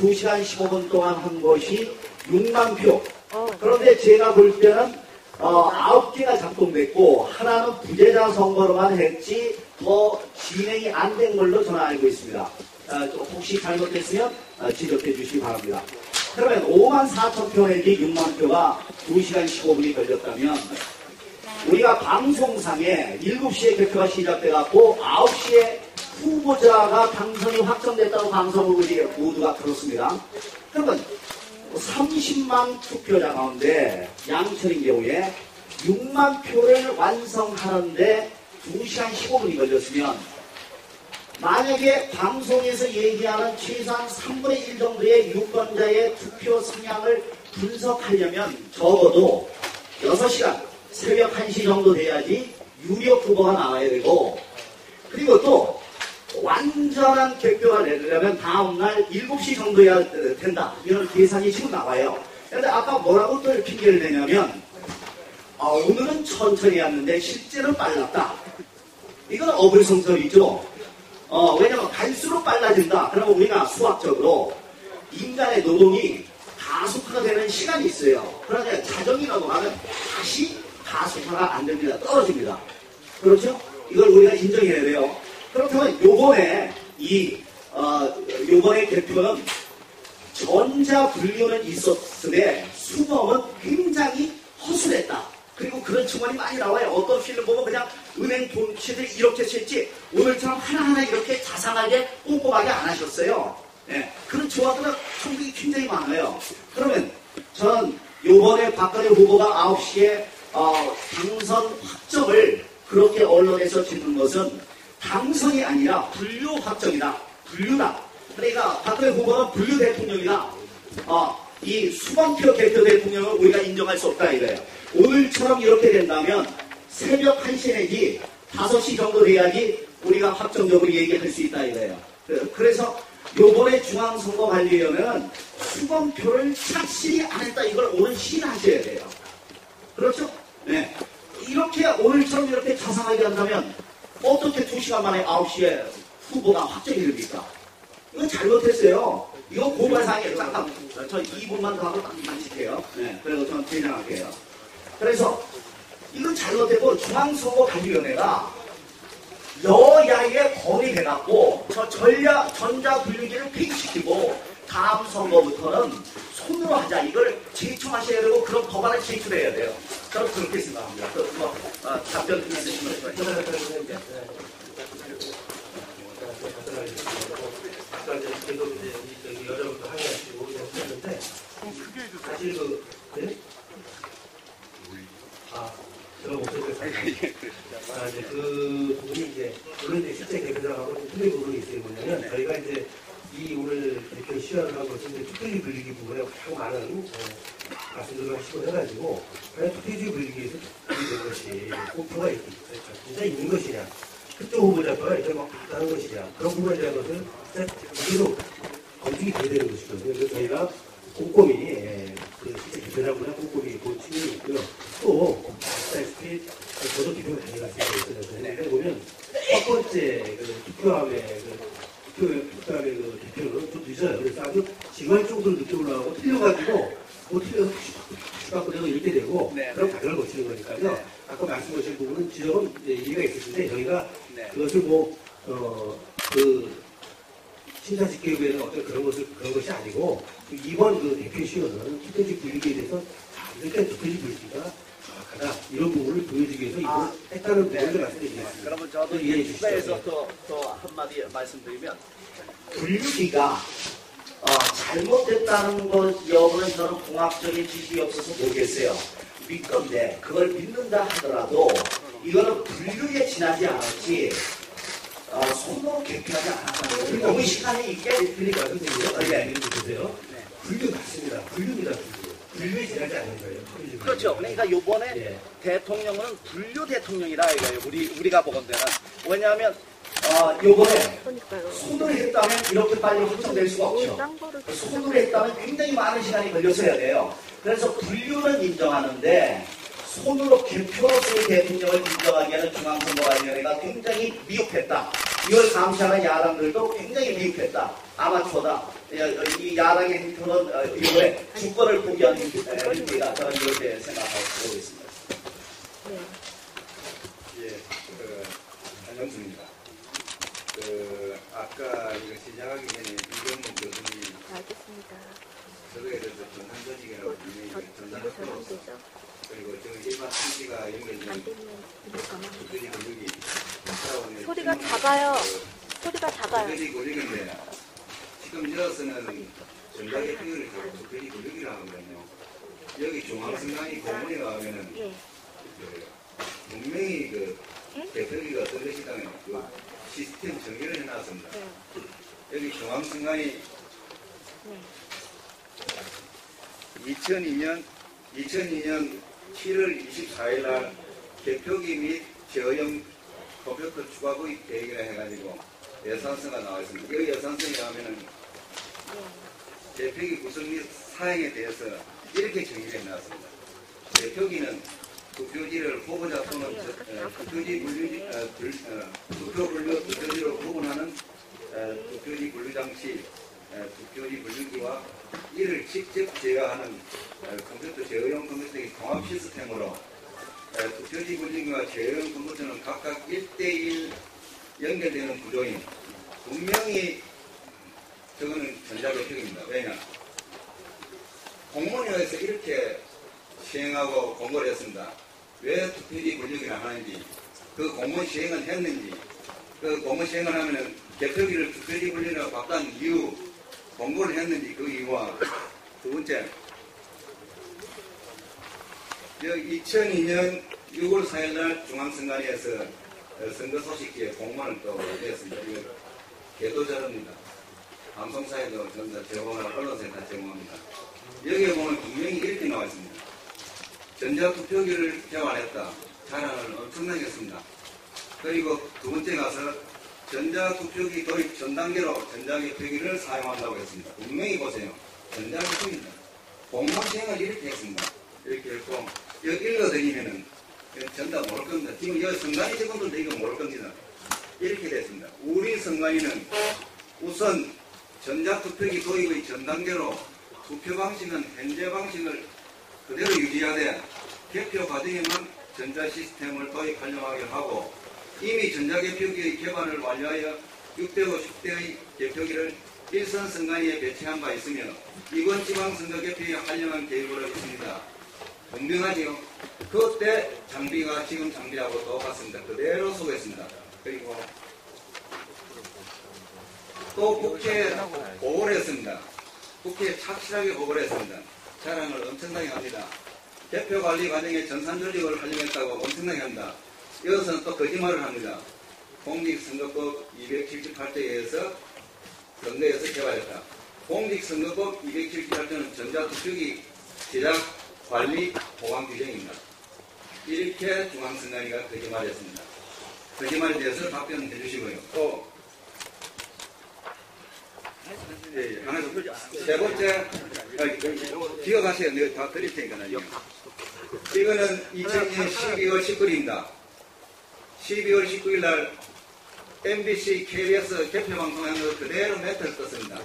2시간 15분 동안 한 것이 6만 표. 그런데 제가 볼 때는 9개가 작동됐고 하나는 부재자 선거로만 했지 더 진행이 안 된 걸로 저는 알고 있습니다. 혹시 잘못됐으면 지적해 주시기 바랍니다. 그러면 5만 4천 표 내지 6만 표가 2시간 15분이 걸렸다면 우리가 방송상에 7시에 개표가 시작돼갖고 9시에 후보자가 당선이 확정됐다고 방송을 우리 모두가 들었습니다. 그러면 30만 투표자 가운데 양철인 경우에 6만 표를 완성하는데 2시간 15분이 걸렸으면 만약에 방송에서 얘기하는 최소한 3분의 1 정도의 유권자의 투표 성향을 분석하려면 적어도 6시간, 새벽 1시 정도 돼야지 유력 후보가 나와야 되고 그리고 또 완전한 개표가 되려면 다음날 7시 정도야 된다. 이런 계산이 지금 나와요. 그런데 아까 뭐라고 또 핑계를 내냐면 오늘은 천천히 왔는데 실제로 빨랐다. 이건 어불성설이죠. 왜냐면 갈수록 빨라진다. 그러면 우리가 수학적으로 인간의 노동이 가속화가 되는 시간이 있어요. 그런데 자전이라고 하면 다시 가속화가 안 됩니다. 떨어집니다. 그렇죠? 이걸 우리가 인정해야 돼요. 그렇다면 요번에 요번에 개표는 전자분류는 있었으되 수범은 굉장히 허술했다. 그리고 그런 측면이 많이 나와요. 어떤 필름 보면 그냥 은행 돈치들 이렇게 쳤지 오늘처럼 하나하나 이렇게 자상하게 꼼꼼하게 안 하셨어요. 네, 그런 조합들은 성격이 굉장히 많아요. 그러면 저는 요번에 박근혜 후보가 9시에 당선 확정을 그렇게 언론에서 짓는 것은 당선이 아니라 분류 확정이다. 분류다. 그러니까 박근혜 후보는 분류 대통령이다. 이 수반표 개표 대통령을 우리가 인정할 수 없다 이거예요. 오늘처럼 이렇게 된다면 새벽 1시 내지 5시 정도 돼야지 우리가 확정적으로 얘기할 수 있다 이거예요. 그래서 요번에 중앙선거관리위원회는 수범표를 착실히 안 했다 이걸 오늘 시인하셔야 돼요. 그렇죠? 네. 이렇게 오늘처럼 이렇게 자상하게 한다면 어떻게 2시간 만에 9시에 후보가 확정이 됩니까? 이건 잘못했어요. 이거 고발사항이에요. 잠깐, 저 2분만 더 하고 딱 만식해요. 네, 그래서 저는 퇴장할게요. 그래서 이건 잘못했고 중앙선거관리위원회가 여야에 건의해갖고 저 전자분류기를 폐기시키고 다음 선거부터는 손으로 하자. 이걸 제청하셔야 되고 그런 법안을 제출해야 돼요. 저는 그렇게 생각합니다. 답변 있으시면 아까 이제 계속 이제 여러분도 항의하시고 했는데 사실 네? 제가 목소리를 이제 그 부분이 이제 물론 이제 실제 개표장하고 좀 틀린 부분이 있어요. 뭐냐면 저희가 이제 이 오늘 대표 시연을 하고 있는 투표지 분리기 부분에 가장 많은 말씀들을 하시고 해가지고 과연 투표지 분리기에서 분리된 것이 공표가 진짜 있는 것이냐, 특정 후보자가 이제 막 하는 것이냐, 그런 부분에 대한 것을 계속 검증이 돼야 되는 것이거든요. 그래서 저희가 꼼꼼히 그 실제 개표장보다 꼼꼼히 본 측면이 있고요. 또 아시다시피 저도 기존에 다녀갔습니다. 그런데 보면 첫 번째 투표함의 그 대표는 좀 늦어요. 그래서 아주 지루할 정도로 늦게 올라가고 틀려가지고 틀려서 추가고 내가 이렇게 되고 그런 과정을 거치는 거니까요. 아까 말씀하신 부분은 지적은 이해가 있으신데 저희가 그것을 심사집계위에는 어떤 그런 것이 아니고 이번 그 대표 시연은 투표지 분리기에 대해서 일단 투표지 분리기가 정확하다 이런 부분을 보여주기 위해서 이걸 했다는 부분을 말씀드리겠습니다. 그러면 저도 추가해서 또 한마디 말씀드리면 분류기가 잘못됐다는 것 여부는 저는 공학적인 지식이 없어서 모르겠어요. 믿건데 그걸 믿는다 하더라도 이거는 분류에 지나지 않았지 손으로 개표하지 않았다는 거예요. 너무 시간이 있게 그러니까 선생님 보세요. 분류 맞습니다. 분류입니다. 분류에 지나지 않는 거예요. 그렇죠. 그러니까 요번에 대통령은 분류 대통령이라 이거예요. 우리가 보건대는. 왜냐하면 요번에 손으로 했다면 이렇게 빨리 확정될 수가 없죠. 손으로 했다면 굉장히 많은 시간이 걸렸어야 돼요. 그래서 분류는 인정하는데 손으로 개표로서의 대통령을 인정하기에는 중앙선거관리위원회가 굉장히 미흡했다. 이걸 감시하는 야당들도 굉장히 미흡했다. 아마추어다. 이 야당의 행태는 이번에 주권을 포기한 행태다. 저는 이렇게 생각하고 있습니다. 네. 예, 안영수입니다. 아까 이거 시작하기 전에 이경문 교수님 알겠습니다. 저거에 대해서 전산조직이라고 분명히 전산으로서 되죠? 그리고 저 일반 TV가 안 연결된 되면 이거 가만. 국들이 권력이 차원의 소리가 작아요. 소리가 작아요. 국들이 권력인데 지금 여기서는 전략의 표현을 자꾸 국들이 권력이라고 하거든요. 여기 중앙선관위 공문에 가면은 예. 분명히 대표기가 어떤 것이다면 시스템 정리를 해놨습니다. 네. 여기 중앙선관위 네. 2002년 7월 24일 날 개표기 및 저형 컴퓨터 추가 구입 계획이라 해가지고 예산서가 나와 있습니다. 이 예산서에 하면은 개표기 구성 및 사행에 대해서 이렇게 정의를 해놨습니다. 개표기는 투표지를 후보자 또는 투표지 분류, 투표 분류 투표지로 구분하는 투표지 분류 장치, 투표지 분류기와 이를 직접 제어하는 컴퓨터 제어용 컴퓨터의 통합 시스템으로 투표지 분류기와 제어용 컴퓨터는 각각 1대1 연결되는 구조인 분명히 저거는 전자개표기입니다. 왜냐? 공무원에서 이렇게 시행하고 공고를 했습니다. 왜 투표지 분류기를 하는지, 그 공무원 시행은 했는지, 그 공무원 시행을 하면은 개표기를 투표지 분류기로 바꾼 이유, 공고를 했는지 그 이유와 두 번째, 2002년 6월 4일 날 중앙선관위에서 선거 소식지에 공문을 또 내었습니다. 이거 개도자료입니다. 방송사에도 전부 다 제공하고 언론사에 다 제공합니다. 여기에 보면 분명히 이렇게 나와 있습니다. 전자투표기를 개발했다. 자랑을 엄청나게 했습니다. 그리고 두 번째 가서 전자투표기 도입 전 단계로 전자개표기를 사용한다고 했습니다. 분명히 보세요. 전자개표기입니다. 공무원 시행을 이렇게 했습니다. 이렇게 했고 여기 읽어드리면은 전다 모를 겁니다. 지금 여기 선관위 직원들도 이거 모를 겁니다. 이렇게 됐습니다. 우리 선관위는 우선 전자투표기 도입의 전 단계로 투표 방식은 현재 방식을 그대로 유지하되 개표 과정에만 전자시스템을 도입하려고 하고 이미 전자개표기의 개발을 완료하여 650대의 개표기를 일선 선관위에 배치한 바 있으며 이번 지방선거 개표에 활용한 계획으로 있습니다. 분명하지요? 그때 장비가 지금 장비하고 똑같습니다. 그대로 소개했습니다. 그리고 또 국회에 보고를 했습니다. 국회에 착실하게 보고를 했습니다. 자랑을 엄청나게 합니다. 개표 관리 과정에 전산 조직을 활용했다고 엄청나게 합니다. 여기서는 또 거짓말을 합니다. 공직선거법 278조에 의해서 선거에서 개발했다. 공직선거법 278조는 전자투표기 제작, 관리, 보관 규정입니다. 이렇게 중앙선관위가 거짓말했습니다. 거짓말에 대해서 답변해 주시고요. 또 하나 세 번째 기억하세요. 내가 다 드릴 테니까요. 이거는 2002년 12월 19일입니다. 12월 19일 날 MBC, KBS 개표방송에서 그대로 매트를 떴습니다.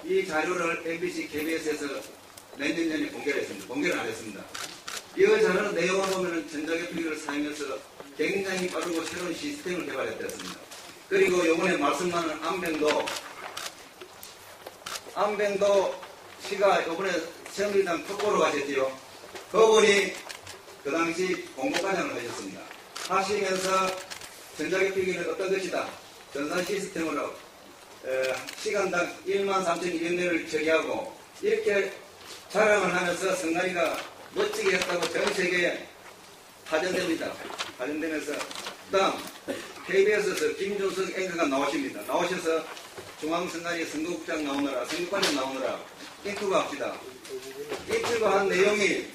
이 자료를 MBC, KBS에서 몇 년 전에 공개를 했습니다. 공개를 안 했습니다. 이 자료는 내용을 보면 전자개표기를 사용해서 굉장히 빠르고 새로운 시스템을 개발했습니다. 그리고 이번에 말씀하는 안병도 씨가 이번에 새누리당 특보로 가셨지요. 그분이 그 당시 공보과장을 하셨습니다. 하시면서 전자개표기는 어떤 것이다. 전산 시스템으로 시간당 13,200명을 처리하고 이렇게 자랑을 하면서 선관위가 멋지게 했다고 전 세계에 파전됩니다. 파전되면서 다음 KBS에서 김준석 앵커가 나오십니다. 나오셔서 중앙선관위 선거국장 나오느라 선거관련 나오느라 인터뷰 합시다. 인터뷰한 내용이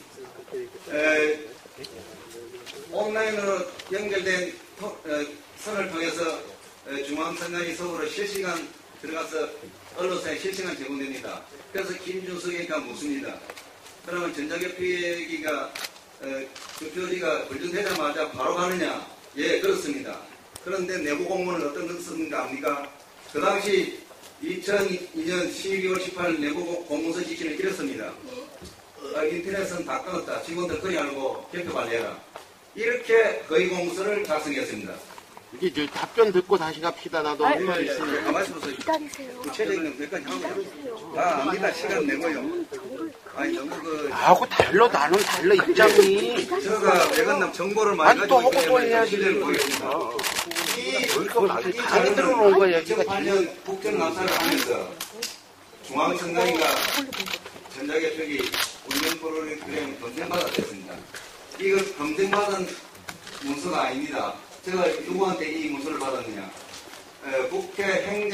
온라인으로 연결된 선을 통해서 중앙선관위 서울로 실시간 들어가서 언론사에 실시간 제공됩니다. 그래서 김준석 앵커가 묻습니다. 그러면 전자개표기가 투표지가 분류되자마자 바로 가느냐? 예, 그렇습니다. 그런데 내부 공문은 어떤 것 씁니까? 압니까? 그 당시 2002년 12월 18일 내부 공문서 지시는 이렇습니다. 인터넷은 다 끊었다. 직원들 그리 알고 개표 관리해라. 이렇게 거의 공문서를 작성했습니다. 이게 저 답변 듣고 다시 갑시다. 나도 할 말 있으니까. 가만히 있어보세요. 기다리세요. 구체적인 몇 가지 하고요. 기다리세요. 다 압니다. 시간 내고요. 아니 너무 나하고 나는 달라 입장이. 제가 외관남 정보를 많이 아니, 또 가지고 하고 또 해야지. 신뢰를 보이겠습니다. 이 강의 들어놓은 거야, 여기가 2008년 국정감사를 하면서 중앙선관위가 전자개표기 운영 프로그램 검증받았습니다. 이거 검증받은 문서가 아닙니다. 제가 누구한테 이 문서를 받았느냐? 국회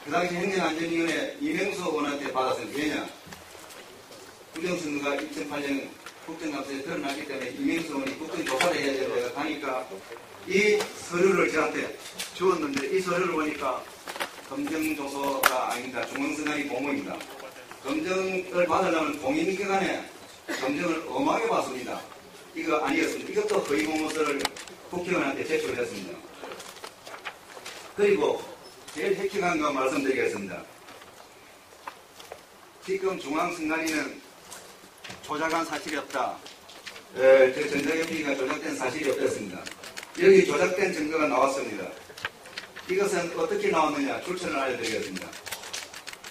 그 당시 행정안전위원회 이명수 의원한테 받았습니다. 왜냐? 부정선거가 2008년 국정감사에 드러났기 때문에 이명수 의원이 국정조사를 해야 되고 내가 가니까 이 서류를 저한테 주었는데 이 서류를 보니까 검증조서가 아닙니다. 중앙선관위 공모입니다. 검증을 받으려면 공인기관에 검증을 엄하게 받습니다. 이거 아니었습니다. 이것도 거의 공모서를 국회의원한테 제출했습니다. 그리고 제일 핵심한 거 말씀드리겠습니다. 지금 중앙선관위는 조작한 사실이 없다. 전자개표기가 조작된 사실이 없었습니다. 여기 조작된 증거가 나왔습니다. 이것은 어떻게 나왔느냐 출처를 알려드리겠습니다.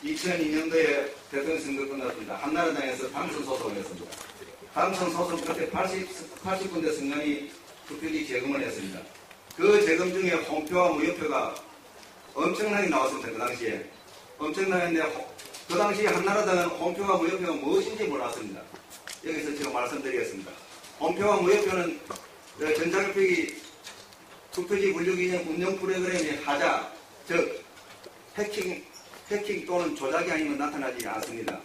2002년도에 대통령 선거 끝났습니다. 한나라당에서 당선 소송을 했습니다. 당선 소송 끝에 80군데 선관위 투표지 재검을 했습니다. 그 재검 중에 홍표와 무효표가 엄청나게 나왔습니다. 그 당시에. 엄청나게 그 당시 한나라당은 홍표와 무효표가 무엇인지 몰랐습니다. 여기서 제가 말씀드리겠습니다. 홍표와 무효표는 전자개표기 투표지 분류기념 운영 프로그램의 하자, 즉 해킹 또는 조작이 아니면 나타나지 않습니다.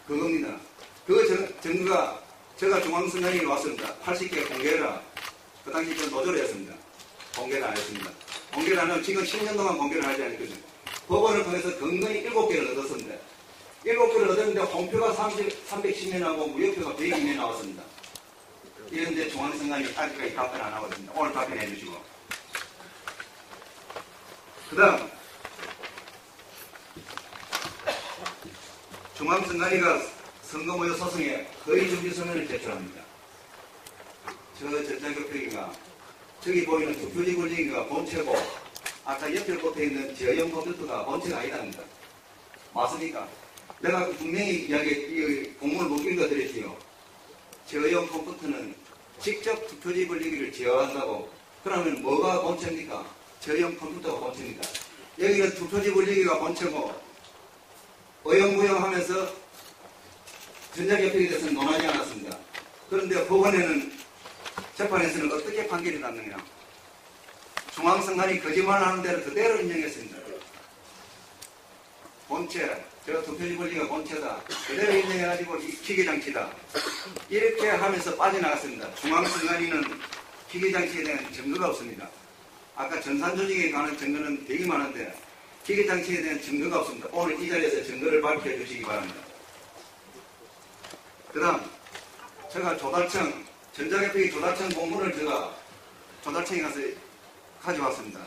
그겁니다. 그 증거가 제가 중앙선관위에 왔습니다. 80개 공개해라. 그 당시 저 노조를 했습니다. 공개를 안 했습니다. 공개를 안 하면 지금 10년 동안 공개를 하지 않거든요. 법원을 통해서 근거니 7개를 얻었습니다. 7개를 얻었는데 홍표가 310명하고 무효표가 102명 나왔습니다. 이런데 중앙선관위 아직까지 답변 안 하고 있습니다. 오늘 답변해 주시고. 그 다음 중앙선관위가 선거무효 소송에 허위준비 서면을 제출합니다. 저 전자개표기가 저기 보이는 투표지 굴리기가 본체고 아까 옆에 붙어있는 제어용 컴퓨터가 본체가 아니답니다. 맞습니까? 내가 분명히 이 공문을 못 읽어드렸지요. 제어용 컴퓨터는 직접 투표지 굴리기를 제어한다고. 그러면 뭐가 본체입니까? 제어용 컴퓨터가 본체입니다. 여기는 투표지 굴리기가 본체고 어영부영하면서 전자개표기에 대해서는 논하지 않았습니다. 그런데 법원에는 재판에서는 어떻게 판결이 났느냐? 중앙선관위 거짓말하는 대로 그대로 인정했습니다. 본체, 제가 투표지 권리가 본체다. 그대로 인정해가지고 이 기계장치다. 이렇게 하면서 빠져나갔습니다. 중앙선관위는 기계장치에 대한 증거가 없습니다. 아까 전산조직에 관한 증거는 되게 많은데 기계장치에 대한 증거가 없습니다. 오늘 이 자리에서 증거를 밝혀주시기 바랍니다. 그 다음 제가 조달청 전자개표기 조달청 공문을 제가 조달청에 가서 가져왔습니다.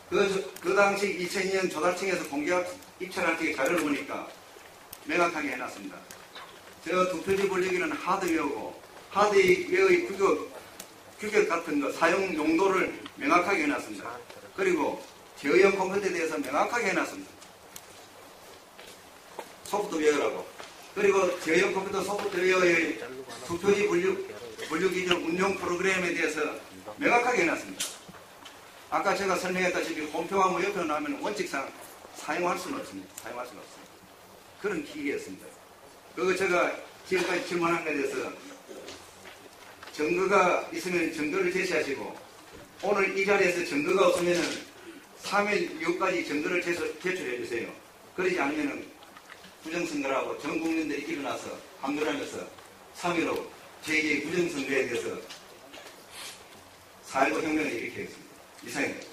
그 당시 2002년 조달청에서 공개학 입찰할 때 자료를 보니까 명확하게 해놨습니다. 저 투표지 분리기는 하드웨어고 하드웨어의 규격 같은 거 사용 용도를 명확하게 해놨습니다. 그리고 제어용 컴퓨터에 대해서 명확하게 해놨습니다. 소프트웨어라고. 그리고 제어용 컴퓨터 소프트웨어의 투표지 분류 기준 운용 프로그램에 대해서 명확하게 해놨습니다. 아까 제가 설명했다시피 홈표와 무효표 나오면 원칙상 사용할 수는 없습니다. 사용할 수는 없습니다. 그런 기기였습니다. 그거 제가 지금까지 질문한 것에 대해서 증거가 있으면 증거를 제시하시고 오늘 이 자리에서 증거가 없으면 3일 이후까지 증거를 제출해 주세요. 그러지 않으면 부정선거라고 전 국민들이 일어나서 함노하면서 3.15 제2의 부정선거에 대해서 4.19 혁명을 일으키겠습니다. 이상입니다.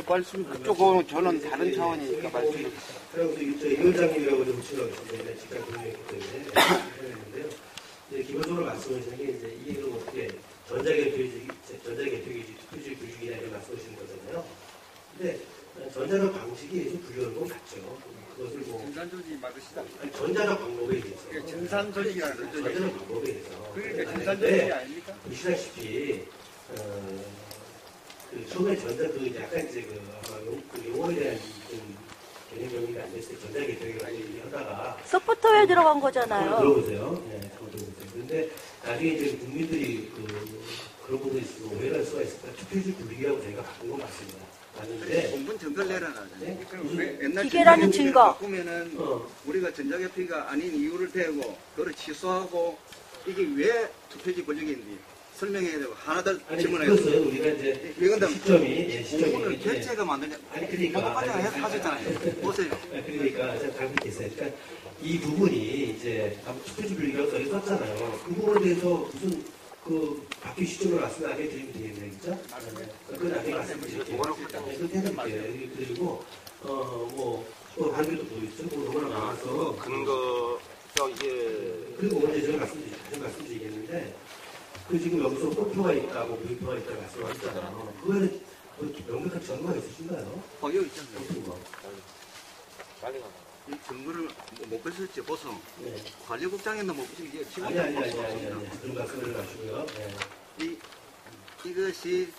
말씀 그쪽은 저는 다른 차원이니까 말씀을. 그래서 저희 위원장님이라고 좀 친하게 직장 동료였기 때문에 했는데요. 기본적으로 말씀하시는 게 이제 이게 그럼 어떻게 전자개표기, 투표지 불주기냐 이런 말씀하시는 거잖아요. 근데 전자적 방식이 좀 불리한 건 맞죠. 그것을 뭐 증산조직이 맞으시다. 아니, 전자적 방법에 대해서 증산조직이라는 거죠. 전자적 방법에 대해서 그러니까 증산조직이 아닙니까? 보시다시피 그 처음에 약간 이제 그 용어에 대한 좀 개념 정리가 안 됐을 때 전자개표기라고 얘기하다가 소프트웨어에 들어간 거잖아요. 들어보세요. 네, 한번 들어보세요. 그런데 나중에 이제 국민들이 그런 부분에 있어서 오해를 할 수가 있을까 투표지 분리기라고 저희가 바꾼 건 맞습니다. 맞는데 공분 증거를 내라나. 네? 옛날 기계라는 증거. 바꾸면은 우리가 전자개표기가 아닌 이유를 대고 그걸 취소하고 이게 왜 투표지 권력인지 설명해야 되고 하나들 아니 질문해야 그것은 되고 우리가 이제 이건 시점이 공분을 결제가 만드냐. 아니 그러니까 그것까지 하셨잖아요. 보세요. 그러니까 제가 잘못 있어요. 그러니까 이 부분이 이제 투표지 분리기라고 써이 썼잖아요. 그 부분에 대해서 무슨 그 바뀐 시점을 말씀하게 드리면 되겠네요, 진짜. 그건 나중에 말씀드릴게요. 그렇게 해드릴게요. 그리고 또 한개도 보이죠. 뭐 너무나 많아서 근거 이제 그리고 오늘 제가 말씀드리겠는데 그 지금 여기서 표가 있다, 뭐 물표가 있다 말씀하셨잖아요. 그거는 명백한 증거가 있으신가요? 여기 있잖아요. 어떤 거? 이 증거를 못 뺐을지 보소. 네. 관리국장에도 못 뺐지. 이게 지금 아니. 그런 말씀을 하시고요. 네. 이것이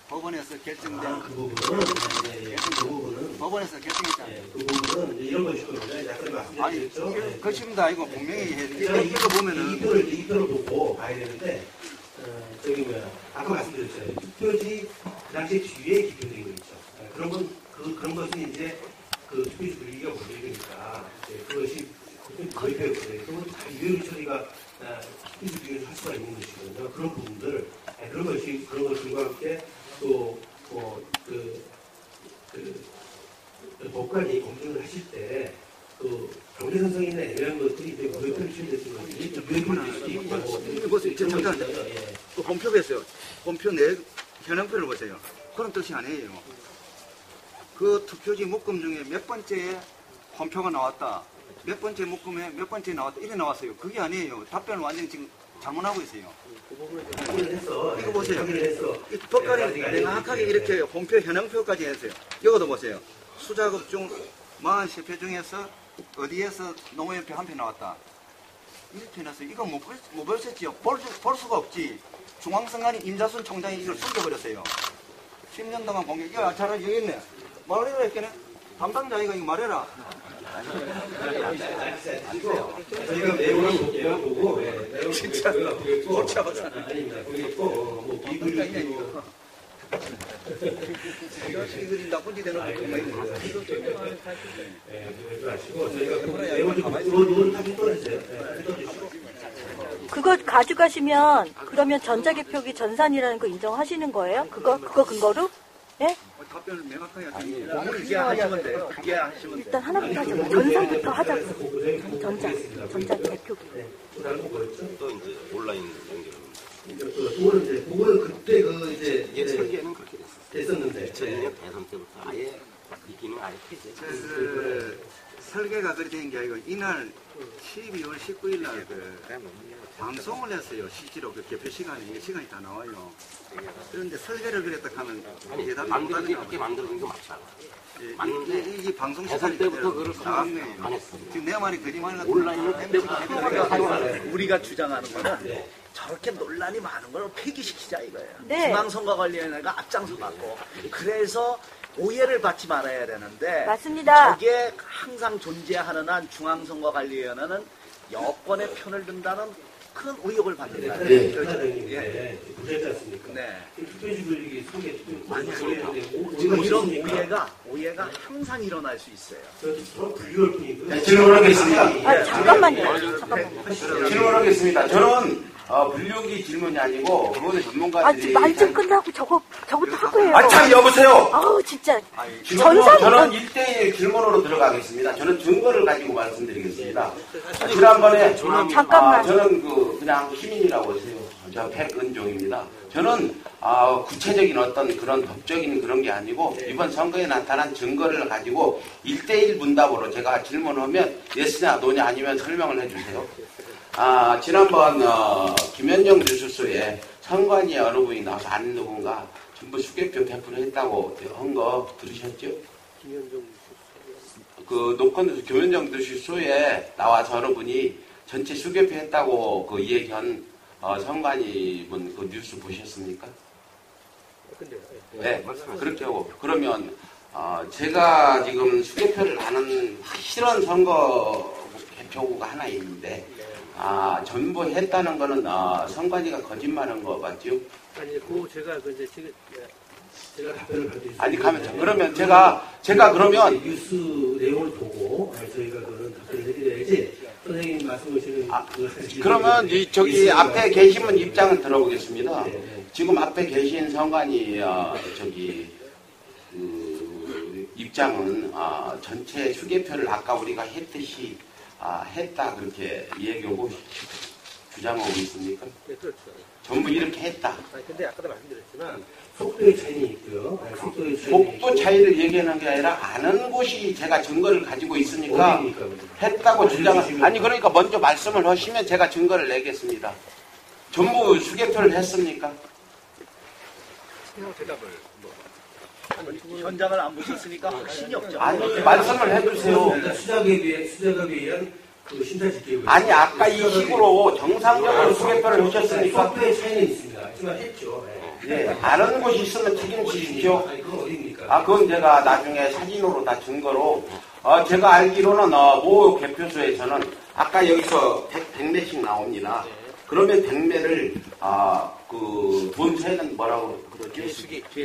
법원에서 결정된 그 부분은 그 부분은 법원에서 결정했잖아요. 그 부분은 이런 것이거든요. 약간 아니, 말씀드렸죠. 것입니다. 이거 분명히 이거 보면은 이 표를 보고 봐야 되는데 저기 아까 말씀드렸잖아요. 투표지 그 당시에 뒤에 기표된 거 있죠. 그런 것은 이제 그 투표지 분리기가 걸리니까 그것이 거의 배웠거든요. 그건 다 유효리 처리가 투표지 분리를 할 수가 있는 것이거든요. 그런 부분들 그런 것들과 함께 또 법관이 검증을 하실 때 또 경제선상이나 애매한 것들이 이제 무효표를 처리됐던 것들이 무효표를 수도 있고 보세요. 잠깐 또 본표 보세요. 본표 내 현황표를 보세요. 그런 뜻이 아니에요. 그 투표지 묶음 중에 몇 번째에 본표가 나왔다. 몇 번째 묶음에 몇 번째 나왔다. 이래 나왔어요. 그게 아니에요. 답변을 완전히 지금 잘못하고 있어요. 이거 보세요. 이 법관이 명확하게 이렇게 본표 현황표까지 했어요. 이것도 보세요. 수작업 중 43표 중에서 어디에서 노무현표 한 표 나왔다. 이렇게 해놨어요. 이거 못 보셨지요? 볼 수가 없지. 중앙선관위 임자순 총장이 이걸 숨겨버렸어요. 10년 동안 공개. 이거 잘 여기 있네. 말해라 했겠네. 담당자가 이거 말해라. 저희가 내용을 볼게요. 보고 진짜 골치 아팠잖아. 아닙니다. 보겠고 뭐 비불이고 이거 나쁜 짓 해놓고 아시고 저희가 내용을 좀 노를 다 뜯어주세요. 그거 가져가시면 그러면 전자개표기 전산이라는 거 인정하시는 거예요? 그거 근거로? 예? 답변을 명확하게 하시면 그게 하시면 돼요. 그게 하시면 돼요. 일단 하나부터 하자고. 전산부터 하자고. 전자개표기. 다른 거 뭐였죠? 또 이제 온라인 연결. 그거는 그때 이게 설계는 그렇게 됐었는데 2002년 대선 때부터 아예 이 기능 아예 폐지했죠. 그 설계가 그렇게 된 게 아니고 이날 12월 19일 날 방송을 했어요. 실제로 그 개표 시간이 다 나와요. 그런데 설계를 그랬다 하면 대답이 만들기 그렇게 만드는 게 맞잖아. 맞는데 이 방송 대선 시간이 때부터 그걸 나왔네. 설명 안 했어요. 지금 내 말이 거짓말 같은 온라인은 그때부터 사용하는 우리가 주장하는 거는 저렇게 논란이 많은 걸 폐기시키자 이거예요. 네. 중앙선거관리위원회가 앞장서갖고 그래서 오해를 받지 말아야 되는데 맞습니다. 저게 항상 존재하는 한 중앙선거관리위원회는 여권의 편을 든다는 큰 의혹을 받는 거예요. 네. 부재지 않습니까? 네. 투표지 분리기 소개 지금 이런 오해가 항상 일어날 수 있어요. 저 분류할 뿐이고요. 질문하겠습니다. 아, 잠깐만요. 질문하겠습니다. 저는 분류기 질문이 아니고 그거는 전문가들이 말 좀 끝나고 저것도 하고요. 참 여보세요. 아우 진짜. 저는 전산 1대1 질문으로 들어가겠습니다. 저는 증거를 가지고 말씀드리겠습니다. 지난번에 잠깐만. 저는 그냥 시민이라고 하세요. 저 백은종입니다. 저는 구체적인 어떤 그런 법적인 그런 게 아니고 이번 선거에 나타난 증거를 가지고 1대1 문답으로 제가 질문하면 예스냐 노냐 아니면 설명을 해주세요. 지난번 김현정 뉴스쇼에 선관위 어느 분이 나와서 아는 누군가 전부 수개표 배분했다고 한 거 들으셨죠? 김현정 그 녹화뉴스 김현정 뉴스쇼에 나와서 어느 분이 전체 수개표 했다고 그 얘기한 선관위 분 그 뉴스 보셨습니까? 근데요. 네, 그렇게 하고 그러면 제가 지금 수개표를 하는 확실한 선거 개표구가 하나 있는데 전부 했다는 거는 선관위가 거짓말한 거 맞죠? 아니, 제가 그 이제 지금 제가 답변을 받겠습니다. 아니 가면 그러면 제가 그러면 뉴스 내용을 보고 저희가 그런 답변을 해드려야지 선생님 말씀하시는 그러면 저기 앞에 계신 분 입장을 들어보겠습니다. 지금 앞에 계신 선관위 입장은 전체 수개표를 아까 우리가 했듯이 했다 그렇게 얘기하고 주장하고 있습니까? 네, 그렇죠. 전부 이렇게 했다. 근데 아까도 말씀드렸지만 속도의 차이는 있고요. 속도 차이를 얘기하는 게 아니라 아는 곳이 제가 증거를 가지고 있으니까 했다고 주장을 아니 그러니까 먼저 말씀을 하시면 제가 증거를 내겠습니다. 전부 수개표를 했습니까? 현장을 안 보셨으니까 확신이 없죠. 아니 말씀을 해주세요. 수작에 의한 그 심사 집계 아니 아까 이 식으로 정상적으로 수개표를 하셨으니까 속도의 차이는 있습니다. 하지만 했죠. 네, 아는 곳이 있으면 책임지십시오. 아니 그건 어디입니까? 그건 제가 나중에 사진으로 다 증거로 제가 알기로는 모 개표소에서는 아까 여기서 100매씩 나옵니다. 그러면 100매를 그 돈 세는 뭐라고 그러죠?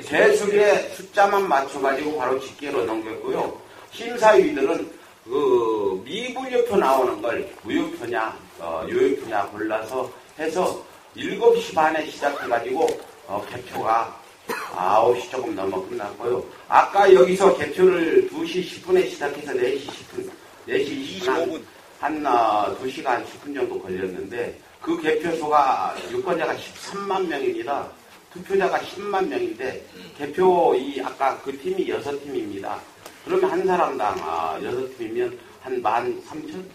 재수기에 숫자만 맞춰가지고 바로 집계로 넘겼고요. 심사위들은 그 미분유표 나오는 걸 무효표냐 유효표냐 골라서 해서 7시 반에 시작해가지고 개표가 9시 조금 넘어 끝났고요. 아까 여기서 개표를 2시 10분에 시작해서 4시 10분, 4시 25분 한 2시간 10분 정도 걸렸는데 그 개표소가 유권자가 13만 명입니다. 투표자가 10만 명인데 개표 아까 그 팀이 6팀입니다. 그러면 한 사람당 6팀이면 한 13,000?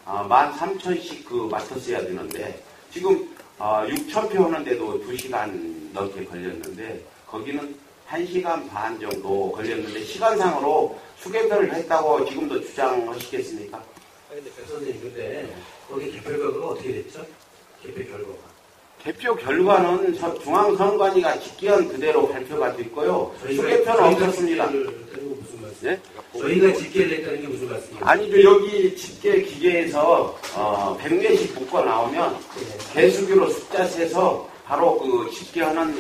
13,000씩 그 맡았어야 되는데 지금 6,000표 하는데도 2시간 넘게 걸렸는데 거기는 1시간 반 정도 걸렸는데 시간상으로 수개표를 했다고 지금도 주장하시겠습니까? 근데 백 선생님 근데 거기 개표 결과가 어떻게 됐죠? 개표 결과는 중앙선관위가 집계한 그대로 발표가 됐고요. 수개표는 없었습니다. 네? 저희가 집계를 했다는 게 무슨 말씀이에요? 아니죠. 여기 집계 기계에서 100매씩 묶어 나오면 개수기로 숫자 세서 바로 그 집계하는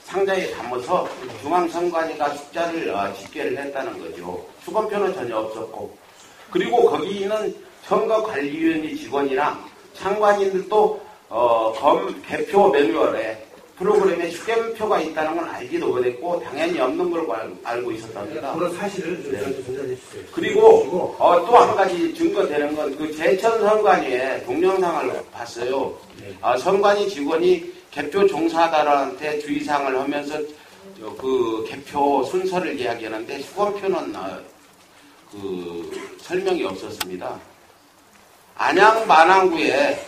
상자에 담아서 중앙선관위가 숫자를 집계를 했다는 거죠. 수검표는 전혀 없었고 그리고 거기 있는 선거관리위원회 직원이랑 상관인들도 개표 매뉴얼에 프로그램에 수개표가 있다는 건 알지도 못했고 당연히 없는 걸 알고 있었답니다. 그런 사실을 좀 저한테 전달해 주세요. 그리고 또 한 가지 증거되는 건 그 제천 선관위의 동영상을 봤어요. 선관위 직원이 개표 종사자들한테 주의사항을 하면서 그 개표 순서를 이야기하는데 수검표는 그 설명이 없었습니다. 안양 만안구에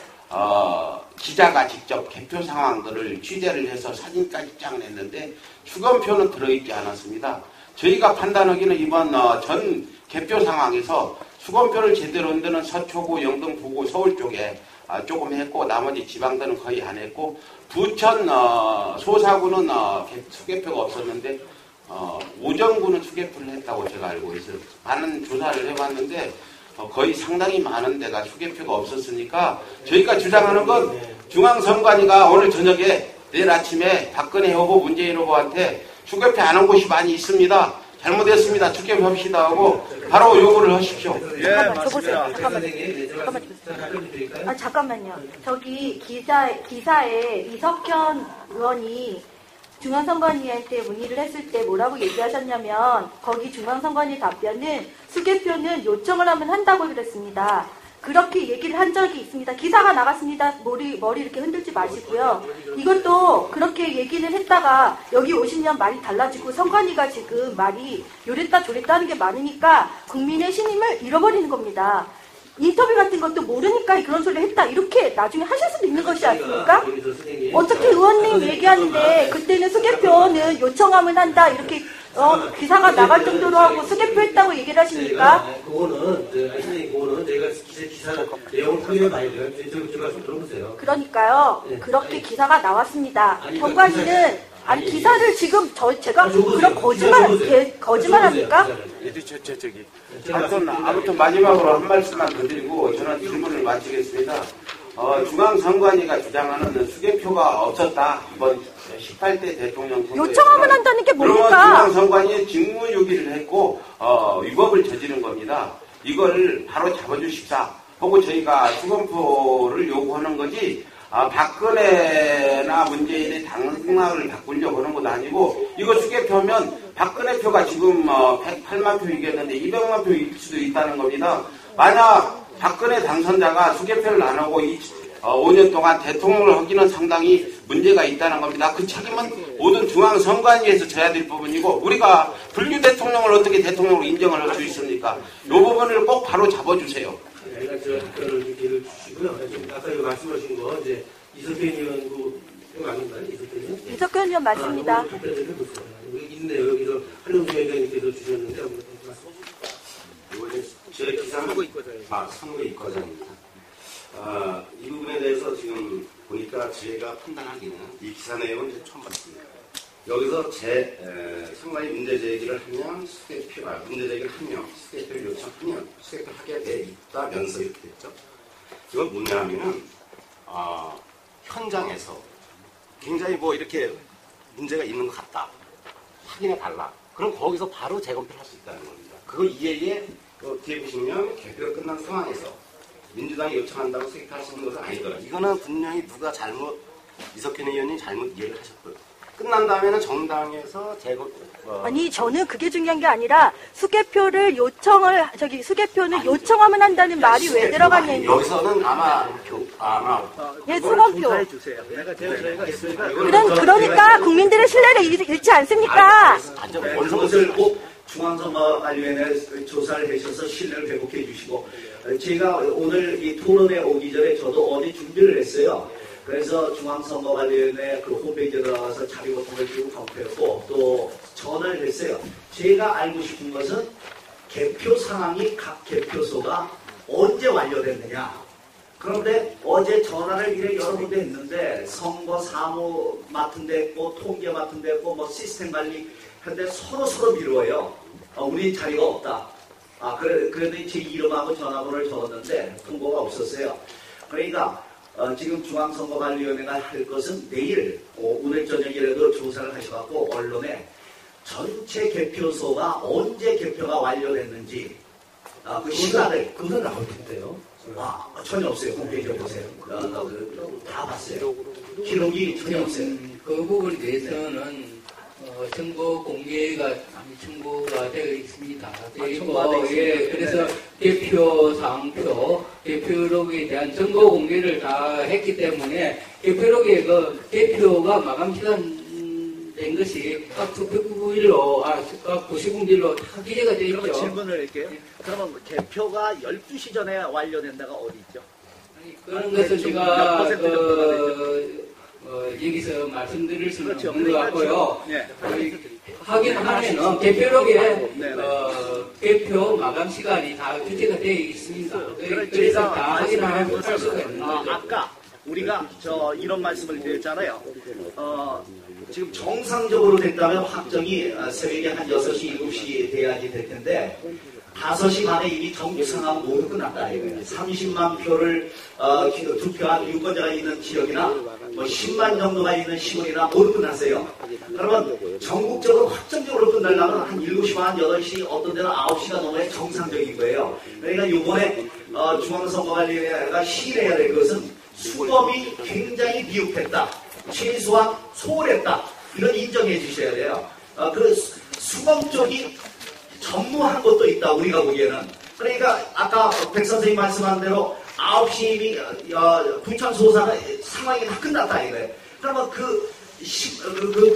기자가 직접 개표 상황들을 취재를 해서 사진까지 쫙 냈는데 수검표는 들어있지 않았습니다. 저희가 판단하기는 이번 전 개표 상황에서 수검표를 제대로 한 데는 서초구, 영등, 부구, 서울 쪽에 조금 했고 나머지 지방들은 거의 안 했고 부천 소사구는 수개표가 없었는데 오정구는 수개표를 했다고 제가 알고 있어요. 많은 조사를 해봤는데 거의 상당히 많은 데가 수개표가 없었으니까 저희가 주장하는 건 중앙선관위가 오늘 저녁에 내일 아침에 박근혜 후보, 문재인 후보한테 수개표 안 한 곳이 많이 있습니다. 잘못했습니다. 수개표합시다 하고 바로 요구를 하십시오. 맞습니다. 잠깐만요. 저기 기사에 이석현 의원이 중앙선관위한테 문의를 했을 때 뭐라고 얘기하셨냐면 거기 중앙선관위 답변은 수개표는 요청을 하면 한다고 그랬습니다. 그렇게 얘기를 한 적이 있습니다. 기사가 나갔습니다. 머리 이렇게 흔들지 마시고요. 이것도 그렇게 얘기를 했다가 여기 오시면 말이 달라지고 선관위가 지금 말이 요랬다 저랬다 하는 게 많으니까 국민의 신임을 잃어버리는 겁니다. 인터뷰 같은 것도 모르니까 그런 소리를 했다 이렇게 나중에 하실 수도 있는 것이 않습니까? 어떻게 의원님 얘기하는데 그때는 수개표는 요청하면 한다 이렇게 기사가 나갈 정도로 하고 수개표 했다고 얘기를 하십니까? 그거는 선생님 그거는 내가 기사 내용을 확인해봐야 돼요. 제가 좀 들어보세요. 그러니까요. 네. 그렇게 기사가 나왔습니다. 아니, 정관위는 아니, 기사를 지금 제가 줘보세요. 그런 거짓말합니까? 저기. 아무튼 마지막으로 한 말씀만 더 드리고 저는 질문을 마치겠습니다. 중앙선관위가 주장하는 수개표가 없었다. 이번 18대 대통령 선거에 요청하면 한다는 게 그러면 뭡니까? 중앙선관위에 직무유기를 했고 위법을 저지른 겁니다. 이걸 바로 잡아주십사 하고 저희가 수검표를 요구하는 거지 박근혜나 문재인의 당락을 바꾸려고 하는 것도 아니고 이거 수개표면 박근혜 표가 지금 108만 표 이겼는데 200만 표 이길 수도 있다는 겁니다. 만약 박근혜 당선자가 수개표를 안 하고 5년 동안 대통령을 하기는 상당히 문제가 있다는 겁니다. 그 책임은 모든 중앙선관위에서 져야 될 부분이고 우리가 불교 대통령을 어떻게 대통령으로 인정을 할 수 있습니까? 이 부분을 꼭 바로 잡아주세요. 제가 답변을 기회를 주시고요. 아까 이거 말씀하신 거 이제 이석현 의원 그 아닌가요? 이석현 의원? 이석현 의원 맞습니다. 답변 좀 해보세요. 여기 있네요. 여기서 한용수 위원장님께서 주셨는데 한번 말씀. 제 기사 선거 이과장입니다. 이 부분에 대해서 지금 보니까 제가 판단하기는 이 기사 내용은 이제 처음 봤습니다. 여기서 상관이 문제 제기를 하면 문제 제기를 하면 수개표를 요청하면 수개표 하게 돼 있다면서 이렇게 됐죠. 이건 뭐냐면은 현장에서 굉장히 이렇게 문제가 있는 것 같다. 확인해 달라. 그럼 거기서 바로 재검표를 할 수 있다는 겁니다. 그거 이외에 뒤에 보시면 개표가 끝난 상황에서 민주당이 요청한다고 수개표할 수 있는 것은 아니더라. 이거는 분명히 누가 이석현 의원이 잘못 이해를 하셨거든요. 끝난 다음에는 정당에서 아니 저는 그게 중요한 게 아니라 수개표는 요청하면 한다는 말이 왜 들어갔냐면 여기서는 아마 예, 수검표. 해주세요. 저희가 있으니까 그러니까 국민들의 신뢰를 잃지 않습니까? 그것을 꼭 중앙선거관리위원회 조사를 하셔서 신뢰를 회복해 주시고 제가 오늘 이 토론에 오기 전에 저도 어디 준비를 했어요. 그래서 중앙선거관리위원회 그 홈페이지에 들어가서 자료 같은 걸 쭉 검토했고 또 전화를 했어요. 제가 알고 싶은 것은 개표 상황이 각 개표소가 언제 완료됐느냐. 그런데 어제 전화를 여러 군데 했는데 선거 사무 맡은 데 했고 통계 맡은 데 했고 시스템 관리 했는데 서로 미뤄요. 우리 자리가 없다. 그래도 제 이름하고 전화번호를 적었는데 통보가 없었어요. 그러니까 지금 중앙선거관리위원회가 할 것은 내일 오늘 저녁이라도 조사를 하셔갖고 언론에 전체 개표소가 언제 개표가 완료됐는지 그 시간을 그건 나올 텐데요. 전혀 없어요. 홈페이지에 보세요. 다 봤어요. 기록이 전혀 없어요. 그 부분에 대해서는 정보 공개가 청구가 되어 있습니다. 그래서 개표 사항표, 개표록에 대한 정보 공개를 다 했기 때문에 개표록에 개표가 마감 시간 된 것이 각 투표구일로, 각 구시군일로 다 기재가 되어 있죠. 질문을 할게요. 그러면 개표가 12시 전에 완료된다가 어디 있죠? 그런 것을 제가 여기서 말씀드릴 수는 없는 것 같고요. 하긴 하면은 개표록에 개표 마감 시간이 다 규제가 되어 있습니다. 그래서 다 확인하고 할 수가 있는 거죠. 아까 우리가 이런 말씀을 드렸잖아요. 지금 정상적으로 된다면 확정이 새벽에 한 6시, 7시 돼야지 될 텐데 5시 반에 이미 전국 상황 모두 끝났다 이거예요. 30만 표를 투표한 유권자가 있는 지역이나 10만 정도가 있는 시군이나 모두 끝났어요. 그러면 전국적으로 확정적으로 끝나려면 한 7시 반, 8시, 어떤 데는 9시가 넘어야 정상적인 거예요. 그러니까 이번에 중앙선거관리위원회가 시행해야 될 것은 수검이 굉장히 미흡했다. 최소한 소홀했다. 이건 인정해 주셔야 돼요. 그 수검 쪽이 전무한 것도 있다. 우리가 보기에는. 그러니까 아까 백 선생님 말씀한 대로 9시 이미 부천소사는 상황이 다 끝났다 이거예요. 그러면 그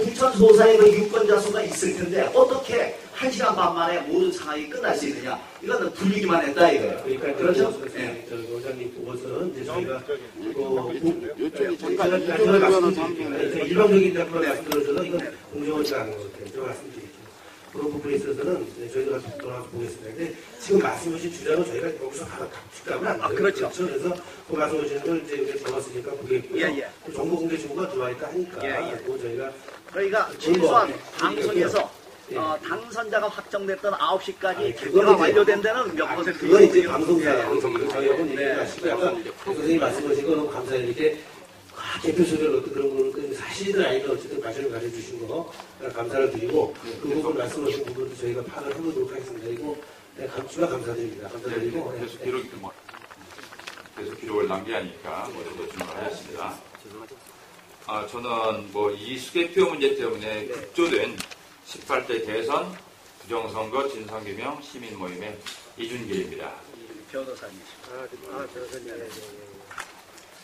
부천소사에 그 유권자 수가 있을 텐데 어떻게 1시간 반 만에 모든 상황이 끝날 수 있느냐. 이거는 불리기만 했다 이거예요. 그러니까 그렇죠? 네. 저 원장님 보고서는 이제 저희가 요쪽이 잠깐 일방적인 답변을 말씀드려서 이건 공정하지 않은 것 같아요. 제가 말씀드릴게요. 그런 부분에 있어서는 저희가 돌아가서 보겠습니다. 근데 지금 말씀하신 주장은 저희가 여기서 바로 답변을 안 돼요. 그렇죠. 그래서 그 말씀하시는 걸 이제 적었으니까 보겠고요. 예. 정보 공개 정보가 들어와있다 하니까 또 저희가 저희가 최소한 방송에서 당선자가 확정됐던 9시까지 개표가 완료된 데는 몇 %? 그건 이제 방송사하고 저희하고는 얘기를 하시고 약간 선생님이 말씀하신 거 너무 감사해요. 이렇게 개표 소리를 어떤 그런 거는 사실은 아니면 어쨌든 관심을 가져주신 거 감사를 드리고 그 부분 말씀하신 부분도 저희가 파악을 해보도록 하겠습니다. 그리고 추가 감사드립니다. 감사드리고 계속 기록을 낭비하니까 먼저 질문하였습니다. 저는 이 수개표 문제 때문에 급조된 18대 대선 부정선거 진상규명 시민 모임의 이준길입니다. 변호사님.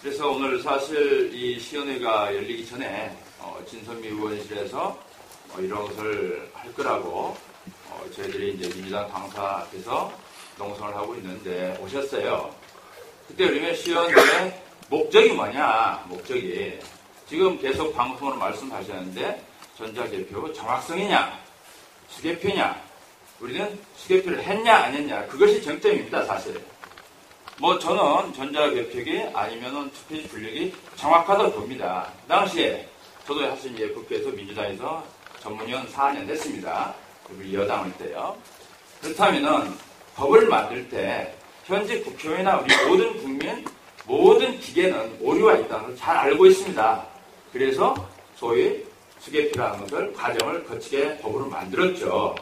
그래서 오늘 사실 이 시연회가 열리기 전에 진선미 의원실에서 이런 것을 할 거라고 저희들이 이제 민주당 당사 앞에서 농성을 하고 있는데 오셨어요. 그때 그러면 시연회의 목적이 뭐냐? 목적이 지금 계속 방송으로 말씀하셨는데 전자개표 정확성이냐? 수개표냐? 우리는 수개표를 했냐 안 했냐? 그것이 정점입니다. 사실. 저는 전자개표기 아니면은 투표지 분류기 정확하다고 봅니다. 그 당시에 저도 사실 이제 국회에서 민주당에서 전문위원 4년 됐습니다. 우리 여당일 때요. 그렇다면은 법을 만들 때 현재 국회의원이나 우리 모든 국민, 모든 기계는 오류가 있다는 걸 잘 알고 있습니다. 그래서 소위 수개표라는 것을 과정을 거치게 법으로 만들었죠.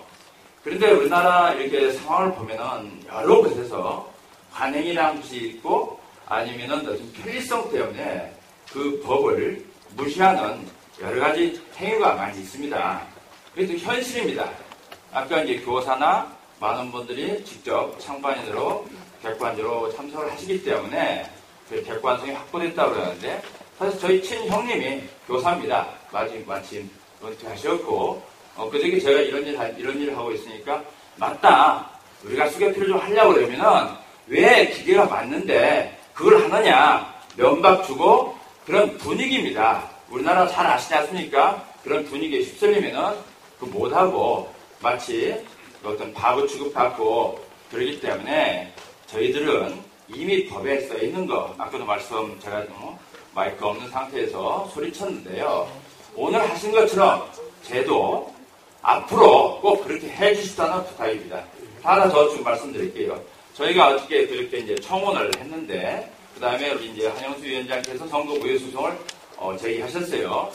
그런데 우리나라 이렇게 상황을 보면은 여러 곳에서 관행이라는 것이 있고 아니면은 어떤 편리성 때문에 그 법을 무시하는 여러 가지 행위가 많이 있습니다. 그래도 현실입니다. 아까 이제 교사나 많은 분들이 직접 창반인으로 객관적으로 참석을 하시기 때문에 그 객관성이 확보됐다고 그러는데 사실 저희 친형님이 교사입니다. 마침 은퇴하셨고 그저께 제가 이런 일을 하고 있으니까 맞다. 우리가 수개표를 좀 하려고 그러면은 왜 기계가 맞는데 그걸 하느냐 면박 주고 그런 분위기입니다. 우리나라 잘 아시지 않습니까? 그런 분위기에 휩쓸리면은 그 못하고 마치 어떤 바보 취급받고 그러기 때문에 저희들은 이미 법에 써 있는 거 아까도 제가 마이크 없는 상태에서 소리쳤는데요. 오늘 하신 것처럼 제도 앞으로 꼭 그렇게 해주시다는 부탁입니다. 하나 더 좀 말씀드릴게요. 저희가 어떻게 그렇게 이제 청원을 했는데, 그 다음에 우리 이제 한영수 위원장께서 선거 무효 소송을 제기하셨어요.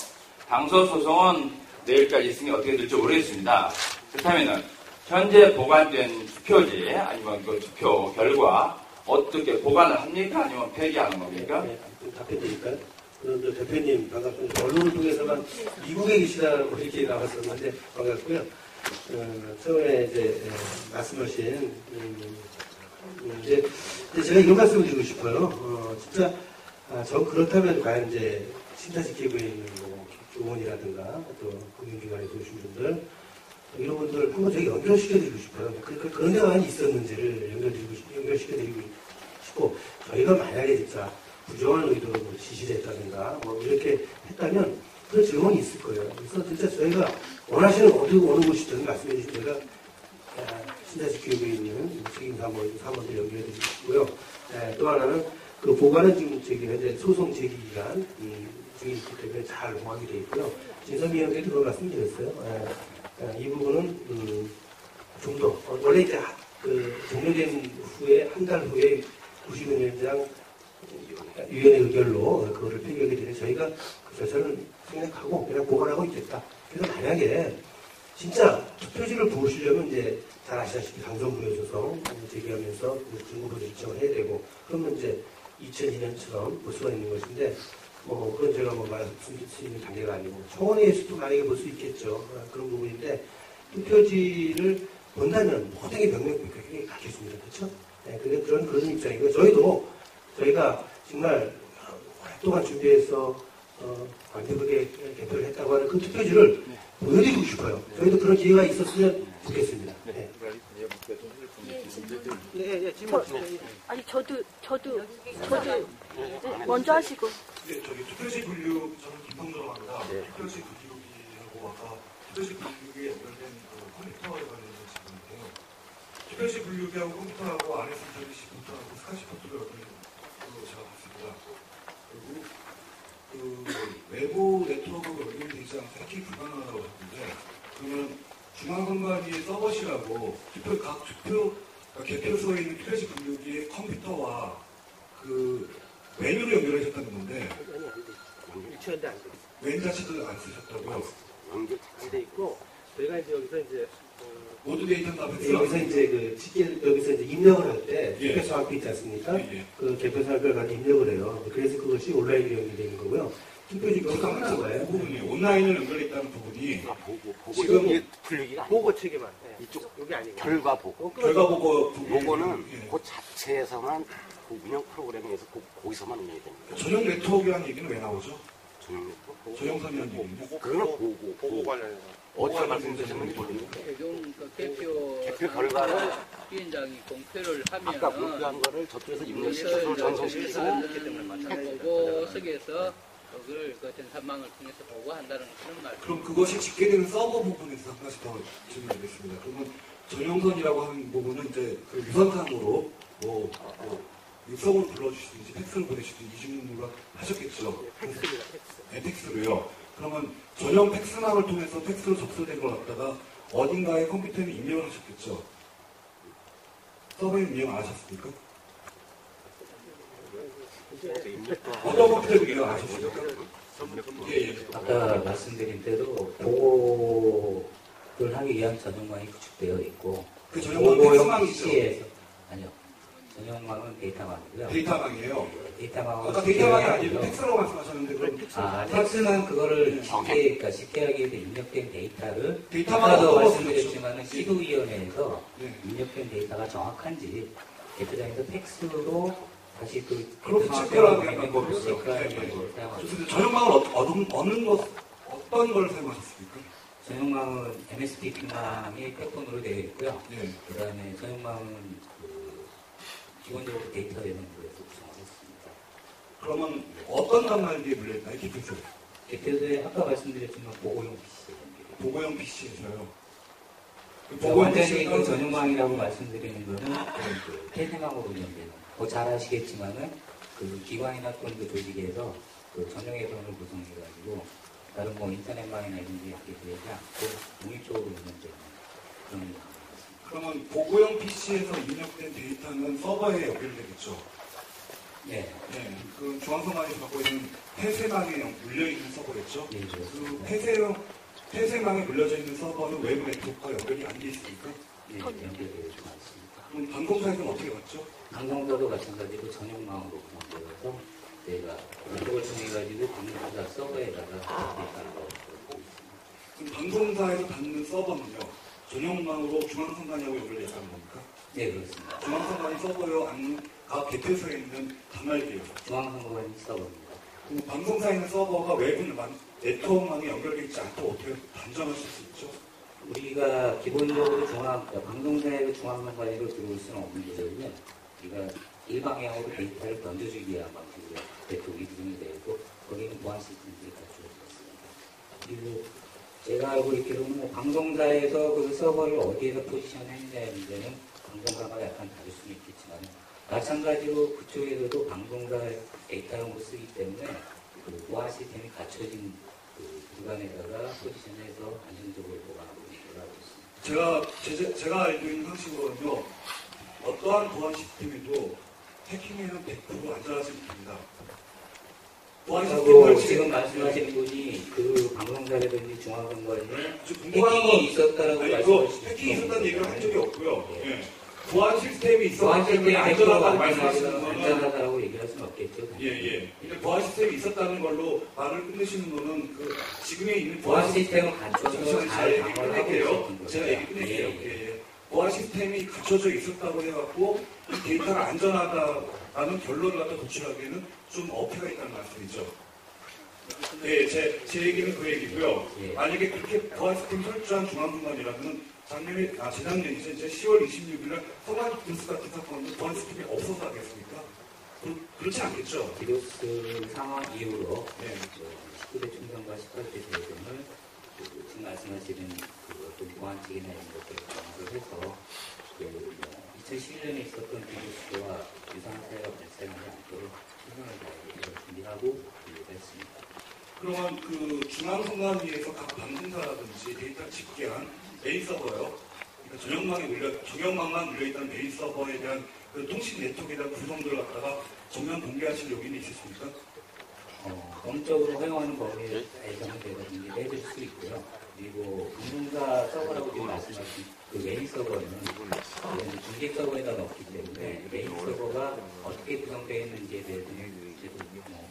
당선 소송은 내일까지 있으니 어떻게 될지 모르겠습니다. 그렇다면은, 현재 보관된 투표지, 아니면 그 투표 결과, 어떻게 보관을 합니까? 아니면 폐기하는 겁니까? 네, 답변 드릴까요? 그런데 대표님, 반갑습니다. 언론을 통해서만 미국에 계시다고 이렇게 나왔었는데, 반갑고요. 처음에 이제 말씀하신, 이제 제가 이런 말씀을 드리고 싶어요. 진짜, 저 그렇다면 과연 이제 심사 지키고 있는 교원이라든가 또 금융기관에 도우신 분들, 이런 분들 한번 저희 연결시켜드리고 싶어요. 그런 데가 많이 있었는지를 연결시켜드리고 싶고, 저희가 만약에 진짜 부정한 의도로 지시를 했다든가, 이렇게 했다면, 그런 증언이 있을 거예요. 그래서 진짜 저희가 원하시는 어느 곳이든 말씀해 주시면 저희가 신사지키고 있는 책임 사무원들 연결해 드리고요. 또 하나는 그 보관은 지금 현재 소송 제기 기간 중에 있기 때문에 잘 봉하게 되어 있고요. 진선미 의원께도 그걸 말씀드렸어요. 이 부분은 좀 더 원래 이제 종료된 후에 한 달 후에 90위원장 위원회 의결로 그거를 폐기하게 되는 저희가 그 절차를 생략하고 그냥 보관하고 있겠다. 그래서 만약에 진짜 투표지를 보시려면 이제 잘 아시다시피 당선부여소송 제기하면서 중고부도 신청을 해야 되고 그러면 이제 2002년처럼 볼 수가 있는 것인데 그건 제가 말씀드릴 수 있는 단계가 아니고 청원회에서도 만약에 볼 수 있겠죠. 그런 부분인데 투표지를 본다면 모든 게 명명백백하게 갖겠습니다. 그렇죠? 네, 그런 입장이고요. 저희가 정말 오랫동안 준비해서 완벽하게 개표를 했다고 하는 그 투표지를 보여드리고 싶어요. 저희도 그런 기회가 있었으면 듣겠습니다. 네. 저도 먼저 하시고. 네, 저기 투표시 분류 저는 김성조라고 합니다. 투표시 분류기하고 아까 투표시 분류기에 연결된 컴퓨터에 관련된 질문인데요. 투표시 분류기하고 컴퓨터하고 안에서 저기 시프트하고 스카시프트를 어떤 제가 봤습니다. 그리고 그 외부 네트워크가 연결되지 않아서 해킹이 불가능하다고 하셨는데 그러면 중앙선관위의 서버실하고 각 투표 개표소에 있는 투표시 분류기의 컴퓨터와 그 메뉴로 연결하셨다는 건데 웬 자체도 안 쓰셨다고요? 연결 잘 돼 있고 저희가 이제 여기서 이제 모두 데이터는 다 여기서 이제 그 여기서 이제 입력을 할 때 예. 개표소 앞에 있지 않습니까? 예. 그 개표소 앞에 가서 입력을 해요. 그래서 그것이 온라인 연결되는 거고요. 투표지가 끝난 거예요. 그 부분이 온라인을 연결했다는 부분이 지금 지금 분류기가 보고 체계만 이쪽 여기 아니고 결과 보고 결과 보고 요거는 예. 그 자체에서만 그 운영 프로그램에서 거기서만 운영이 됩니다. 전용 네트워크라는 얘기는 왜 나오죠? 전용선이라는 전용선이라는 얘기는 그거는 보고 관련해서 어디서 말씀드렸는지 모르겠는데 최종 그 개표 결과를 위원장이 공표를 하면 아까 공표한 거를 저쪽에서 입력시켜서 전송시키고 보고 석에서 그걸 그 전산망을 통해서 보고한다는 그런 말. 그럼 그것이 집계되는 서버 부분에서 한 가지 더 질문드리겠습니다. 그러면 전용선이라고 하는 부분은 이제 그 유선상으로 육성으로 불러주시든지 팩스를 보내시든지 이 질문을 하셨겠죠? 팩스입니다. 네, 팩스로요. 그러면 전용 팩스망을 통해서 팩스로 접수된 걸 갖다가 어딘가에 컴퓨터에 입력을 하셨겠죠? 서버에 입력 안 하셨습니까? 어떤 컴퓨터에 입력 안 하셨습니까? 예. 아까 말씀드린 대로 보고를 하기 위한 전용망이 구축되어 있고 그 전용망 보고용 팩스망이죠? PC에서 아니요. 전용망은 데이터망이고요. 데이터망이에요. 데이터망은 아까 데이터망이 아니고 팩스라고 말씀하셨는데 그럼 팩스는 그거를 집계하기 위해서 입력된 데이터를 데이터망은 아까도 어떤 말씀드렸지만 시도위원회에서 네. 입력된 데이터가 정확한지 대표장에서 팩스로 다시 그 그렇게 데이터망 체크를 하게 때문에 하는 볼 거죠. 수 있게 하는 네, 방법을 사용합니다. 좋습니다. 전용망을 어떤 걸 사용하셨습니까? 전용망은 MSP 핀망이 팩폰으로 되어 있고요. 네. 그 다음에 전용망은 기본적으로 데이터 연행부에서 구성하겠습니다. 그러면 어떤 단말기에 물려있나요? 개표소? 개표소에 아까 말씀드렸지만 보고용 PC. 보고용 PC에서요. 완전히 그 전용망이라고 말씀드리는 거는 그 폐쇄망으로 운영되는. 잘 아시겠지만은 그 기관이나 또는 그 조직에서 그 전용 회선을 구성해가지고 다른 뭐 인터넷망이나 이런 게 이렇게 되지 않고 독립적으로 운영되는 그런 망입니다. 그러면 보고용 PC에서 입력된 데이터는 서버에 연결되겠죠? 네. 네. 그 중앙선관위에서 갖고 있는 폐쇄망에 물려있는 서버겠죠? 네, 그 폐쇄망에 물려져 있는 서버는 외부 네트워크가 연결이 안 돼 있습니까? 네, 연결되어 있지 않습니다. 그럼 방송사에서는 어떻게 갔죠? 방송사도 마찬가지로 전용망으로 구성되어서 내가 이쪽을 통해가지고 방송사 서버에다가 데이터를 넣고 있습니다. 그럼 방송사에서 받는 서버는요? 전용망으로 중앙선관위하고 연결되어 있다는 겁니까? 네, 그렇습니다. 중앙선관위 서버요? 아니면 각 개표소에 있는 단말기요? 중앙선관위 서버입니다. 그럼 방송사에 있는 서버가 외부 네트워크망에 연결되어 있지 않고 어떻게 단정하실 수 있죠? 우리가 기본적으로 방송사의 중앙선관위로 들어올 수는 없는 거거든요. 우리가 일방향으로 데이터를 던져주기 위한 방식으로 네트워크가 구성이 되어 있고 거기는 보안 시스템들이 갖추어져 있습니다. 그리고 제가 알고 있기로는 뭐 방송사에서 그 서버를 어디에서 포지션했느냐의 문제는 방송사가 약간 다를 수는 있겠지만 마찬가지로 그쪽에서도 방송사 데이터용으로 쓰기 때문에 그 보안 시스템이 갖춰진 그 구간에다가 포지션해서 안정적으로 보관하고 있는 걸 알고 있습니다. 제가 알고 있는 상식으로는요, 어떠한 보안 시스템에도 해킹에는 100% 안전하지 못합니다. 보안 시스템을 지금 말씀하신 분이 그 방송사라든지 중앙선관위에 궁금한 건 해킹이 있었다라고 말씀하시죠. 해킹이 있었다는 얘기를 한 적이 없고요. 예. 보안 시스템이 보안 있었기 시스템이 때문에 안전하다고 말씀하시는 거는 안전하다고 얘기할 수는 없겠죠. 예. 근데 보안 시스템이 있었다는 걸로 말을 끝내시는 거는 그 지금에 있는 보안 시스템을 갖춰서 잘 얘기 방어를 하고 끝낼게요. 있었던 거죠. 제가 얘기 끝낼게요. 예. 예. 보안 시스템이 갖춰져 있었다고 해갖고 이 데이터가 안전하다라는 결론을 갖다 도출하기에는 좀 어폐가 있다는 말씀이죠. 네, 제 얘기는 그 얘기고요. 만약에 그렇게 보안시스템 철저한 중앙선관이라면 재작년이죠. 이제 10월 26일날 서관 뉴스 같은 사건은 보안시스템이 없어서 하겠습니까? 그렇지 않겠죠? 디도스 상황 이후로 19대 총선과 18대 대선을 지금 말씀하시는 어떤 보안책이나 이런 것들을 정리를 해서 2011년에 있었던 디도스와 유사한 사회가 발생하지 않도록 최선을 준비하고 했습니다. 그러면 그 중앙선관위에서 각 방송사라든지 데이터 집계한 메인 서버요. 그러니까 전용망만 물려있다는 메인 서버에 대한 그 통신 네트워크에 대한 구성들을 갖다가 전면 공개하실 여기는 있으십니까? 법적으로 허용하는 범위에 대해서는 저희가 준비를 해드릴 수 있고요. 그리고 방송사 서버라고 지금 말씀하신 그 메인 서버는 중계 서버에다 넣기 때문에 메인 서버가 어떻게 구성되어 있는지에 대해서는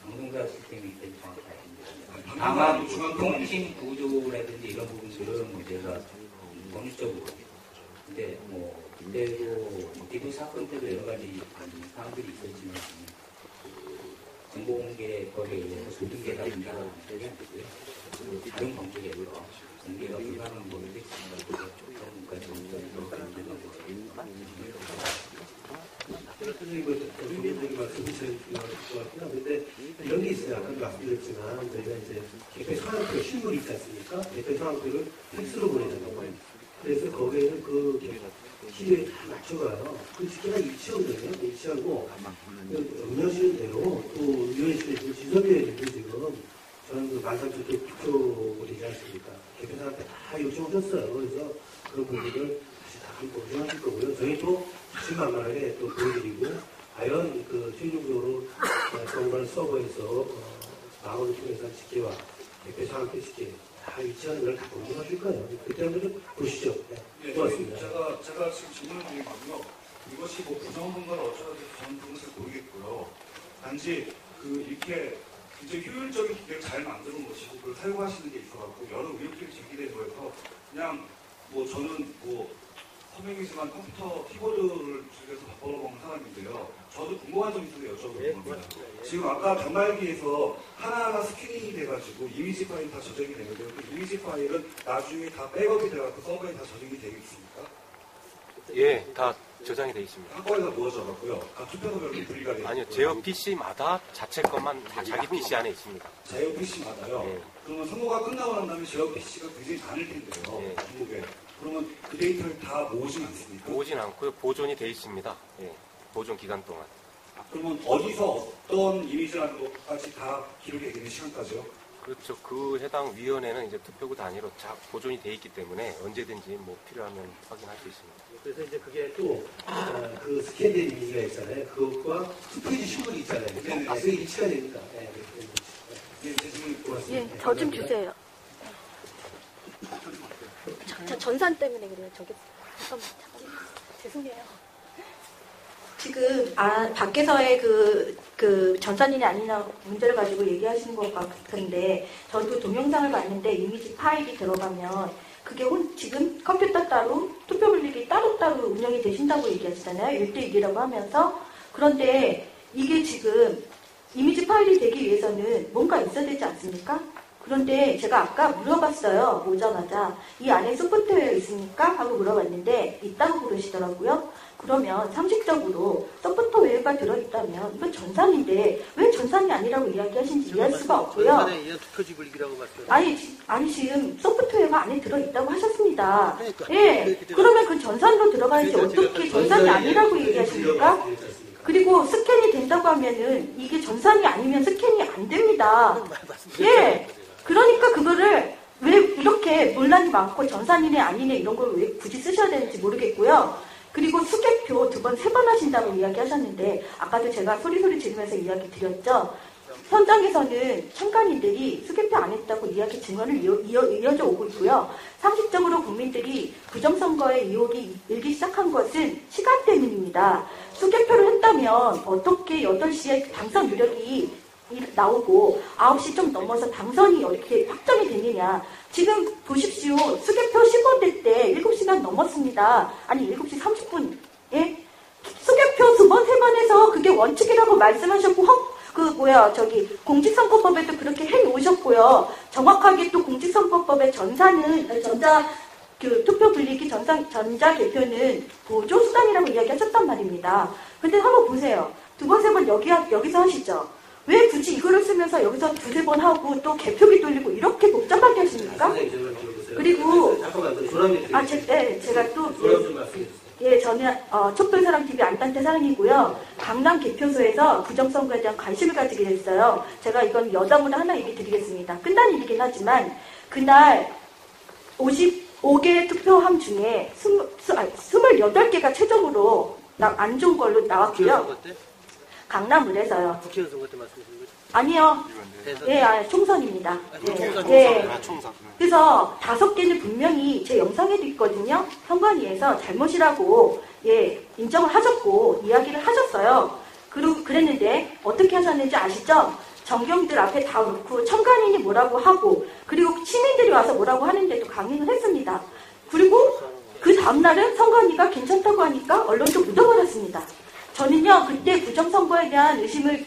방송사 시스템이 있는지 정확히 알겠습니다. 다만 통신 구조라든지 이런 부분들은 문제가 법률적으로. 근데 그때도 디도 사건 때도 여러 가지 사항들이 있었지만 정보공개법에 의해서 모든게다 공개가 되지 않고요. 그리고 다른 범죄에서 공개가 불가능한 범죄도 있습니다. 선생님이 말씀하신 것 같고요. 근데 이런 게 있어요. 아까 말씀드렸지만 저희가 이제 개표 상황표 신문이 있지 않습니까? 개표 상황표를 팩스로 보내는 거예요. 그래서 거기에는 그 시류에 다 맞춰가요. 그 시기가 일치하거든요. 일치하고 음료시는 대로 또 의원실에 지금 지선위원님도 지금 저는 그 13,000표 투표 되지 않습니까? 개표사한테 다 요청하셨어요. 그래서 그런 부분을 다시 다 보충하실 거고요. 저희도 자신만만하게 또 보여드리고 과연 그 최종적으로 정관 서버에서 마음을 통해서 집계와 개표사 함께 집계 다 일치하는 걸 다 공정하실 거예요. 그때 한번 보시죠. 네, 고맙습니다. 제가 지금 질문을 드린 거고요. 이것이 뭐 부정선거를 어쩌고 저는 그건 잘 모르겠고요. 단지 이렇게 굉장히 효율적인 기계를 잘 만드는 것이고 그걸 사용하시는 게 있어갖고 여러 의혹들이 제기된 거여서 그냥 저는 서명이지만 컴퓨터 키보드를 집에서 바꿔 먹는 사람인데요. 저도 궁금한 점이 있어서 여쭤보는 겁니다. 지금 아까 단말기에서 하나하나 스캐닝이 돼가지고 이미지 파일이 다 저장이 되는데 그 이미지 파일은 나중에 다 백업이 돼가지고 서버에 다 저장이 되어 있습니까? 예, 다 저장이 되어 있습니다. 한꺼번에 다 모아져갖고요. 각 투표소별로 분리가 되어 아니요, 제어 PC마다 자체 것만 다 자기 PC 안에 있습니다. 제어 PC마다요? 예. 그러면 선거가 끝나고 난 다음에 제어 PC가 굉장히 많을 텐데요. 예. 중국에. 그러면 그 데이터를 다 모으진 않습니까? 모으진 않고요. 보존이 돼 있습니다. 예, 보존 기간 동안. 그러면 어디서 어떤 이미지라는 것까지 다 기록이 되는 시간까지요? 그렇죠. 그 해당 위원회는 이제 투표구 단위로 보존이 돼 있기 때문에 언제든지 필요하면 확인할 수 있습니다. 그래서 이제 그게 또 그 스캔된 이미지가 있잖아요. 그것과 투표지 신문이 있잖아요. 그게 일치가 됩니다. 예, 저 좀 주세요. 저 전산 때문에 그래요. 잠깐만. 죄송해요. 지금 밖에서의 그 전산인이 아니냐 문제를 가지고 얘기하시는 것 같은데 저도 동영상을 봤는데 이미지 파일이 들어가면 그게 지금 컴퓨터 따로 투표 분리기 따로따로 운영이 되신다고 얘기하시잖아요. 1대1이라고 하면서. 그런데 이게 지금 이미지 파일이 되기 위해서는 뭔가 있어야 되지 않습니까? 그런데 제가 아까 물어봤어요. 오자마자 이 안에 소프트웨어 있습니까? 하고 물어봤는데 있다고 그러시더라고요. 그러면 상식적으로 소프트웨어가 들어있다면 이건 전산인데 왜 전산이 아니라고 이야기하신지 이해할 수가 없고요. 전산에 의한 투표지 분리기라고 봤어요. 아니 지금 소프트웨어가 안에 들어있다고 하셨습니다. 예, 그러면 그 전산으로 들어가야지 어떻게 전산이 아니라고 얘기하십니까? 그리고 스캔이 된다고 하면은 이게 전산이 아니면 스캔이 안 됩니다. 예. 그러니까 그거를 왜 이렇게 논란이 많고 전산이네 아니네 이런 걸 왜 굳이 쓰셔야 되는지 모르겠고요. 그리고 수개표 2번, 3번 하신다고 이야기하셨는데 아까도 제가 소리소리 지르면서 이야기 드렸죠. 현장에서는 참관인들이 수개표 안 했다고 이야기 증언을 이어져 오고 있고요. 상식적으로 국민들이 부정선거의 의혹이 일기 시작한 것은 시간 때문입니다. 수개표를 했다면 어떻게 8시에 당선 유력이 나오고 9시 좀 넘어서 당선이 이렇게 확정이 되느냐. 지금 보십시오. 수개표 15대 때 7시간 넘었습니다. 아니 7시 30분. 예? 수개표 2번, 3번 해서 그게 원칙이라고 말씀하셨고 공직선거법에도 그렇게 해놓으셨고요. 정확하게 또 공직선거법의 투표 불리기 전자개표는 보조수단이라고 이야기하셨단 말입니다. 근데 한번 보세요. 두 번, 세 번 여기서 하시죠. 왜 굳이 이거를 쓰면서 여기서 두세 번 하고 또 개표기 돌리고 이렇게 복잡하게 하십니까? 그리고 제가 또 저는 촛불사랑TV 안딴테사랑이고요. 강남 개표소에서 부정선거에 대한 관심을 가지게 됐어요. 제가 이건 여담으로 하나 얘기 드리겠습니다. 끝난 일이긴 하지만 그날 55개 투표함 중에 28개가 최종으로 안 좋은 걸로 나왔고요. 강남을에서요. 국회의원 선거 때 말씀하신 거죠? 아니요. 총선입니다. 총선. 그래서 5개는 분명히 제 영상에도 있거든요. 선관위에서 잘못이라고 인정을 하셨고 이야기를 하셨어요. 그랬는데 어떻게 하셨는지 아시죠? 정경들 앞에 다 놓고 첨가인이 뭐라고 하고 그리고 시민들이 와서 뭐라고 하는데도 강행을 했습니다. 그리고 그 다음날은 선관위가 괜찮다고 하니까 언론도 묻어버렸습니다. 저는요 그때 부정선거에 대한 의심을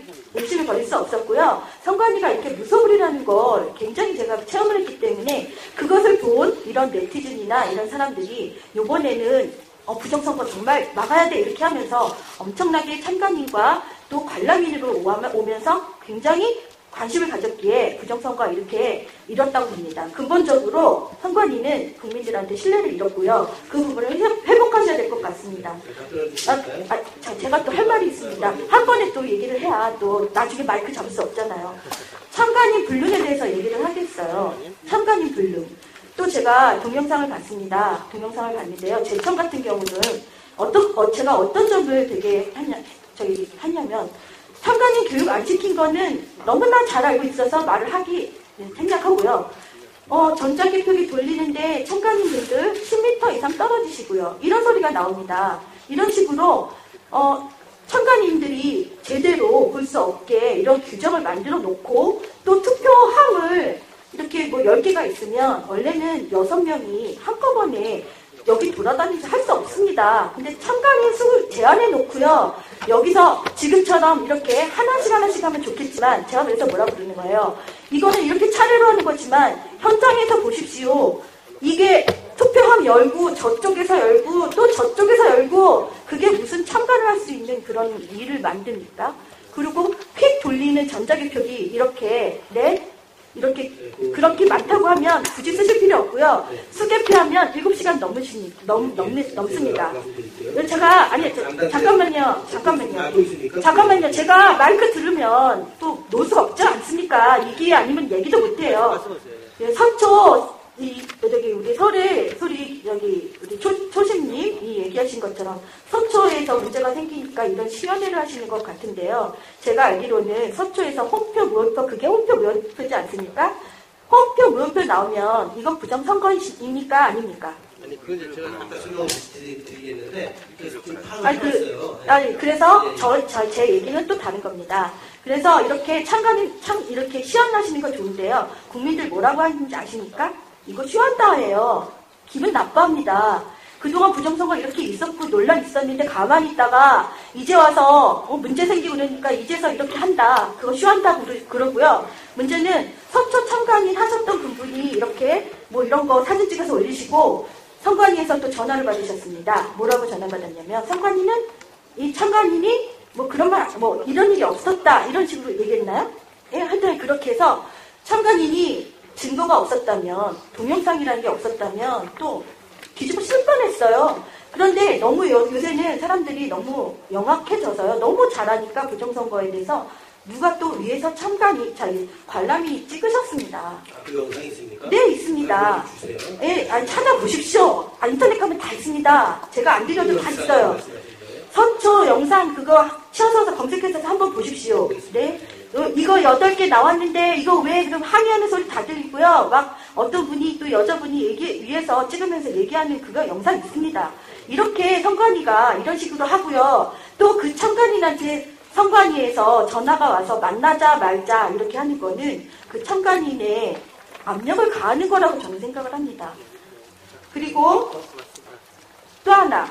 버릴 수 없었고요. 선관위가 이렇게 무서울이라는 걸 굉장히 제가 체험을 했기 때문에 그것을 본 이런 네티즌이나 이런 사람들이 이번에는 부정선거 정말 막아야 돼 이렇게 하면서 엄청나게 참관인과 또 관람인으로 오면서 굉장히 관심을 가졌기에 부정선거가 이렇게 이뤘다고 봅니다. 근본적으로 선관위는 국민들한테 신뢰를 잃었고요. 그 부분을 회복하셔야 될 것 같습니다. 제가 또 할 말이 있습니다. 한 번에 또 얘기를 해야 또 나중에 마이크 잡을 수 없잖아요. 참관인 불륜에 대해서 얘기를 하겠어요. 참관인 불륜. 또 제가 동영상을 봤습니다. 동영상을 봤는데요. 제천 같은 경우는 제가 어떤 점을 되게 했냐면 참관인 교육 안 시킨 거는 너무나 잘 알고 있어서 말을 하기 생략하고요. 전자개표기 돌리는데 참관인분들 10m 이상 떨어지시고요. 이런 소리가 나옵니다. 이런 식으로 참관인들이 제대로 볼 수 없게 이런 규정을 만들어 놓고 또 투표함을 이렇게 10개가 있으면 원래는 6명이 한꺼번에 여기 돌아다니면서 할 수 없습니다. 근데 참관인 수를 제한해 놓고요. 여기서 지금처럼 이렇게 하나씩 하면 좋겠지만 제가 그래서 뭐라고 그러는 거예요. 이거는 이렇게 차례로 하는 거지만 현장에서 보십시오. 이게 투표함 열고 저쪽에서 열고 또 저쪽에서 열고 그게 무슨 참관을 할 수 있는 그런 일을 만듭니까? 그리고 휙 돌리는 전자개표기 이렇게 그렇게 많다고 하면 굳이 쓰실 필요 없고요. 수개표하면 7시간 넘습니다. 잠깐만요. 제가 마이크 들으면 또 놓을 수 없지 않습니까? 이게 아니면 얘기도 못해요. 선초, 우리 우리 초심님이 얘기하신 것처럼 서초에서 문제가 생기니까 이런 시연회를 하시는 것 같은데요. 제가 알기로는 서초에서 홍표, 무효표, 그게 홍표, 무효표지 않습니까? 홍표, 무효표 나오면 이건 부정선거입니까? 아닙니까? 아니, 그건 제가 아까 설명을 드리겠는데, 그래서 좀 파악을 했어요. 그래서 제 얘기는 또 다른 겁니다. 그래서 이렇게 이렇게 시연하시는 거 좋은데요. 국민들 뭐라고 하는지 아십니까? 이거 쉬웠다예요. 기분 나빠합니다. 그동안 부정선거 이렇게 있었고 논란 있었는데 가만히 있다가 이제 와서 문제 생기고 그러니까 이제서 이렇게 한다. 그거 쉬웠다 그러고요. 문제는 서초 참관인 하셨던 분이 이렇게 이런 거 사진 찍어서 올리시고 선관위에서 또 전화를 받으셨습니다. 뭐라고 전화 받았냐면 이 참관인이 이런 일이 없었다 이런 식으로 얘기했나요? 하여튼 그렇게 해서 참관인이 증거가 없었다면, 동영상이라는 게 없었다면 또 뒤집어 쓸 뻔했어요. 그런데 너무 요새는 사람들이 너무 영악해져서요. 너무 잘하니까 부정선거에 대해서 누가 또 위에서 관람이 찍으셨습니다. 그 영상이 있습니까? 네, 있습니다. 찾아보십시오. 인터넷 가면 다 있습니다. 제가 안 드려도 다 있어요. 선초 영상 그거 치어서 검색해서 한번 보십시오. 네. 이거 8개 나왔는데 이거 왜 그럼 항의하는 소리 다 들리고요. 막 어떤 분이 또 여자분이 위에서 찍으면서 얘기하는 그거 영상 있습니다. 이렇게 선관위가 이런 식으로 하고요. 또 그 참관인한테 선관위에서 전화가 와서 만나자 말자 이렇게 하는 거는 그 참관인의 압력을 가하는 거라고 저는 생각을 합니다. 그리고 또 하나.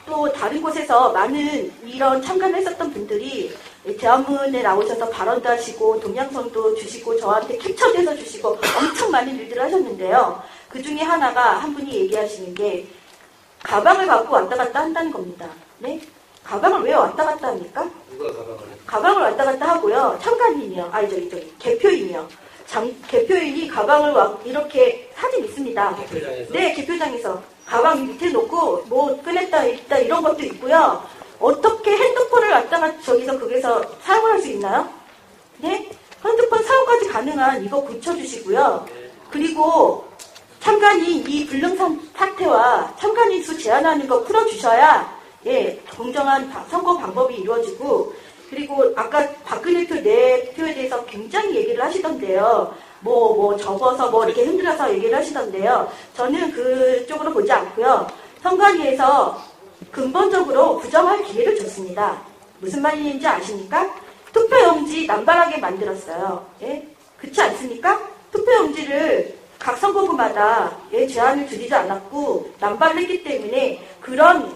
또 다른 곳에서 많은 이런 참관을 했었던 분들이 대화문에 나오셔서 발언도 하시고 동양성도 주시고 저한테 캡처도 해서 주시고 엄청 많은 일들을 하셨는데요. 그 중에 하나가 한 분이 얘기하시는 게 가방을 갖고 왔다 갔다 한다는 겁니다. 네? 가방을 왜 왔다 갔다 합니까? 누가 가방을? 가방을 왔다 갔다 하고요. 참관인이요. 아니 저기 개표인이요. 개표인이 가방을 이렇게 사진 있습니다. 개표장에서? 네, 개표장에서 가방 밑에 놓고 뭐 꺼냈다 있다 이런 것도 있고요. 어떻게 핸드폰을 갖다가 저기서 거기서 사용을 할 수 있나요? 네? 핸드폰 사용까지 가능한 이거 고쳐주시고요. 그리고 참관인 이 불능 사태와 참관인 수 제한하는 거 풀어주셔야 예, 공정한 선거 방법이 이루어지고 그리고 아까 박근혜 대표에 대해서 굉장히 얘기를 하시던데요. 뭐 접어서 뭐 이렇게 흔들어서 얘기를 하시던데요. 저는 그쪽으로 보지 않고요. 선관위에서 근본적으로 부정할 기회를 줬습니다. 무슨 말인지 아십니까? 투표용지 남발하게 만들었어요. 예? 그렇지 않습니까? 투표용지를 각 선거구마다 예, 제한을 두지도 않았고 남발을 했기 때문에 그런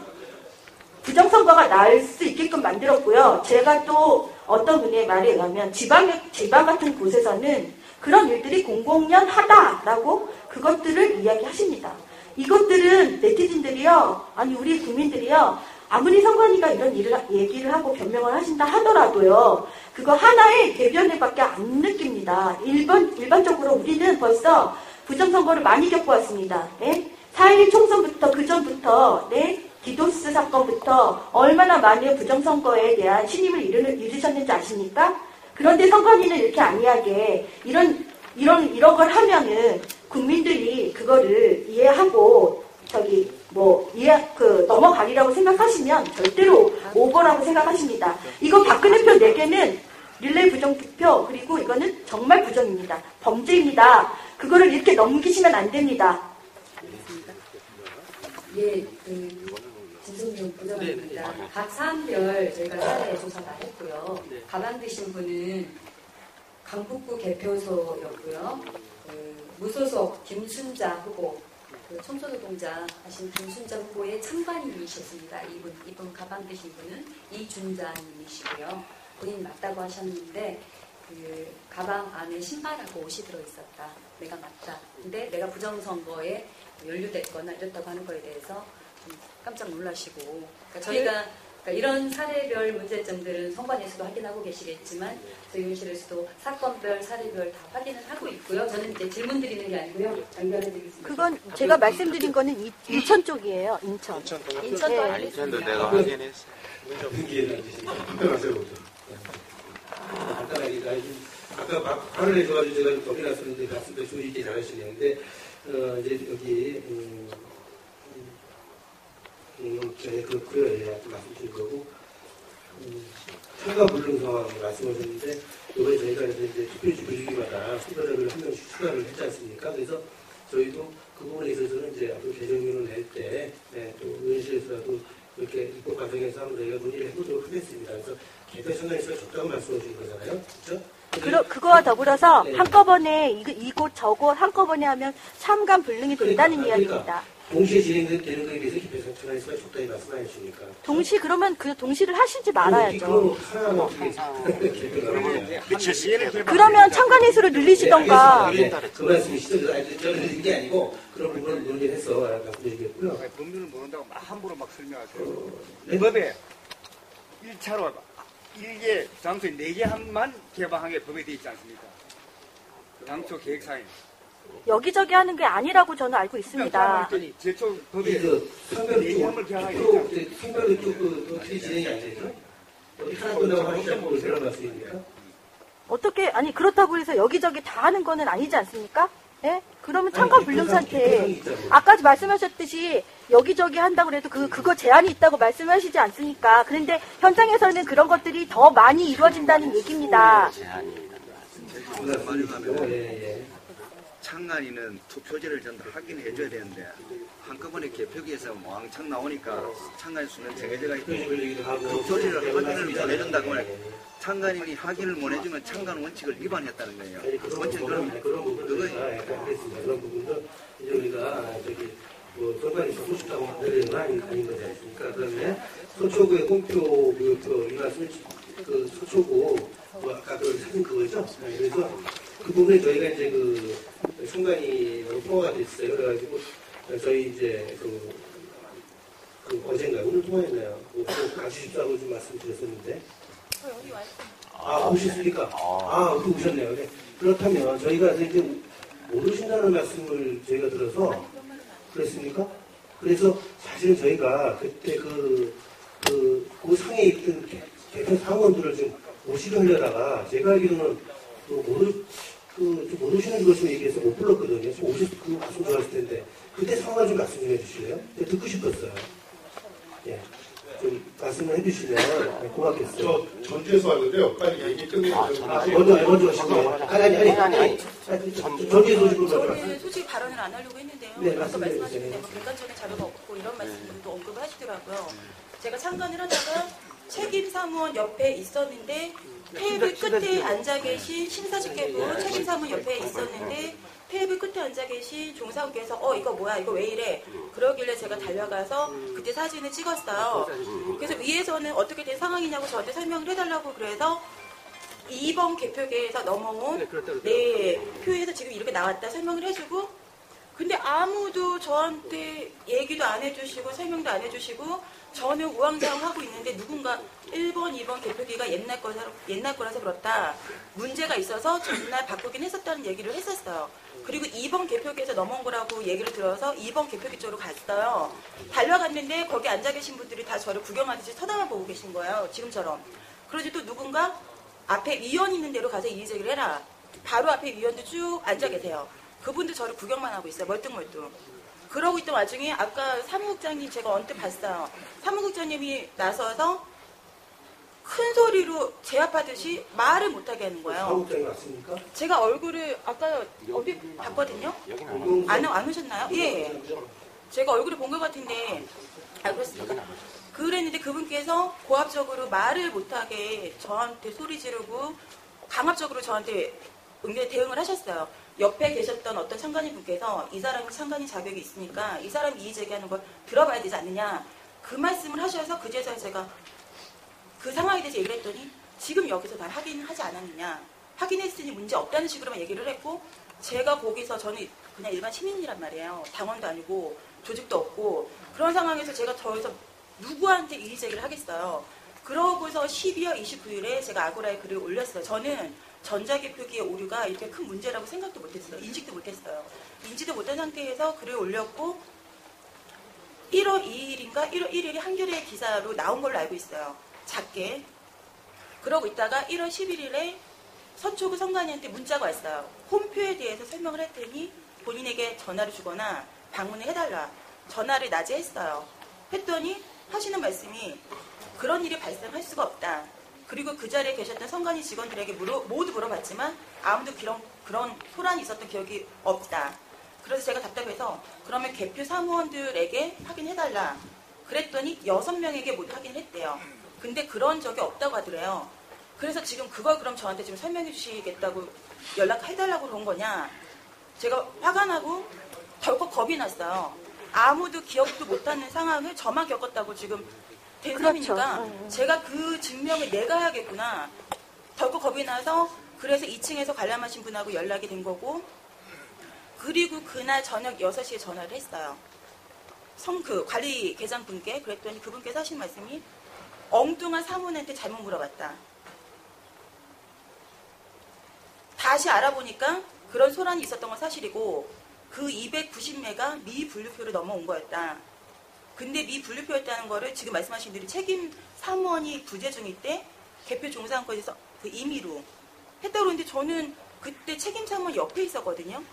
부정선거가 날 수 있게끔 만들었고요. 제가 또 어떤 분의 말에 의하면 지방 같은 곳에서는 그런 일들이 공공연 하다라고 그것들을 이야기하십니다. 이것들은 네티즌들이요, 아니 우리 국민들이요, 아무리 선관위가 이런 얘기를 하고 변명을 하신다 하더라도요, 그거 하나의 대변에밖에 안 느낍니다. 일반적으로 우리는 벌써 부정선거를 많이 겪어왔습니다. 네? 4.1 총선부터 그 전부터 네? 디도스 사건부터 얼마나 많은 부정선거에 대한 신임을 이루셨는지 아십니까? 그런데 선관위는 이렇게 안이하게 이런 걸 하면은 국민들이 그거를 이해하고 넘어가리라고 생각하시면 절대로 오버라고 생각하십니다. 이거 박근혜 표 4개는 릴레이 부정투표 그리고 이거는 정말 부정입니다. 범죄입니다. 그거를 이렇게 넘기시면 안 됩니다. 예, 진성용 부장입니다. 각 사안별 저희가 사례 조사 다 했고요. 가방 드신 분은 강북구 개표소였고요. 무소속 김순자 후보, 청소노동자 하신 김순자 후보의 참관인이셨습니다. 이분 가방 드신 분은 이준자님이시고요. 본인 맞다고 하셨는데 그 가방 안에 신발하고 옷이 들어있었다. 내가 맞다. 근데 내가 부정선거에 연루됐거나 이랬다고 하는 거에 대해서 좀 깜짝 놀라시고 그러니까 저희가 이런 사례별 문제점들은 선관위에서도 확인하고 계시겠지만 저희 의원실에서도 사건별, 사례별 다 확인을 하고 있고요. 저는 이제 질문 드리는 게 아니고요. 연결해드리겠습니다. 그건 제가 말씀드린 거는 인천 쪽이에요. 인천. 인천도 네. 인천도 내가 확인했어. 아까 발언을 해줘가지고 제가 겁이 났었는데 말씀도 좀 있게 잘하시는데 이제 여기 전에 그거에 말씀드린 거고 참가 불능 상황 말씀하셨는데 이번에 저희가 이제 투표지 분위기마다 후보자를 한 명씩 추가를 했지 않습니까? 그래서 저희도 그 부분에 있어서는 이제 앞으로 개정문을 낼 때 또 의원실에서라도 이렇게 입법 과정에서 한번 저희가 논의를 해보도록 하겠습니다. 그래서 개표 선언에서 적다고 말씀해 주신 거잖아요. 그렇죠? 그거와 더불어서 네. 한꺼번에 이곳 저곳 한꺼번에 하면 참관 불능이 된다는 이야기입니다. 동시에 진행되는 거에 대해서 개표 선언에서 적다고 말씀해 주시니까. 그러면 그 동시를 하시지 말아야죠. 그러면 참관인 수를 늘리시던가. 그 말씀이시죠. 저는 이게 아니고 그런 부분을 논의를 해서 말씀드리겠고요. 법률을 모른다고 함부로 막 설명하세요. 법에 1차로 일개 장소 4개만 개방한 게 법에 되어 있지 않습니까? 당초 계획상에. 여기저기 하는 게 아니라고 저는 알고 있습니다. 제초 법에 4개함을 개방하게 되지 않습니까? 성별로 쭉 어떻게 진행이 안 되죠? 어디 하나 끝나고 하시지 않고 그런 말씀입니까? 어떻게, 아니, 그렇다고 해서 여기저기 다 하는 거는 아니지 않습니까? 예? 그러면 참관 불능 상태. 아까 말씀하셨듯이 여기저기 한다고 해도 그거 제한이 있다고 말씀하시지 않습니까? 그런데 현장에서는 그런 것들이 더 많이 이루어진다는 얘기입니다. 참관인은 투표지를 전부 확인해줘야 되는데 한꺼번에 개표기에서 왕창 나오니까 참관인 수는 정해져가 있고 투표지를 확인을 못 해준다고 하면 참관인이 확인을 못 해주면 참관 원칙을 위반했다는 거예요. 원칙은 그런 부분도 이제 우리가 선관위 적고 싶다고 하는 건 아닌 거지 않습니까? 그런데 서초구의 공표 이 말씀을 그 서초구 아까 그 사진 그거죠. 그래서 그 부분에 저희가 이제 그 순간이 통화가 됐어요. 그래가지고 저희 이제 그 어젠가요? 오늘 통화했나요? 가주십사고 좀 말씀드렸었는데. 여기 와 있습니다. 아, 오셨습니까? 또 오셨네요. 네. 그렇다면 저희가 이제 못 오신다는 말씀을 저희가 들어서 그랬습니까? 그래서 사실은 저희가 그때 그 상에 있던 개표 상원들을 좀 모시려 하려다가 제가 알기로는 못 오시는 것으로 얘기해서 못 불렀거든요. 좀 오셨으면 좋았을 텐데 그때 상황을 좀 말씀 좀 해주실래요? 듣고 싶었어요. 예. 좀 말씀을 해주시면 고맙겠어요. 저 전주에서 왔는데요. 빨리 얘기 끝내고. 먼저 하시고요. 아니. 전주에서 오신 분 저는 솔직히 발언을 안 하려고 했는데요. 네, 아까 말씀하신 대로 객관적인 자료가 없고 이런 말씀도 언급을 하시더라고요. 제가 참관을 하다가 책임사무원 옆에 있었는데 테이블 끝에 앉아 계신 심사집계부 책임사무원 옆에 있었는데 테이블 끝에 앉아 계신 종사원께서 이거 뭐야 이거 왜 이래 그러길래 제가 달려가서 그때 사진을 찍었어요. 그래서 위에서는 어떻게 된 상황이냐고 저한테 설명을 해달라고 그래서 2번 개표계에서 넘어온 표에서 지금 이렇게 나왔다 설명을 해주고 근데 아무도 저한테 얘기도 안 해주시고 설명도 안 해주시고 저는 우왕좌왕하고 있는데 누군가 1번, 2번 개표기가 옛날 거라서 그렇다. 문제가 있어서 전날 바꾸긴 했었다는 얘기를 했었어요. 그리고 2번 개표기에서 넘어온 거라고 얘기를 들어서 2번 개표기 쪽으로 갔어요. 달려갔는데 거기 앉아 계신 분들이 다 저를 구경하듯이 쳐다만 보고 계신 거예요. 지금처럼. 그러지 또 누군가 앞에 위원 있는 데로 가서 이의제기를 해라. 바로 앞에 위원도 쭉 앉아 계세요. 그분들 저를 구경만 하고 있어요. 멀뚱멀뚱. 그러고 있던 와중에 아까 사무국장님 제가 언뜻 봤어요. 사무국장님이 나서서 큰 소리로 제압하듯이 말을 못하게 하는 거예요. 사무국장이 왔습니까? 제가 얼굴을 아까 어디 봤거든요? 안 오셨나요? 예. 제가 얼굴을 본 것 같은데 그렇습니까? 그랬는데 그분께서 고압적으로 말을 못하게 저한테 소리 지르고 강압적으로 저한테 대응을 하셨어요. 옆에 계셨던 어떤 참관인 분께서 이 사람이 참관인 자격이 있으니까 이 사람이 이의제기하는 걸 들어봐야 되지 않느냐 그 말씀을 하셔서 그제서야 제가 그 상황에 대해서 얘기를 했더니 지금 여기서 날 확인하지 않았느냐 확인했으니 문제 없다는 식으로만 얘기를 했고 제가 거기서 저는 그냥 일반 시민이란 말이에요. 당원도 아니고 조직도 없고 그런 상황에서 제가 저기서 누구한테 이의제기를 하겠어요. 그러고서 12월 29일에 제가 아고라에 글을 올렸어요. 저는 전자개표기의 오류가 이렇게 큰 문제라고 생각도 못했어요. 인식도 못했어요. 인지도 못한 상태에서 글을 올렸고 1월 2일인가 1월 1일이 한겨레 기사로 나온 걸로 알고 있어요. 작게. 그러고 있다가 1월 11일에 서초구 선관위한테 문자가 왔어요. 홈표에 대해서 설명을 할 테니 본인에게 전화를 주거나 방문을 해달라. 전화를 낮에 했어요. 했더니 하시는 말씀이 그런 일이 발생할 수가 없다. 그리고 그 자리에 계셨던 선관위 직원들에게 모두 물어봤지만 아무도 그런 소란이 있었던 기억이 없다. 그래서 제가 답답해서 그러면 개표 사무원들에게 확인해달라. 그랬더니 6명에게 모두 확인을 했대요. 근데 그런 적이 없다고 하더래요. 그래서 지금 그걸 그럼 저한테 지금 설명해 주시겠다고 연락해달라고 그런 거냐. 제가 화가 나고 덜컥 겁이 났어요. 아무도 기억도 못하는 상황을 저만 겪었다고 지금 된 셈이니까 제가 그 증명을 내가 해야겠구나. 덜컥 겁이 나서 그래서 2층에서 관람하신 분하고 연락이 된 거고 그리고 그날 저녁 6시에 전화를 했어요. 관리 계장분께. 그랬더니 그분께서 하신 말씀이 엉뚱한 사무원한테 잘못 물어봤다. 다시 알아보니까 그런 소란이 있었던 건 사실이고 그 290매가 미분류표로 넘어온 거였다. 근데 미분류표였다는 거를 지금 말씀하신 대로 책임 사무원이 부재 중일 때 개표 종사관에서 그 임의로 했다고 그러는데 저는 그때 책임 사무원 옆에 있었거든요.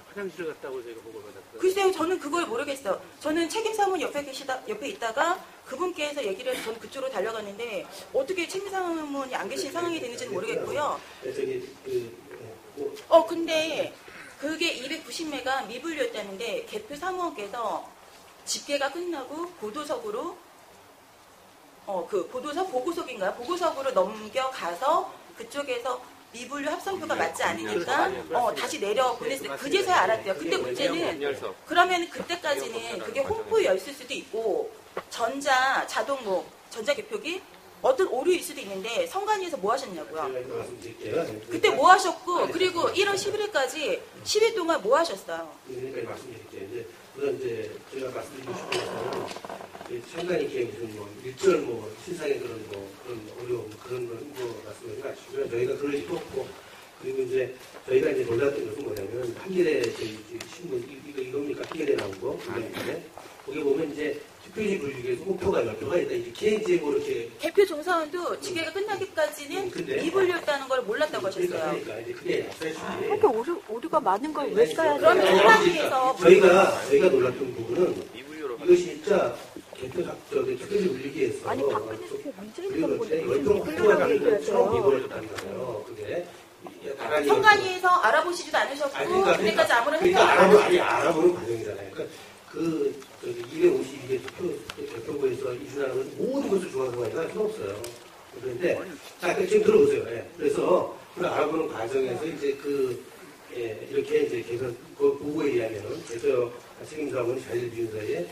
화장실 갔다고 제가 보고 받았어요. 글쎄요, 저는 그걸 모르겠어요. 저는 책임 사무원 옆에 있다가 그분께서 얘기를 해서 저는 그쪽으로 달려갔는데 어떻게 책임 사무원이 안 계신 상황이 되는지는 모르겠고요. 근데 그게 290매가 미분류였다는데 개표 사무원께서 집계가 끝나고 보도석으로 보고석인가요? 보고석으로 넘겨가서 그쪽에서 미분류 합성표가 맞지 않으니까 다시 내려 보냈어요. 그제서야 알았대요. 근데 문제는 그러면 그때까지는 그게 홈표였을 수도 있고 전자개표기 어떤 오류일 수도 있는데 선관위에서 뭐 하셨냐고요? 제가 말씀드릴게요. 그때 뭐 하셨고 그리고 1월 11일까지 10일 동안 뭐 하셨어요? 그러니까 말씀드릴게요. 이제 우선 이제 제가 말씀드리고 싶은 것은 상관이게 무슨 뭐 일절 뭐 신상의 그런 어려움 그런 거 말씀하지 마시고요. 저희가 그럴 일도 없고 그리고 이제 저희가 이제 놀랐던 것은 뭐냐면 한겨레 저희 신문 이겁니까 한겨레 나온 거 거기 보면 이제 특별히 분류에서 목표가 몇 표가 있다 이렇게 이제 뭐 이렇게 개표 종사원도 직계가 끝나기까지는 미분류였다는 걸 몰랐다고 하셨어요. 그러니까 이제 그게 이렇게 오류가 많은 걸 왜 써야 돼요? 그러면 선관위에서 저희가 놀랐던 부분은 이것이 진짜 개표 특별히 분류기에서 아니 박근혜 대표 문재인 정부인데 열병 확보가 가는 처음 이루어졌다는 거예요. 그게 선관위에서 알아보시지도 않으셨고 그때까지 아무런 알아보는 과정이잖아요. 그러니까 252개 대표부에서 이준하는 것은 모든 것을 중앙선관위가 할 수는 없어요. 그런데 자 지금 들어보세요. 예. 그래서 그걸 알아보는 과정에서 이제 이렇게 이제 개선 보고에 의하면은 개서 책임자원이 자리를 비운 사이에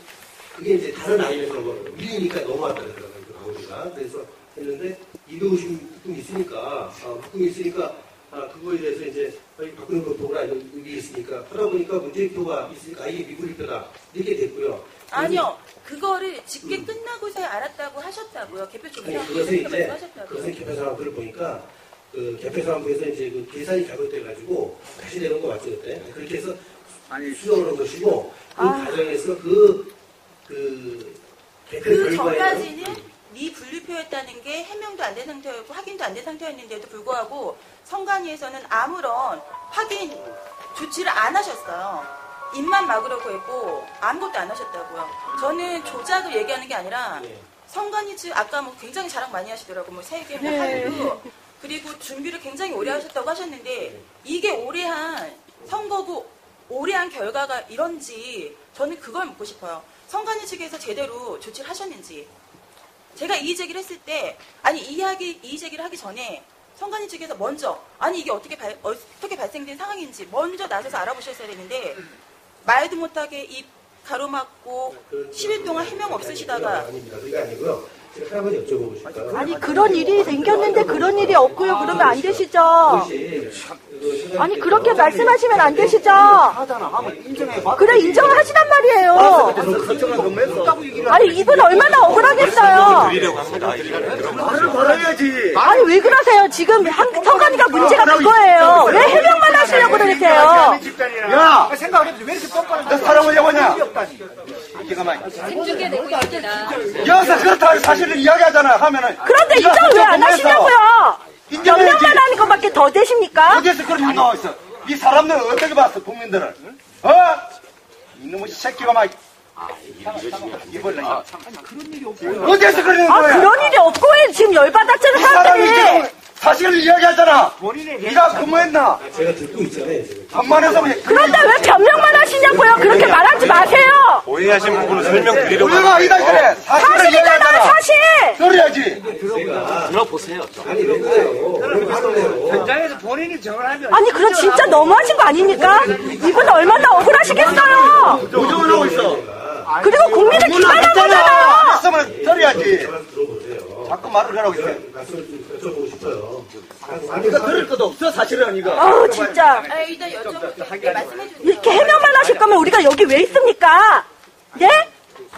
그게 이제 다른 아이에서 밀리니까 넘어왔다 그러더라고요. 우리가 그래서 했는데 250분 있으니까 그거에 대해서 이제 바꾸는 거 보거나 이게 있으니까 하다 보니까 문제표가 있으니까 이게 미분류표다 이렇게 됐고요. 아니요. 그거를 집계 끝나고서야 알았다고 하셨다고요. 개표 종사원분께서 하셨다고요. 그것은 개표 사람들을 보니까 개표 사람부에서 이제 계산이 잘못돼가지고 다시 내는 거 맞죠 그때? 그렇게 해서 수정을 한 것이고 그 과정에서 개표 결과에 전까지는 미분류표였다는 게 해명도 안 된 상태였고 확인도 안 된 상태였는데도 불구하고 선관위에서는 아무런 확인 조치를 안 하셨어요. 입만 막으려고 했고 아무것도 안 하셨다고요. 저는 조작을 얘기하는 게 아니라 선관위 측 아까 뭐 굉장히 자랑 많이 하시더라고요. 뭐 3개, 뭐 하루도 그리고 준비를 굉장히 오래 하셨다고 하셨는데 이게 오래 한 선거고 오래 한 결과가 이런지 저는 그걸 묻고 싶어요. 선관위 측에서 제대로 조치를 하셨는지. 제가 이의 제기를 했을 때 이의 제기를 하기 전에 선관위 측에서 먼저 이게 어떻게 발생된 상황인지 먼저 나서서 알아보셨어야 되는데 말도 못하게 입 가로막고 10일 동안 해명 없으시다가 아닙니다. 그게 아니고요. 제가 하나만 여쭤보고 싶어요. 아니 그런 일이 생겼는데 그런 일이 없고요. 그러면 안 되시죠. 아니 그렇게 말씀하시면 안 되시죠. 그래 인정을 하시란 말이에요. 아니 이분 얼마나 억울하겠어요. 아니 왜 그러세요? 지금 선관위가 문제가 그거예요. 왜 해명만 하시려고 그러세요? 야 생각을 해보지 왜 이렇게 뻔뻔한 사람을 해보냐. 생중계되고 있습니다. 여기서 그렇다고 사실을 이야기하잖아 하면은. 그런데 인정을 왜 안 하시냐고요? 명령만 하는 것밖에 더 되십니까? 어디에서 그런 게 나와 있어? 이 사람들 어떻게 봤어 국민들을? 이놈의 새끼가 막 이벌레. 그런 일이 없고요. 어디에서 그러는 거야? 그런 일이 없고 왜 지금 열받았잖아 사람들이. 사실을 이야기하잖아. 네가 근무했나? 제가 듣고 있잖아요. 반말해서 그런데 왜 변명만 하시냐고요? 그렇게 말하지 마세요. 오해하신 부분을 설명드리려고. 오해가 아니다 그래. 사실이잖아요 사실. 그래야지. 들어보세요. 아니 왜 그래요? 현장에서 본인이 정을 하면. 아니 그럼 진짜 너무하신 거 아닙니까? 이분 얼마나 억울하시겠어요. 조정을 하고 있어. 그리고 국민을 기만한 거잖아요. 했으면 들어야지. 자꾸 말을 하라고 있어요. 여쭤보고 싶어요. 이거 들을 것도 없어 사실은 이거. 아우 진짜. 일단 여쭤볼게요. 말씀해 주세요. 이렇게 해명만 하실 거면 우리가 여기 왜 있습니까? 네?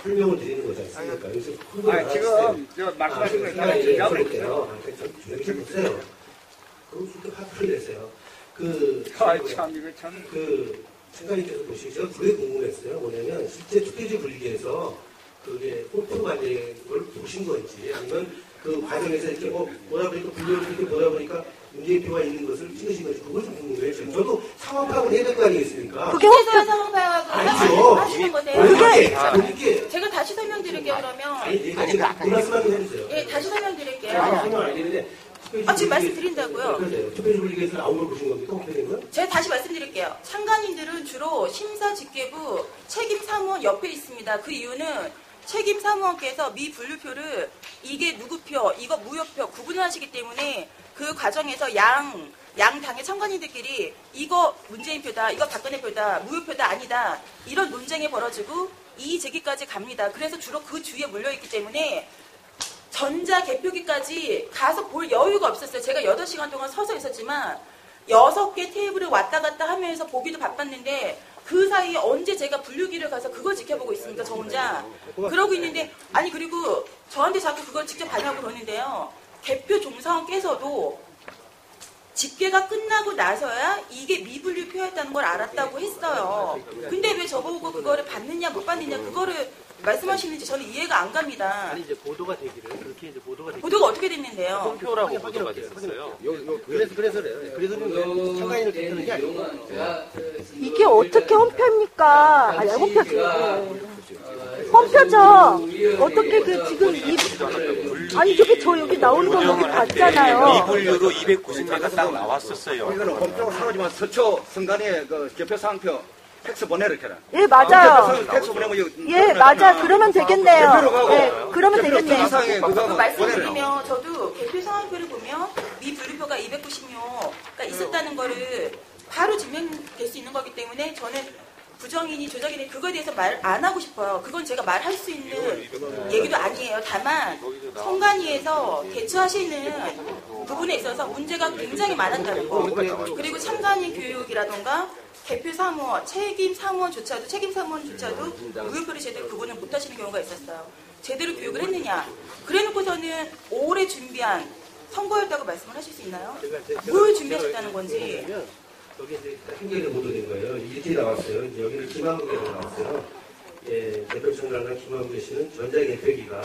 설명을 드리는 거지 않습니까? 지금 저 말씀하신 거 다 얘기하고 있어요. 보세요. 그렇게 화풀이 냈어요. 참 이거 참. 생각님께서 보시죠. 그게 궁금했어요. 뭐냐면 실제 투표지 분리기에서 그게 꼼수 관리를 보신 건지 아니면 그 과정에서 이렇게 보다 보니까 분류를 이렇게 보다 보니까 문제표가 있는 것을 찍으신 건지 그걸 좀 궁금해요. 저도 상황 파악을 해야 될 거 아니겠습니까? 그게서 상황 파악을 하시는 거세요. 그게 제가 다시 설명드릴게요 그러면. 아니 그 말씀만 좀 해주세요. 예, 다시 설명드릴게요. 설명 안 되는데. 지금 말씀드린다고요. 투표지 분리기에서 나온 걸 보신 겁니까? 어떻게 된 거예요? 제가 다시 말씀드릴게요. 상관인들은 주로 심사집계부 책임사무원 옆에 있습니다. 그 이유는 책임사무원께서 미분류표를 이게 누구 표, 이거 무효표 구분을 하시기 때문에 그 과정에서 양 당의 참관인들끼리 이거 문재인 표다, 이거 박근혜 표다, 무효표다 아니다 이런 논쟁이 벌어지고 이의 제기까지 갑니다. 그래서 주로 그 주위에 몰려있기 때문에 전자 개표기까지 가서 볼 여유가 없었어요. 제가 8시간 동안 서서 있었지만 6개 테이블을 왔다 갔다 하면서 보기도 바빴는데 그 사이에 언제 제가 분류기를 가서 그걸 지켜보고 있습니까, 저 혼자. 그러고 있는데, 아니, 그리고 저한테 자꾸 그걸 직접 반하고 그러는데요. 개표 종사원께서도 집계가 끝나고 나서야 이게 미분류표였다는 걸 알았다고 했어요. 근데 왜 저보고 그거를 받느냐 못 받느냐 그거를 말씀하시는지 저는 이해가 안 갑니다. 아니 이제 보도가 되기를 그렇게 이제 보도가 보도가 어떻게 됐는데요? 성표라고 보도가 됐었어요. 그래서 그래요. 그래서 참가인을 듣는 게 아니고 이게 어떻게 홈표입니까? 아니, 홈표죠. 어떻게 그 지금 아니 저기 저 여기 나오는 거 여기 봤잖아요. 미분류로 290개가 딱 나왔었어요. 이거는 홈표가 상하지만 서초 선관위에 그 개표 사항표 팩스 보내라 캐라. 예, 맞아요. 팩스 보내면 예, 맞아. 그러면 되겠네요. 예, 그러면 되겠네요. 그 말씀드리면 저도 개표 상황표를 보면 미분류표가 296가 있었다는 거를 바로 증명될 수 있는 거기 때문에 저는 부정인이 조작인이 그거에 대해서 말 안 하고 싶어요. 그건 제가 말할 수 있는 얘기도 아니에요. 다만 선관위에서 대처하시는 부분에 있어서 문제가 굉장히 많았다는 거. 그리고 참관인 교육이라던가 개표 사무원, 책임 사무원조차도 무효표를 제대로 구분을 못 하시는 경우가 있었어요. 제대로 교육을 했느냐. 그래놓고서는 오래 준비한 선거였다고 말씀을 하실 수 있나요? 뭘 준비하셨다는 건지. 여기 이제 한겨레 보도된 거예요. 이렇게 나왔어요. 이제 여기는 김한국에서 나왔어요. 예, 대표청장과 김한국 씨는 전자개표기가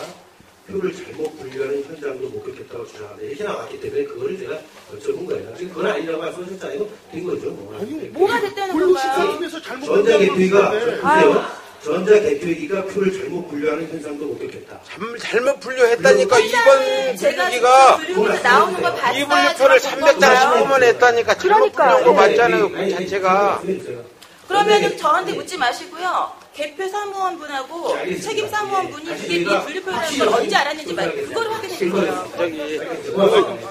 표를 잘못 분류하는 현장도 목격했다고 주장한다. 이렇게 나왔기 때문에 그거를 제가 여쭤본 거예요. 지금 그건 아니라고 말씀하셨잖아요. 된 거죠. 뭐가 됐다는 건가요? 전자개표기가 표를 잘못 분류하는 현상도 목격했다. 잘못 분류했다니까. 이번 분류기가 이분류표를 345번 했다니까. 잘못 분류한 거 맞잖아요. 그 자체가. 그러면 저한테 묻지 마시고요. 개표 사무원분하고 책임 사무원분이 이게 미분류표라는 걸 언제 알았는지 그걸 확인해 주세요.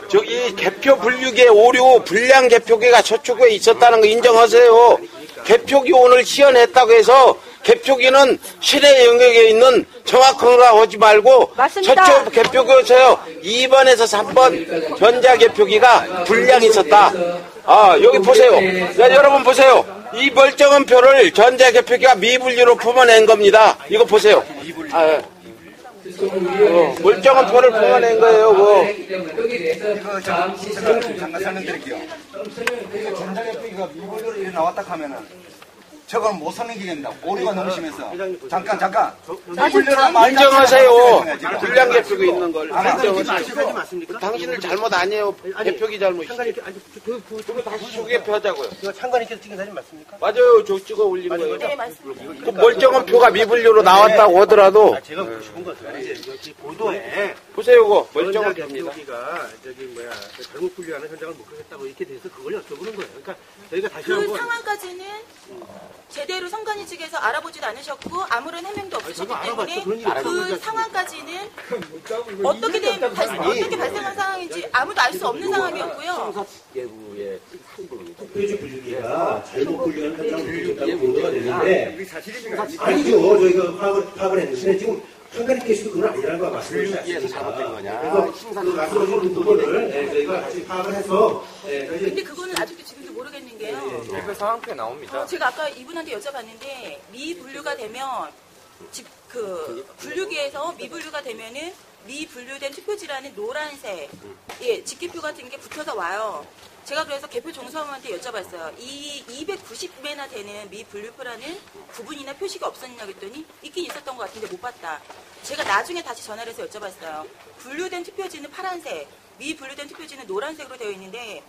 저기 개표 분류기의 오류 불량 개표기가 저쪽에 있었다는 거 인정하세요. 개표기 오늘 시연했다고 해서 개표기는 실의 영역에 있는 정확한 거 하지 말고 맞습니다. 저쪽 개표기에서요 2번에서 3번 전자개표기가 불량이 있었다. 아 여기 보세요. 자, 여러분 보세요. 이 멀쩡한 표를 전자개표기가 미분류로 품어낸 겁니다. 이거 보세요. 멀쩡한 표를 품어낸 거예요. 이거 잠깐 설명드릴게요. 전자개표기가 미분류로 이렇게 나왔다 하면은 저건 못 설명드립니다. 오류가 너무 심해서. 잠깐. 인정하세요. 불량 개표기 있는 걸. 맞습니까? 당신을 잘못 아니에요. 개표기 잘못. 그거 다시 소개표하자고요. 이거 참관인께서 찍은 사진 맞습니까? 맞아요. 저 찍어 올린 거예요. 네, 맞습니다. 그 멀쩡한 표가 미분류로 나왔다고 하더라도. 제가 보고 싶은 것은 이제 여기 보도에 보세요, 그거 멀쩡한 표입니다. 개표기가 잘못 분류하는 현장을 목격했다고 이렇게 돼서 그걸 여쭤보는 거예요. 그러니까 저희가 다시 그 한번 상황까지는 제대로 선관위 측에서 알아보지도 않으셨고 아무런 해명도 없으셨기 때문에 그 상황까지는 어떻게 발생한 상황인지 아무도 알 수 없는 상황이었고요. 투표지 분류기가 잘못 분류하는 현장을 목격했다고 보도가 됐는데 아니죠. 저희가 파악을 했는데 지금 선관위께서도 그건 아니라는 거 말씀하셨습니다. 잘못된 거냐. 그래서 그 말씀하신 부분을 저희가 다시 파악을 해서 근데 그거는 아직도 지금도 모르겠는 게요. 개표 상황표에 나옵니다. 제가 아까 이분한테 여쭤봤는데 미분류가 되면 분류기에서 미분류가 되면은 미분류된 투표지라는 노란색 직계표 같은 게 붙어서 와요. 제가 그래서 개표 종사원한테 여쭤봤어요. 이 290매나 되는 미분류표라는 구분이나 표시가 없었냐 그랬더니 있긴 있었던 것 같은데 못 봤다. 제가 나중에 다시 전화를 해서 여쭤봤어요. 분류된 투표지는 파란색, 미분류된 투표지는 노란색으로 되어 있는데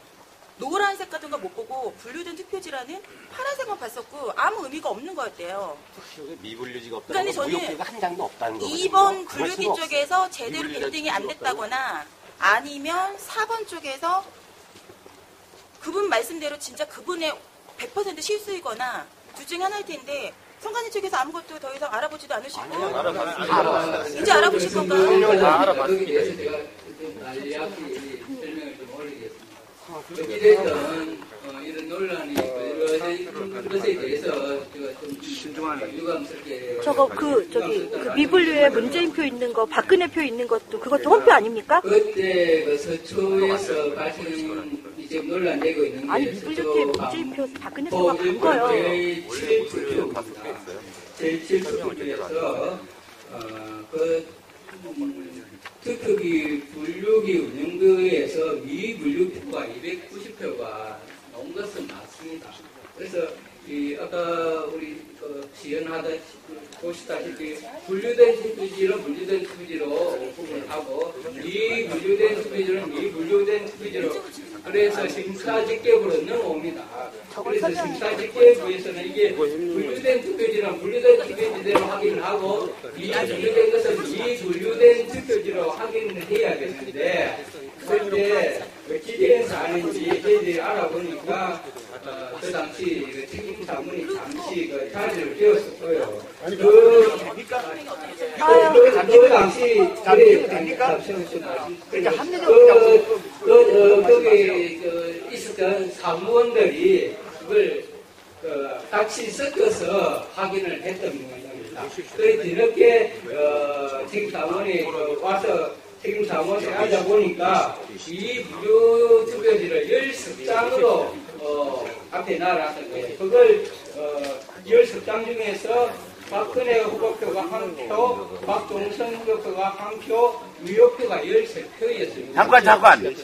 노란색 같은 거 못 보고 분류된 투표지라는 파란색만 봤었고 아무 의미가 없는 거였대요. 미분류지가 없다는 그러니까 건 무효표가 한 장도 없다는 거거든요. 2번 분류기 쪽에서 제대로 밴딩이 안 됐다거나 아니면 4번 쪽에서 그분 말씀대로 진짜 그분의 100% 실수이거나 둘 중에 하나일 텐데 선관위 측에서 아무것도 더 이상 알아보지도 않으시고 이제 알아보실 건가요? 알아봤습니다. 제가 설명을 좀 올리겠습니다. 어찌됐든 이런 논란이 벌어진 것에 대해서 제가 좀 유감스럽게 저거 저기 미분류에 문재인표 있는 거, 박근혜표 있는 것도 그것도 홈표 아닙니까? 그때 그 서초에서 발생 지금 논란되고 있는 게 아니 미분류표에 문재인표, 박근혜표가 간 거요. 제7투표입니다. 제7투표에서 투표기 분류기 운영부에서 미분류표가 290표가 나온 것은 맞습니다. 그래서 아까 우리 지연하다 보시다시피 분류된 투표지로 분류된 투표지로 하고 미분류된 투표지는 미분류된 투표지로 그래서 심사집계부로 넘어옵니다. 그래서 심사집계부에서는 이게 분류된 투표지는 분류된 투표지대로 확인하고 미분류된 것은 미분류된 투표지로 확인을 해야 되는데 그때 기대한 사안인지 저희들이 알아보니까 그 당시 책임 자문이 잠시 자리를 비웠었고요. 그 당시 거기 있었던 사무원들이 그걸 같이 섞어서 확인을 했던 모양입니다. 그래서 뒤늦게 책임 자문이 와서 책임 자문에 앉아 보니까 이 무료 투표지를 10장으로 앞에 놔놨던 거예요. 그걸 10장 중에서 박근혜 후보표가 1표, 박종선 후보표가 1표, 유효표가 13표였습니다. 잠깐.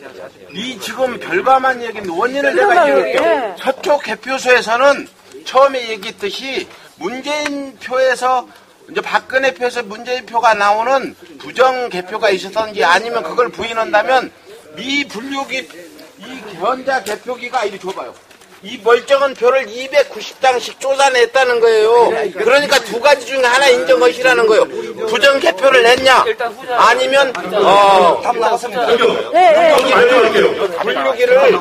이 지금 결과만 얘기는 원인을 내가 얘기할게요. 서쪽 개표소에서는 처음에 얘기했듯이 문재인 표에서 이제 박근혜 표에서 문재인 표가 나오는 부정 개표가 있었던지 아니면 그걸 부인한다면 미분류기 이 현자 개표기가 이리 줘봐요. 이 멀쩡한 표를 290장씩 쫓아냈다는 거예요. 그러니까 두 가지 중에 하나 인정것이라는 거예요. 부정 개표를 냈냐 아니면 분류기를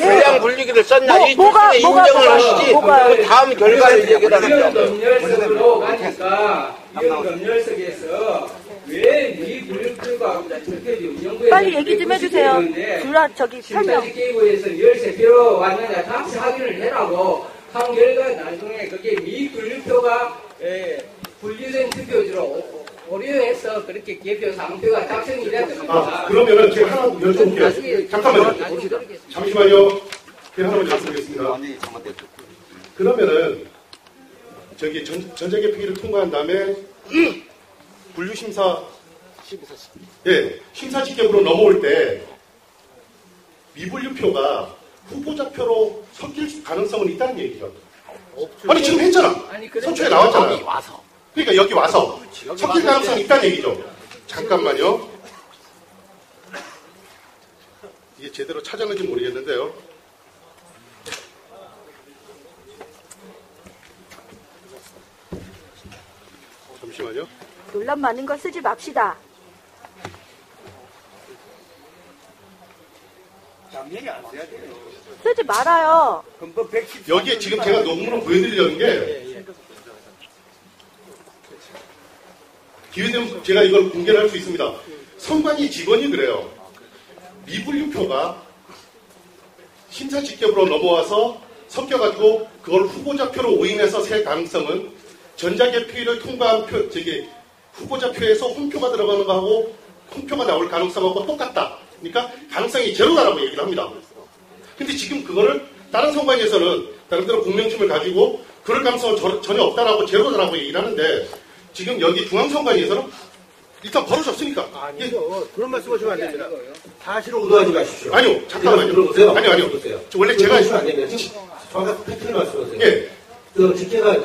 불량 분류기를 썼냐 이 두 중에 인정을 하시지 그 다음 결과를 얘기하는 거죠. 위원검열석에서 왜 미분류표가 빨리 얘기 좀 해주세요. 저기 설명. 심사집계부에서 13표 왔느냐 다시 확인을 해라고 한 결과 나중에 그게 미분류표가 분류된 투표지로 오류해서 그렇게 개표 상표가 작성이 됐습니다. 그러면은 제가 하나 여쭤볼게요. 잠시만요. 제가 하나만 말씀드리겠습니다. 그러면은 저기 전자개표기를 통과한 다음에 분류심사 심사집계부로 넘어올 때 미분류표가 후보자표로 섞일 가능성은 있다는 얘기죠. 아니 지금 했잖아. 서초에 나왔잖아. 그러니까 여기 와서 섞일 가능성이 있다는 얘기죠. 잠깐만요. 이게 제대로 찾아는지 모르겠는데요. 잠시만요. 논란 많은 거 쓰지 맙시다. 쓰지 말아요. 여기에 지금 제가 논문을 보여드리려는 게 기회되면 제가 이걸 공개를 할 수 있습니다. 선관위 직원이 그래요. 미분류표가 심사집계부로 넘어와서 섞여가지고 그걸 후보자표로 오인해서 셀 가능성은 전자개표를 통과한 후보자표에서 홈표가 들어가는 거하고 홈표가 나올 가능성하고 똑같다. 그러니까 가능성이 제로다라고 얘기를 합니다. 근데 지금 그거를 다른 선관위에서는 나름대로 공명심을 가지고 그럴 가능성은 전혀 없다라고 제로다라고 얘기를 하는데 지금 여기 중앙선관위에서는 일단 버릇이 없으니까. 아니요. 그런 말씀 하시면 안 됩니다. 사실을 오도하지 마십시오. 아니요. 잠깐만요. 들어보세요. 아니요. 원래 제가 안 되면 정확한 팩트를 말씀하세요. 예. 집계가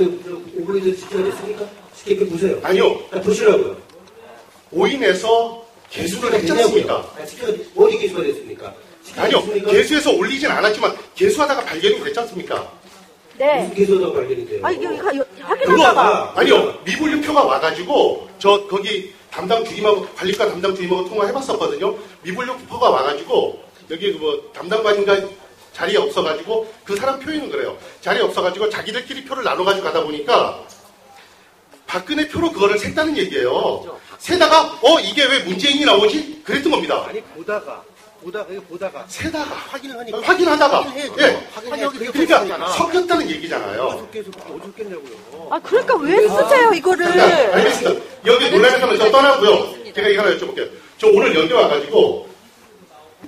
오브리드 집계가 됐습니까? 집계 보세요. 아니요. 보시라고요. 오인해서 개수를 했지 않습니까? 집계가 어디 개수가 됐습니까? 아니요. 개수에서 올리진 않았지만 개수하다가 발견이 됐지 않습니까? 네. 무슨 개수하다가 발견이 돼요? 아니, 여기 확인하다가. 아니요. 미분류표가 와가지고 거기 담당 주임하고 관리과 담당 주임하고 통화해봤었거든요. 미분류표가 와가지고 여기 담당관인가 자리에 없어가지고 그 사람 표현은 그래요. 자리에 없어가지고 자기들끼리 표를 나눠가지고 가다 보니까 박근혜 표로 그거를 셌다는 얘기예요. 세다가 이게 왜 문재인이 나오지? 그랬던 겁니다. 아니 보다가 보다가 세다가 확인하다가 예. 그러니까 섞였다는 얘기잖아요. 아, 그러니까 왜 쓰세요, 이거를? 알겠습니다. 여기 논란의 점은 저 떠나고요. 제가 이거 하나 여쭤볼게요. 저 오늘 여기 와가지고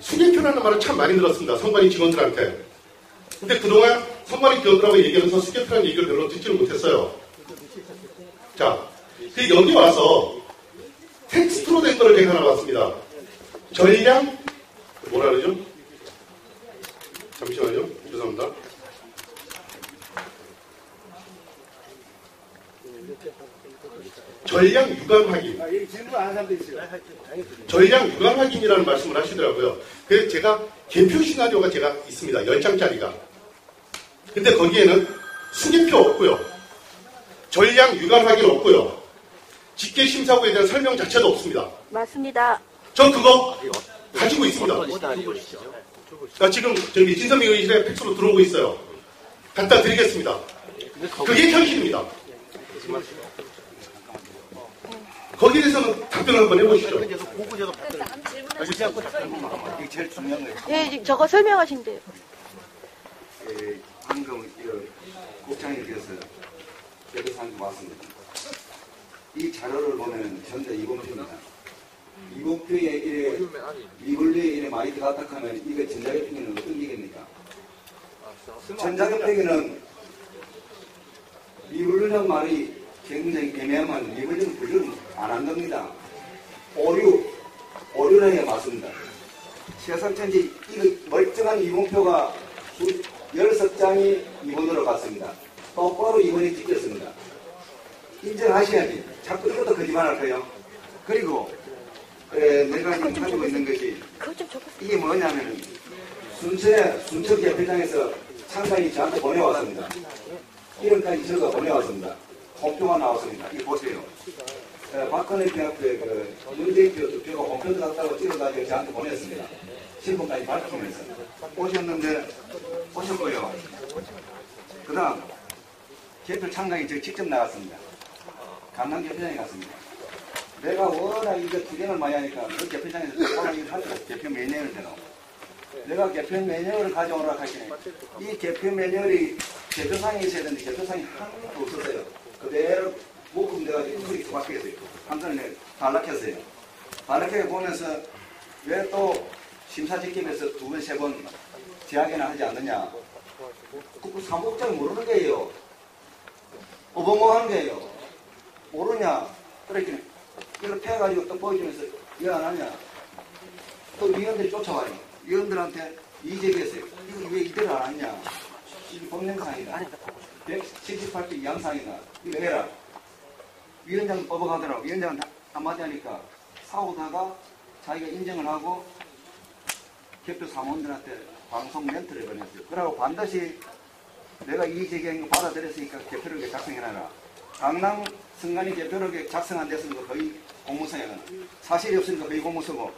수개표라는 말을 참 많이 들었습니다. 선관위 직원들한테. 근데 그동안 선관위 직원들하고 얘기하면서 수개표라는 얘기를 별로 듣지를 못했어요. 자, 그 여기 와서 텍스트로 된 거를 제가 하나 봤습니다. 전량 뭐라 그러죠? 잠시만요. 죄송합니다. 전량 유감 확인. 전량 유감 확인이라는 말씀을 하시더라고요. 그래서 제가 개표 시나리오가 제가 있습니다. 10장짜리가. 근데 거기에는 수개표 없고요. 전량 유감 확인 없고요. 직계심사구에 대한 설명 자체도 없습니다. 맞습니다. 전 그거 가지고 있습니다. 지금 저기 진선미 의원실에 팩스로 들어오고 있어요. 갖다 드리겠습니다. 그게 현실입니다. 거기에 대해서는 답변을 한번 해보시죠. 이게 제일 중요한 거예요. 예, 저거 설명하신대요. 방금 국장님께서 여기서 왔습니다. 이 자료를 보면 전체 이봉표입니다. 이봉표에 이래 미분류에 이래 많이 들어갔다 하면 이거 전자개표기는 어떤 얘기입니까? 전자개표기는 미분류라는 말이 굉장히 애매하면 미분류는 분류를 안 한 겁니다. 오류라 해야 맞습니다. 세상천지 이거 멀쩡한 이봉표가 16장이 2번으로 갔습니다. 똑바로 2번이 찍혔습니다. 인정하셔야지. 자꾸 이것도 거짓말할 거예요. 그리고 내가 지금 가지고 있는 것이 이게 뭐냐면 순천 개표장에서 상당히 저한테 보내왔습니다. 이름까지 적어 보내왔습니다. 공표가 나왔습니다. 이거 보세요. 박근혜 대학교에 문재인표 투표가 공표 들어갔다고 찍어가지고 저한테 보냈습니다. 신분까지 밝히면서 오셨는데 오셨고요. 그 다음 개표 참가에 저 직접 나갔습니다. 강남 개표장에 갔습니다. 내가 워낙 이거 투쟁을 많이 하니까 그 개표장에서 워낙 이걸 하더라고요. 개표 매뉴얼을 대놓고. 내가 개표 매뉴얼을 가져오라고 하시네. 이 개표 매뉴얼이 개표상에 있어야 되는데 개표상이 하나도 없었어요. 그대로 목금돼가지고 소리 바뀌었어요. 한 번에 단락했어요. 단락해 보면서 왜 또 심사직임에서 2번, 3번 제약이나 하지 않느냐. 그 사무국장이 모르는 게예요. 어벙벙하는 게예요. 모르냐. 그렇게 이걸 패가지고 또 보여주면서 왜 안 하냐. 또 위원들이 쫓아와요. 위원들한테 이재기했어요. 이거 왜 이대로 안 하냐. 이게 법령상이다. 178조 양상이다. 이거 해라. 위원장 뻐벅하더라고. 위원장은 한마디 하니까 싸우다가 자기가 인정을 하고 개표 사무원들한테 방송 멘트를 보냈어요. 그러고 반드시 내가 이재기한 거 받아들였으니까 개표록에 작성해놔라. 강남 선관위 개표록에 작성 안 됐으니까 거의 공무서야. 사실이 없으니까 거의 공무서고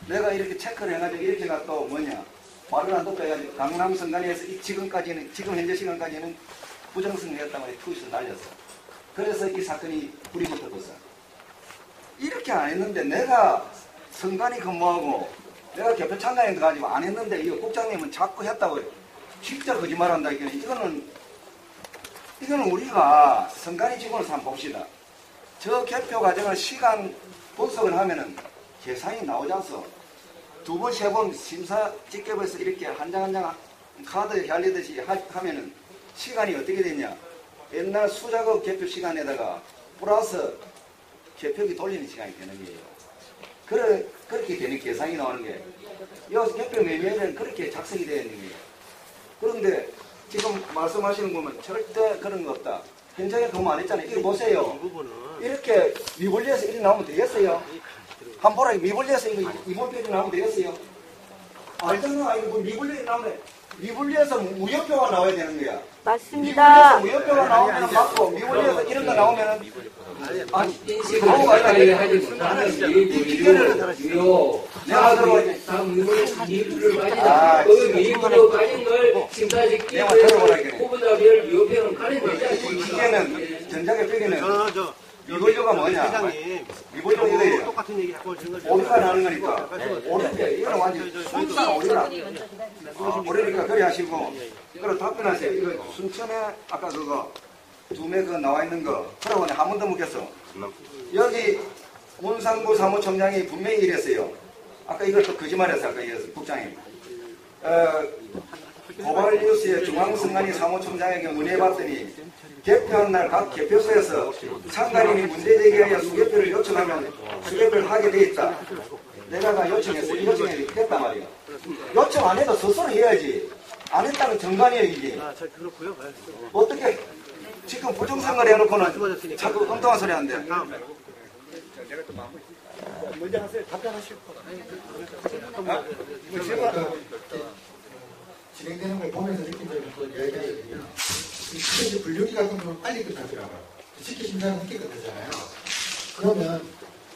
내가 이렇게 체크를 해가지고 이렇게가 또 뭐냐 말을 안 듣고 해가지고 강남 선관위에서 지금 현재 시간까지는 부정선거였다고 트윗을 날렸어. 그래서 이 사건이 불이 붙었어. 이렇게 안 했는데 내가 선관위 근무하고 내가 개표 참가에 가지고 안 했는데 이 국장님은 자꾸 했다고 진짜 거짓말한다. 이거는 우리가 선관위 직원으로서 한번 봅시다. 저 개표 과정을 시간 분석을 하면은 계산이 나오지 않소. 2번, 3번 심사 직급에서 이렇게 한 장 한 장 카드 얄리듯이 하면은 시간이 어떻게 되냐. 옛날 수작업 개표 시간에다가 플러스 개표기 돌리는 시간이 되는 거예요. 그렇게 되는 계산이 나오는 게, 이 개표 매뉴얼은 그렇게 작성이 되어 있는 거예요. 그런데 지금 말씀하시는 거 보면 절대 그런 거 없다. 현장에 근무 안 했잖아요. 이거 보세요. 이렇게 미분리해서 이렇게 나오면 되겠어요? 한번 보라. 미분리해서 이번 페이지 나오면 되겠어요? 알잖아. 이거 미분리해서 나오면, 미분리해서 무효표가 나와야 되는 거야. 맞습니다. 미분리해서 무효표가 나오면 맞고, 미분리해서 이런 거 나오면 내가 미분을 가지다. 그 미분을 가진 걸 심사직기에 후보자별 유효표는 가린 거지. 기계는 전자개표기는 이거가 뭐냐? 이거가 이거예요. 똑같은 얘기 자꾸 하시는 거죠. 오리가 나는 거니까. 오리인데 이거는 완전 순수한 오리라. 오리니까 그래 하시고. 그럼 답변하세요. 이거 순천에 아까 그거 두매 그 나와 있는 거 그러고 한 번 더 묻겠어. 여기 문상구 사무총장이 분명히 이랬어요. 아까 이것도 거짓말했어요. 아까 이랬어요. 국장이. 고발뉴스의 중앙선관위 사무총장에게 문의해봤더니 개표한 날 각 개표소에서 상관인이 문제 제기하여 수개표를 요청하면 수개표를 하게 돼 있다. 내가 요청했어. 요청이 됐단 말이야. 요청 안 해도 스스로 해야지. 안 했다는 정관이에요 이게. 그렇고요. 어떻게 지금 부정선거를 해놓고는 자꾸 엉뚱한 소리 하는데. 먼저 하세요. 답변하실 진행되는 걸 보면서 느낀 점이 그런 이야기가 있거든요. 특히 분류기 같은 경우는 빨리 끝나더라고요. 쉽게 심사는 늦게 끝나잖아요. 그러면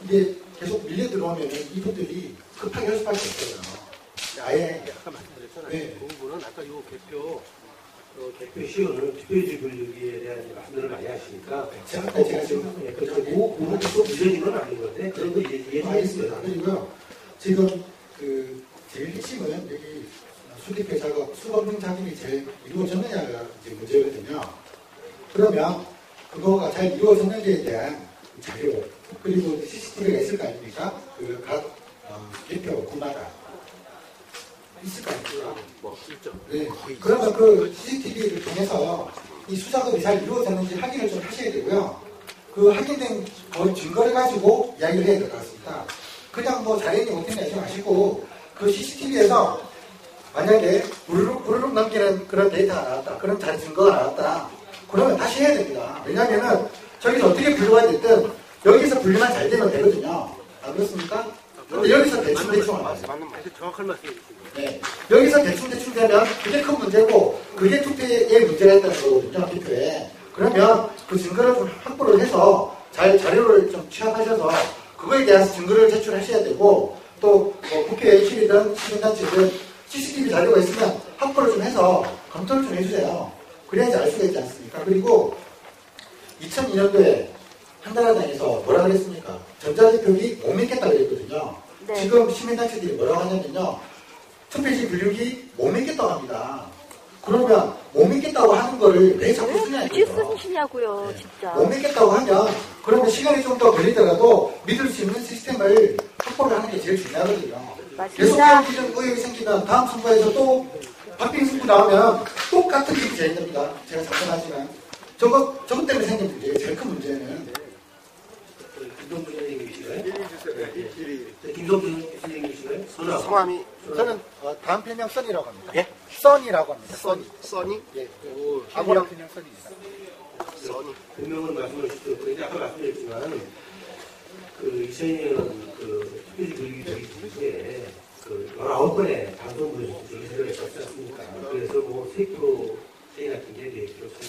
이게 계속 밀려 들어오면 이분들이 급하게 할 수밖에 없어요. 아예. 아까 말씀드렸잖아요. 그 부분은 아까 요 개표 시효는 투표지 분류기에 대한 말씀들을 많이 하시니까 제가 지금 그 부분이 또 밀려진 건 아닌 건데 그런 거 이해하겠습니다. 그리고요. 지금 제일 핵심은 여기 수개표 작업, 수검증 작업이 제일 이루어졌느냐가 이제 문제거든요. 그러면 그거가 잘 이루어졌는지에 대한 자료, 그리고 CCTV가 있을 거 아닙니까? 각 개표구마다 있을 거 아닙니까? 네. 그러면 그 CCTV를 통해서 이 수작업이 잘 이루어졌는지 확인을 좀 하셔야 되고요. 그 확인된 증거를 가지고 이야기를 해야 될 것 같습니다. 그냥 뭐 잘했니 못했니 하지 마시고 그 CCTV에서 만약에 부르륵 넘기는 그런 데이터가 나왔다. 그런 잘 증거가 나왔다. 그러면 다시 해야 됩니다. 왜냐면은 저기서 어떻게 분류가 됐든 여기서 분류만 잘 되면 되거든요. 안 그렇습니까? 근데 여기서 대충 정확한 말씀이시죠. 네. 여기서 대충 되면 그게 큰 문제고 그게 투표에 문제가 있다는 거거든요. 투표에. 그러면 그 증거를 좀 확보를 해서 자료를 좀 취합하셔서 그거에 대한 증거를 제출하셔야 되고 또 뭐 국회의실이든 시민단체든 CCTV 자료가 있으면 확보를 좀 해서 검토를 좀 해주세요. 그래야지 알 수가 있지 않습니까? 그리고 2002년도에 한나라당에서 뭐라 그랬습니까? 전자개표기 못 믿겠다고 그랬거든요. 네. 지금 시민단체들이 뭐라고 하냐면요. 투표지 분류기 못 믿겠다고 합니다. 그러면 못 믿겠다고 하는 거를 왜 자꾸 쓰냐고요. 굳이 쓰시냐고요, 진짜. 못 믿겠다고 하면 그러면 시간이 좀 더 걸리더라도 믿을 수 있는 시스템을 확보를 하는 게 제일 중요하거든요. 계속 이런 기존 의혹이 생기면 다음 선거에서 또 박빙 승부 나오면 똑같은 일이 재현됩니다. 제가 잠깐 하지만 저것 때문에 생긴 문제예요. 제일 큰 문제는. 김동준 선생님이시가요? 김동준 선생님이시가요? 성함이 저는 다음 편명 써니라고 합니다. 예? 써니라고 합니다. 써니? 예. 아무랑 편명 써니입니다. 써니. 분명은 말씀을 주셨고 아까 말씀드렸지만 2002년 투표지 분류기 중에 19번의 방송국에서 제기를 했지 않습니까? 그래서 뭐 3% 세일 같은 게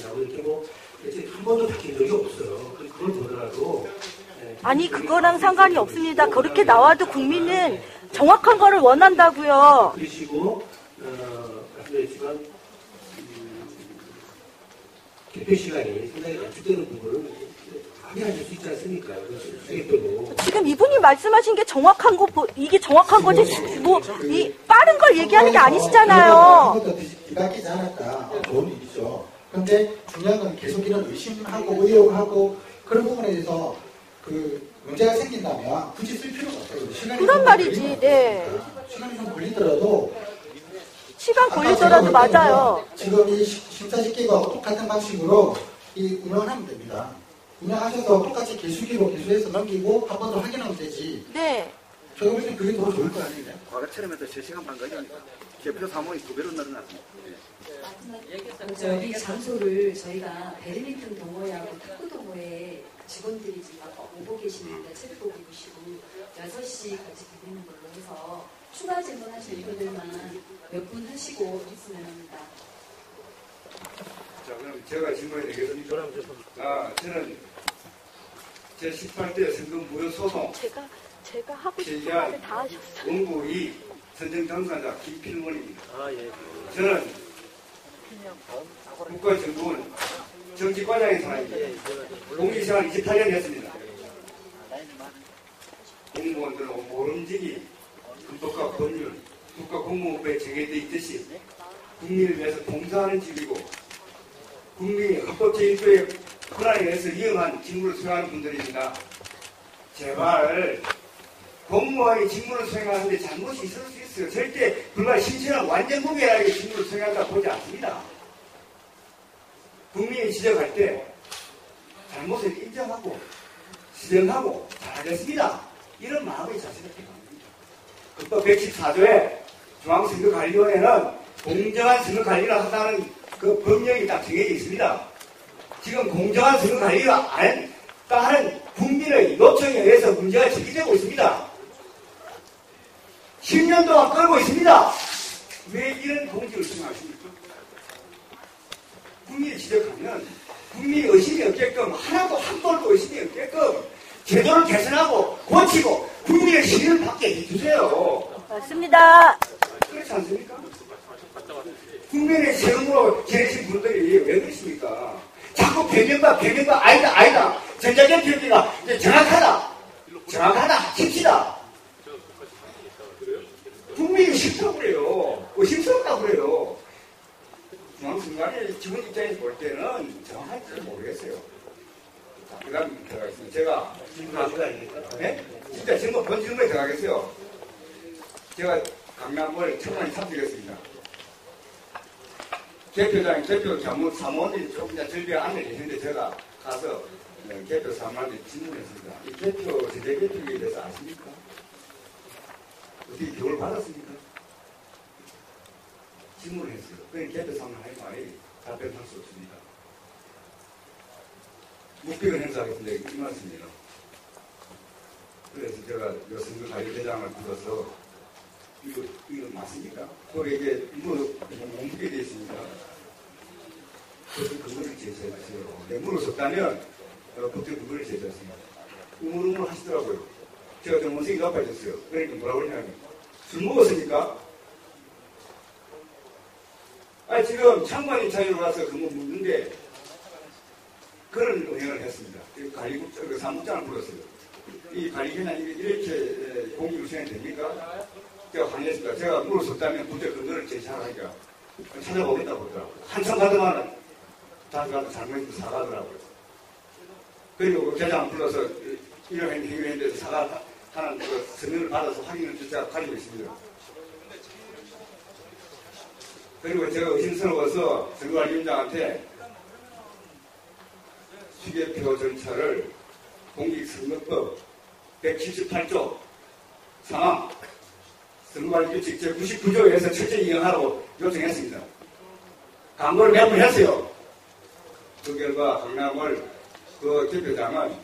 4% 나오고 이렇게 뭐 한 번도 바뀐 적이 없어요. 그걸 보더라도 아니 그거랑 상관이 없습니다. 그렇게 나와도 국민은 정확한 거를 원한다고요. 그러시고 말씀드렸지만 개표 시간이 상당히 단축되는 부분을 확인하실 수 있지 않습니까? 지금 이분이 말씀하신 게 정확한 거, 이게 정확한 거지, 이 빠른 걸 얘기하는 게 아니시잖아요. 아무것도 뒤바뀌지 않았다. 좋은 일이죠. 그런데 중요한 건 계속 이런 의심하고 의혹하고 그런 부분에 대해서 문제가 생긴다면 굳이 쓸 필요가 없어요. 그런 말이지, 네. 시간이 좀 걸리더라도 시간 걸리더라도 맞아요. 지금 이 심사집계가 똑같은 방식으로 운영을 하면 됩니다. 운영하셔서 똑같이 개수기로 개수해서 넘기고 한 번 더 확인하면 되지. 네. 제가 볼 때 그게 더 좋을 거 아니에요? 과거처럼 해도 3시간 반 걸리니까 개표 사무이 2배로 늘어났습니다. 이 장소를 저희가 배드민턴 동호회하고 탁구 동호회 직원들이 지금 오고 계시는데 책 보고 계시고 6시 같이 드리는 걸로 해서 추가 질문하실 분들만 몇 분 하시고 했으면 합니다. 자, 그럼 제가 질문해 드리겠습니다. 저는 제 18대 선거 무효 소송 제가 하고 싶은 말을 다 하셨어요. 원고 2 선정 당사자 김필원입니다. 저는 국가정보원 정치과장의 사람입니다. 공직생활 28년 했습니다. 공무원들은 모름지기 헌법과 법률, 국가공무원법에 정해져 있듯이 국민을 위해서 봉사하는 직이고 국민이 헌법 제1조의 권한에 의해서 이용한 직무를 수행하는 분들입니다. 제발 공무원이 직무를 수행하는데 잘못이 있을 수 있어요. 절대 불과 신체는 완전 무게하게 직무를 수행한다 보지 않습니다. 국민이 지적할 때 잘못을 인정하고 수정하고 잘하겠습니다. 이런 마음이 자세가 필요합니다. 헌법 114조에 중앙선거관리위원회는 공정한 선거관리를 한다는 그 법령이 딱 정해져 있습니다. 지금 공정한 선거관리를 안 했다 하는 국민의 요청에 의해서 문제가 제기되고 있습니다. 10년 동안 끌고 있습니다. 왜 이런 공직을 수행하십니까? 국민이 지적하면 국민이 의심이 없게끔 하나도 한 번도 의심이 없게끔 제도를 개선하고 고치고 국민의 신뢰를 받게 해주세요. 맞습니다. 그렇지 않습니까? 국민의 세금으로 지내신 분들이 왜 그러십니까? 자꾸 변명과 아니다. 전자개표기가 이제 정확하다 칩시다. 국민이 싫다고 그래요. 의심스럽다고 그래요. 중앙선관위 직원 입장에서 볼 때는 정확할지 모르겠어요. 그 다음 들어가겠습니다. 제가 네? 진짜 질문 본 질문에 들어가겠어요. 제가 강남을 청와대 참석했습니다. 개표 사무원들이 조금 더 절비에 앉아 계시는데 제가 가서 개표 사무원한테 질문했습니다. 이 개표, 제재 개표에 대해서 아십니까? 어떻게 교육을 받았습니까? 질문을 했어요. 그냥 개표 사무원 할 말이 답변할 수 없습니다. 묵비를 행사하겠습니다. 이 말씀이에요. 그래서 제가 선거관리대장을 불러서 이거 맞습니까? 거기에 이제 묵비게 되어 있습니다. 그래서 그거를 제시해주세요. 네, 물어줬다면 법적 그거를 제시했습니다. 우물우물 하시더라고요. 제가 좀 원색이 나빠졌어요. 그러니까 뭐라고 그러냐면 술 먹었습니까? 아니 지금 창관인 차이로 가서 그거 묻는데 그런 의견을 했습니다. 관리국장, 사무장을 불렀어요. 이 관리기나 이렇게 공직을 수행이 됩니까? 제가 항의했습니다. 제가 물어줬다면 부재 근거를 제시하니까 찾아보겠다고 그러더라고요. 한참 가더만은 다시 가서 잘못해서 사과하더라고요. 그리고 그 대장 불러서 이런 행위를 했는데 사과하는 그 서면을 받아서 확인을 제가 가지고 있습니다. 그리고 제가 의심스러워서 선거관리위원장한테 수개표 절차를 공직선거법 178조 상황 선거관리규칙 제99조에서 철저히 이행하라고 요청했습니다. 광고를 몇 번 했어요. 그 결과 강남을 그 개표장은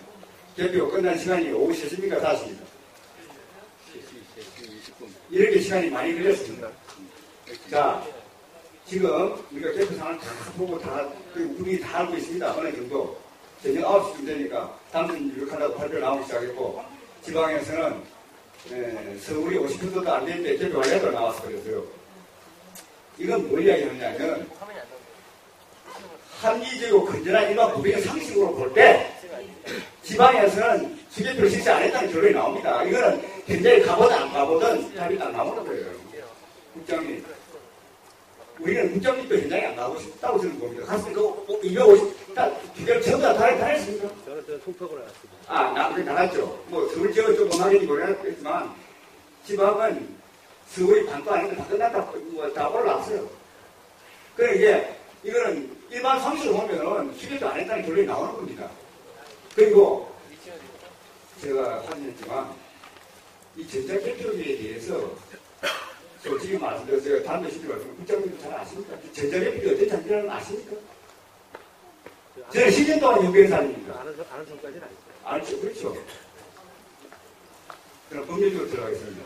개표 끝난 시간이 오후 3시입니까? 4시입니다. 이렇게 시간이 많이 걸렸습니다. 자, 지금 우리가 개표 상황을 다 보고 국민이 다 알고 있습니다. 어느 정도. 저녁 9시쯤 되니까 당선 유력하다고 발표 나오기 시작했고, 지방에서는 서울이 50%도 안 되는데 개표 완료도 나와서 그랬어요. 이건 뭘 이야기하냐면, 합리적이고 건전한 일반 국민의 상식으로 볼 때, 지방에서는 수개표를 실시 안 했다는 결론이 나옵니다. 이거는 현장에 가보든 안 가보든 답이 딱 나오는 거예요. 국장님. 우리는 국장님도 현장에 안 가고 싶다고 저는 봅니다. 갔으니까 250, 기대를 전부 다 했습니까? 저는 통턱을 했습니다. 나갔죠. 뭐, 서울 지역은 좀 못하겠지 모르겠지만, 지방은 서울이 반도 아니고 다 끝났다, 다 올라왔어요. 그래, 이제, 이거는 일반 상식으로 보면은 수개표 안 했다는 결론이 나오는 겁니다. 그리고, 제가 확인했지만, 이 전자개표기에 대해서, 솔직히 말씀드렸어요. 다음에 시키고 말씀, 국장님도 잘 아십니까? 전자개표기 어떤 장비라는 거 아십니까? 저는 10년 동안 연구한 사람입니다. 아는 성까지는 아니죠. 알죠, 그렇죠. 그럼 법률적으로 들어가겠습니다.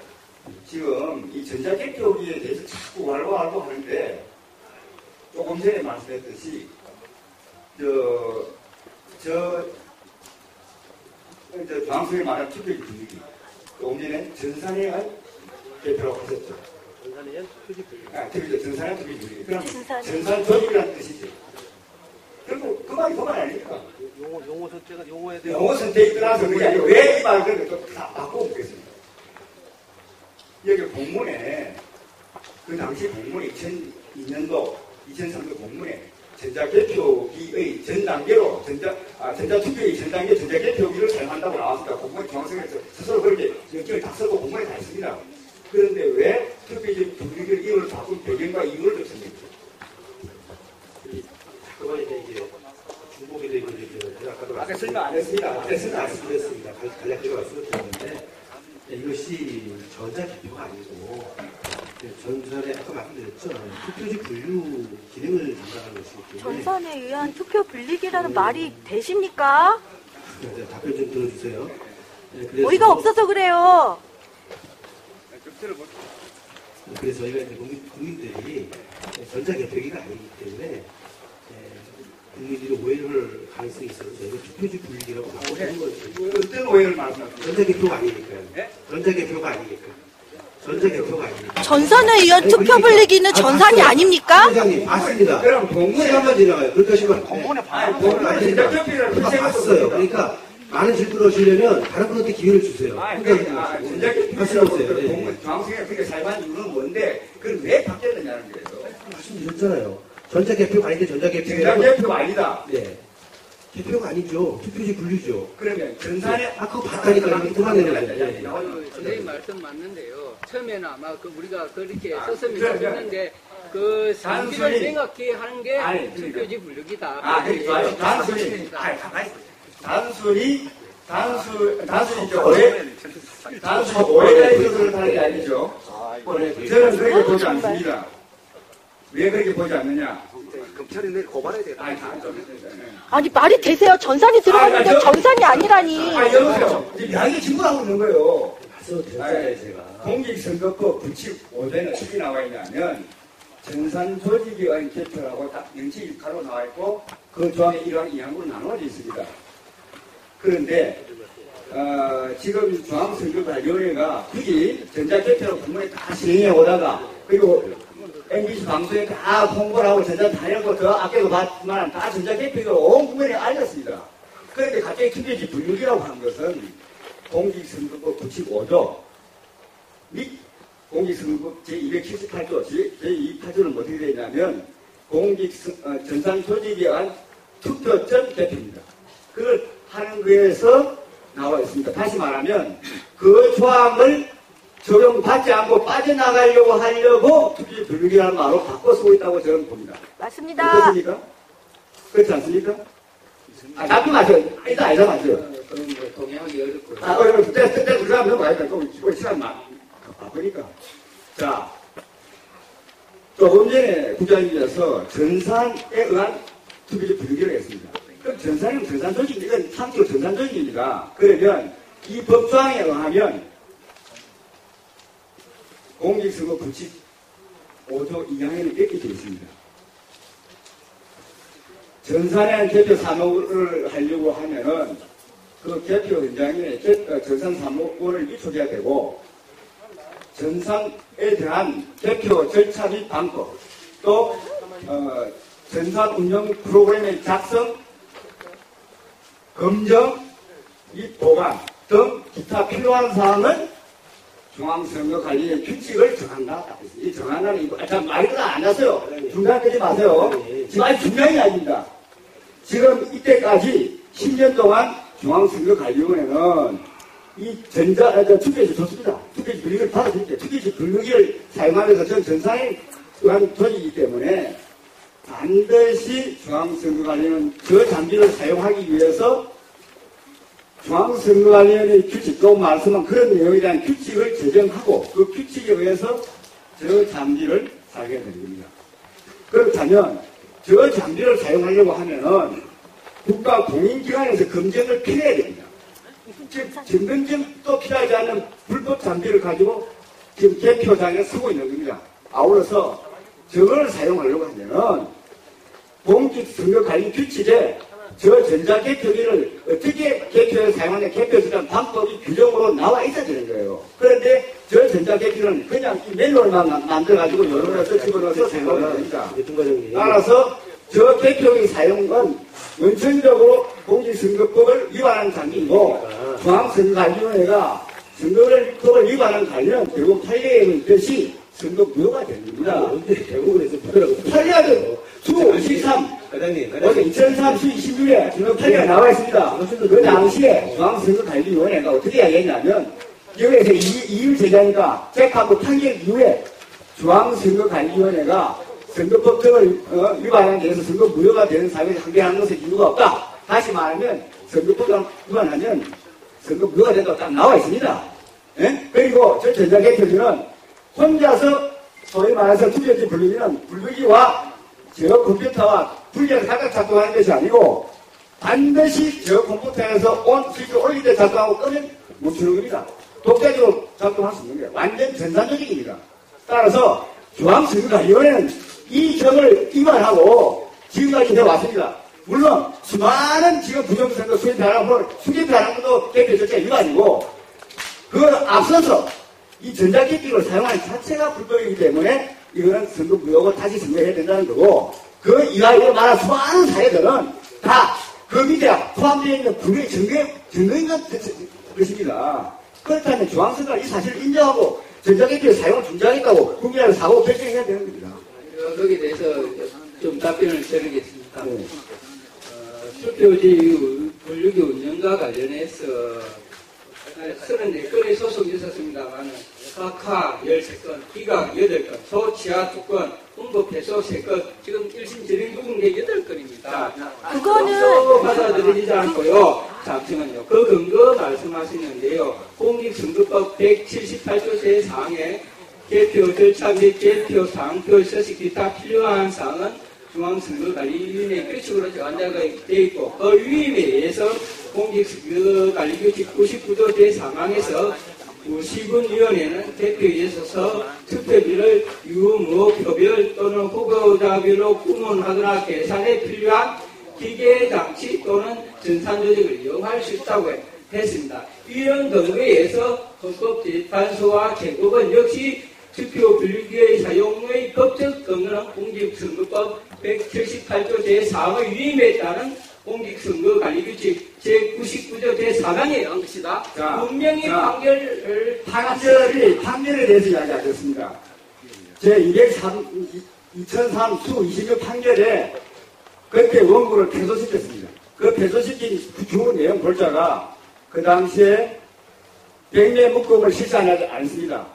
지금 이 전자개표기에 대해서 자꾸 알고 하는데, 조금 전에 말씀했듯이, 방송에 말한 투표기 분위기, 오면은 전산의 개표라고 하셨죠. 전산의 투기 분위기. 투기죠. 전산의 투기 분위기. 그럼 전산 조직이라는 뜻이죠. 그리고 그 말이 그 말 아닙니까? 용어 선택에 대해서. 용어 선택이 떠나서 그게 아니고 왜 이 말을 다 바꿔보겠습니다. 여기 공문에 그 당시 공문에 2002년도 2003년 공문에 전자개표기의 전 단계로 전자투표의 전 단계 전자개표기를 사용한다고 나왔으니까 공무원 중앙선거에서 스스로 그렇게 영장을 다 쓰고 공문에 다 했습니다. 그런데 왜 투표지 분위기를 이걸 바꾼 배경과 이유를 좀 설명해 주세요. 그거에 이제 중복에도 이제 아까 설명 안 했습니다. 아까 설명 안 했습니다. 간략하게 말씀드렸는데 이것이 전자개표가 아니고 전산에 아까 말씀드렸죠. 투표지 분류 기능을 담당하는 것이기 때문에 전산에 의한 투표 분리기라는 말이 되십니까? 네, 답변 좀 들어주세요. 네, 어이가 없어서 그래요. 그래서 저희가 이제 국민들이 전자개표기가 아니기 때문에 국민들이 오해를 가능성이 있어서 저희가 투표지 분리기라고 바꾸는 거죠. 어떤 오해를 말씀하십니까? 전자개표가 아니니까요. 전자개표가 아니니까. 전자개표가 아니니까. 전산에 의한 투표 분리기는 전산이 아닙니까? 회장님, 맞습니다. 그럼 시간만 지나가요. 그렇게 하시면 공문에 봤어요. 그러니까 많은 질문을 하시려면 다른 분한테 기회를 주세요. 전자개표기라고 중앙선거에 그렇게 사용한 이유는 뭔데 그걸 왜 바뀌었느냐는 거예요. 말씀드렸잖아요. 전자개표가 아닌데 전자개표가 아니다. 네. 개표가 아니죠. 투표지 분류죠. 그러면 전산에 그거 봤다니까 이렇게 그만해야 선생님 말씀 맞는데요. 처음에는 아마 우리가 그렇게 썼으면 좋겠는데 그 상기를 명확히 하는 게 투표지 분류기다. 좋아요. 단순히 오해가 있어서 그렇다는 게 아니죠. 저는 그렇게 보지 않습니다. 왜 그렇게 보지 않느냐? 검찰이 내일 고발해야 되겠다. 아니 말이 되세요. 전산이 들어갔는데 전산이 아니라니. 여보세요. 이야기 증거 하고 있는 거예요. 제가. 공직선거법 95조에는 어떻게 나와 있냐면 전산 조직에 의한 개표라고 딱 명칭이 가로 나와 있고 그 조항의 1항 2항으로 나눠져 있습니다. 그런데 지금 중앙선거관리위원회가 굳이 전자개표로 공문에 다 진행해 오다가 그리고 MBC 방송에 다 홍보를 하고 전자 다 해놓고 더 아껴도 봤지만 다 전자개표로 온 국민에 알렸습니다. 그런데 갑자기 투표지 분류기라고 한 것은 공직선거법 95조 및 공직선거법 제278조, 제278조는 어떻게 되냐면 전산 조직에 의한 투표 전 개표입니다. 그걸 하는 거에서 나와 있습니다. 다시 말하면 그 조항을 적용받지 않고 빠져나가려고 하려고 투표지 분류기라는 말로 바꿔 쓰고 있다고 저는 봅니다. 맞습니다. 그렇습니까? 그렇지 않습니까? 답변 맞죠? 일단 알자 맞죠? 그럼 뭐 동의하기 어렵고요. 그때 우리가 한번 봐야겠다. 좀 시간 바쁘니까. 자, 조금 전에 국장님께서 전산에 의한 투표지 분류기를 했습니다. 그럼 전산은 전산 조직, 이건 상식으로 전산 조직입니다. 그러면 이 법조항에 의하면 공직선거 95조 2항에는 이렇게 되어 있습니다. 전산에 개표 사무를 하려고 하면은 그 개표 현장에 전산 사무원을 위촉해야 되고 전산에 대한 개표 절차 및 방법 또 전산 운영 프로그램의 작성, 검정 및 보관 등 기타 필요한 사항은 중앙선거관리의 규칙을 정한다. 이 정한다는 이거 말이 안 났어요. 중간 끄지 마세요. 지금 아주 중요한 이야기입니다. 지금 이때까지 10년 동안 중앙선거관리위원회는 이 투표지 좋습니다. 투표지 분류기를 받아들일게요. 투표지 분류기를 사용하면서 전 전산에 의한 조직이기 때문에 반드시 중앙선거관리위원회는 저 장비를 사용하기 위해서 중앙선거관리위원회의 규칙, 또 말씀한 그런 내용에 대한 규칙을 제정하고 그 규칙에 의해서 저 장비를 사용해야 되는 겁니다. 그렇다면 저 장비를 사용하려고 하면은 국가 공인기관에서 검증을 필요해야 됩니다. 즉, 정근증도 필요하지 않는 불법 장비를 가지고 지금 개표장에 서고 있는 겁니다. 아울러서 저걸 사용하려고 하면은 공직선거관리 규칙에 저 전자개표기를 어떻게 개표에 사용하냐 개표에 방법이 규정으로 나와 있어야 되는 거예요. 그런데 저 전자개표는 그냥 이 멜로만 만들어가지고 여러 가지 집어넣어서 사용하면 됩니다. 따라서 저 개표기 사용은 원천적으로 공직선거법을 위반하는 장비이고 중앙선거관리위원회가 선거법을 위반한 관련 결국 판례의 뜻이 선거 무효가 됩니다. 언제 대부분에서 뭐라고? 판례는 수 53, 과장님, 2003 수 26에 지금 판례가 나와 있습니다. 그 당시에 중앙선거관리위원회가 어떻게 이야기했냐면 여기에서 이유 제기하니까 재판부 판결 이후에 중앙선거관리위원회가 선거법 등을 위반한 데에서 선거 무효가 되는 사유에 항변하는 것은 이유가 없다. 다시 말하면 선거법을 위반하면 선거 무효가 된다고 딱 나와 있습니다. 예? 그리고 저 전자개표기는 혼자서 소위 말해서 투표지 불리기는 불리기와 저 컴퓨터와 분리해서 각각 작동하는 것이 아니고 반드시 저 컴퓨터에서 온 스위치 올릴 때 작동하고 끄면 멈추는 겁니다. 독자적으로 작동할 수 있는 거예요. 완전 전산조직입니다. 따라서 중앙선거관리위원회는 이 점을 위반하고 지금까지 해왔습니다. 물론 수많은 지금 부정선거 수집하는 것도 개표 절차 위반이고 그 앞서서 이 전자기기를 사용하는 자체가 불법이기 때문에 이거는 선거 무효고 다시 선거해야 된다는 거고 그 이하에 말한 수많은 사례들은 다 그 밑에 포함되어 있는 불의 증거인 것입니다. 그렇다면 중앙선거가 이 사실을 인정하고 전자기기를 사용을 중지하겠다고 국민한테 사고 결정해야 되는 겁니다. 거기에 대해서 좀 답변을 드리겠습니다. 투표지 분류기 운영과 관련해서 34건의 소송이 있었습니다만 각하 13건, 기각 8건, 소치하 2건, 헌법 해소 3건, 지금 1심 진행 중인 게 8건입니다. 그거는 받아들이지 않고요. 잠시만요. 그 근거 말씀하시는데요. 공직선거법 178조 제4항에 개표 절차 및 개표 사항표에 있어서 기타 필요한 사항은 중앙선거관리위원회 규칙으로 정한자가 되어 있고 그 위임에 의해서 공직선거관리규칙 99조 제3항에서 시군위원회는 대표에 있어서 투표비를 유무, 표별 또는 후보자별로 구분하거나 계산에 필요한 기계장치 또는 전산조직을 이용할 수 있다고 했습니다. 이런 근거에 의해서 헌법재판소와 대법원 역시 투표 분류기의 사용의 법적 근거는 공직선거법 178조 제4항의 위임에 따른 공직선거관리규칙 제99조 제4항에 한 것이다. 분명히 판결에 대해서 이야기하겠습니다. 제203 2003 수 26 판결에 그때 원고를 패소시켰습니다. 그 패소시킨 주 내용 골자가 그 당시에 백내 묶음을 실시하지 않습니다.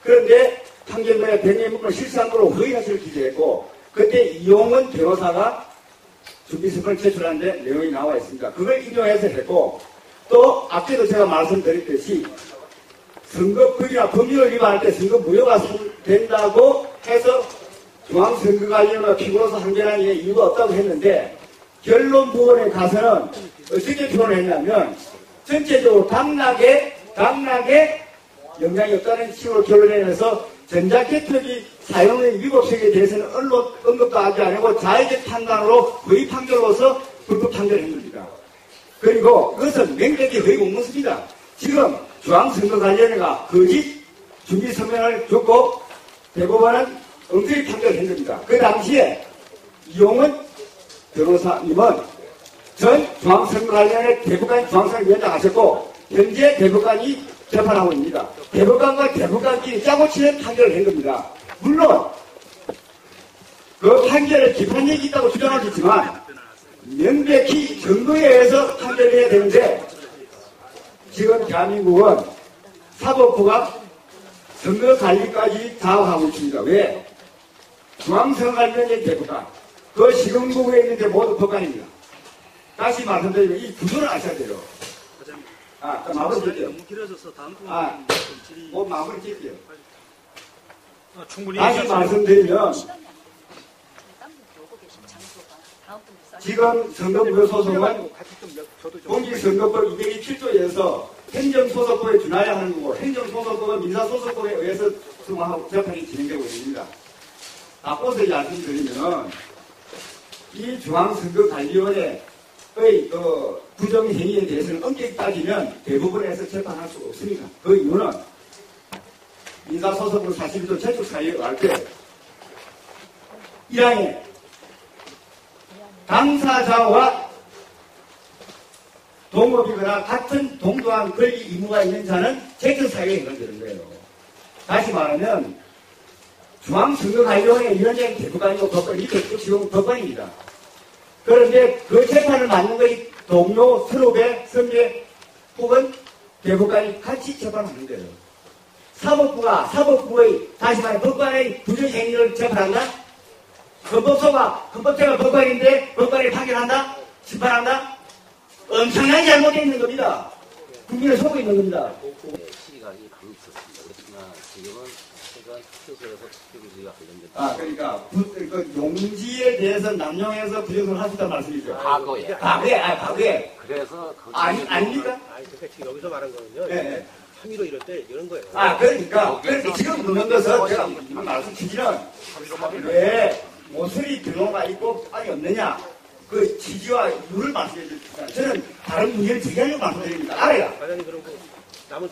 그런데 판결문에 백내 묶음을 실시한 걸로 허위사실을 기재했고 그때 이용은 변호사가 준비서를 제출하는데 내용이 나와 있습니다. 그걸 인용해서 했고 또 앞에도 제가 말씀드렸듯이 선거법이나 법률을 위반할 때 선거 무효가 된다고 해서 중앙선거관리위원회가 피고로서 항변하는 이유가 없다고 했는데 결론 부분에 가서는 어떻게 표현을 했냐면 전체적으로 당락에 영향이 없다는 식으로 결론을 내면서 전자개표기 사용의 위법성에 대해서는 언론 언급도 하지 않고 자의적 판단으로 허위 판결로서 불법 판결을 했습니다. 그리고 그것은 명백히 허위 공문서입니다. 지금 중앙선거관리위원회가 거짓 준비서명을 줬고 대법원은 엉터리 판결을 한 겁니다. 그 당시에 이용은 변호사님은 전 중앙선거관리위원회 대법관 중앙선거위원장 하셨고 현재 대법관이 재판하고 있습니다. 대법관과 대법관끼리 짜고 치는 판결을 한 겁니다. 물론 그 판결에 비판력이 있다고 주장할 수 있지만 명백히 증거에 의해서 판결을 해야 되는데 지금 대한민국은 사법부가 선거관리까지 장악하고 있습니다. 왜? 중앙선거관리위원회 대법관 그 시군구에 있는데 모두 법관입니다. 다시 말씀드리면 이 구조를 아셔야 돼요. 마무리 짓게요. 너무 길어져서 다음 마무리 짓게요. 충분히 다시 말씀드리면 지금 선거무효 소송은 공직선거법 227조에서 행정소송법에 준하여야 하는 거고 행정소송법은 민사소송법에 의해서 승화하고 재판이 진행되고 있습니다. 바꿔서 말씀드리면 이 중앙선거관리위원회의 부정행위에 대해서는 엄격히 따지면 대부분에서 재판할 수 없습니다. 그 이유는 민사소송법 42조 제출사유에 갈 때 1항에 당사자와 동업이거나 같은 동등한 권리 의무가 있는 자는 쟁점사유에 해당되는 거예요. 다시 말하면 중앙선거관리위원회 위원장이 대표가 아니고 법관, 이렇게 지금 법관입니다. 그런데 그 재판을 맡는 것이 동료, 선후배, 선배 혹은 대법관이 같이 재판하는 거예요. 사법부의 다시 말해 법관의 부정행위를 재판한다? 헌법재가 법관인데 법관이 판결한다? 심판한다? 엄청나게 잘못되어 있는 겁니다. 국민을 속고 있는 겁니다. 시각이 감이 있었습니다. 그렇지만 지금은 최근 투표소에서 투표기지가 관련된. 그러니까 용지에 대해서 남용해서 부정선거를 할 수 있다는 말씀이죠. 과거에. 그래서 아닙니까? 그러니까 지금 여기서 말한 거는요. 네. 3.15 이럴 때 이런 거예요. 그러니까 지금 묻는 것은 제가 말씀드리는 왜 모서리 변호가 있고 아니 없느냐 그 취지와 이유를 말씀해 주십시오. 저는 다른 문제를 제기하려고 말씀드립니다. 알아요. 과장님 그럼 남은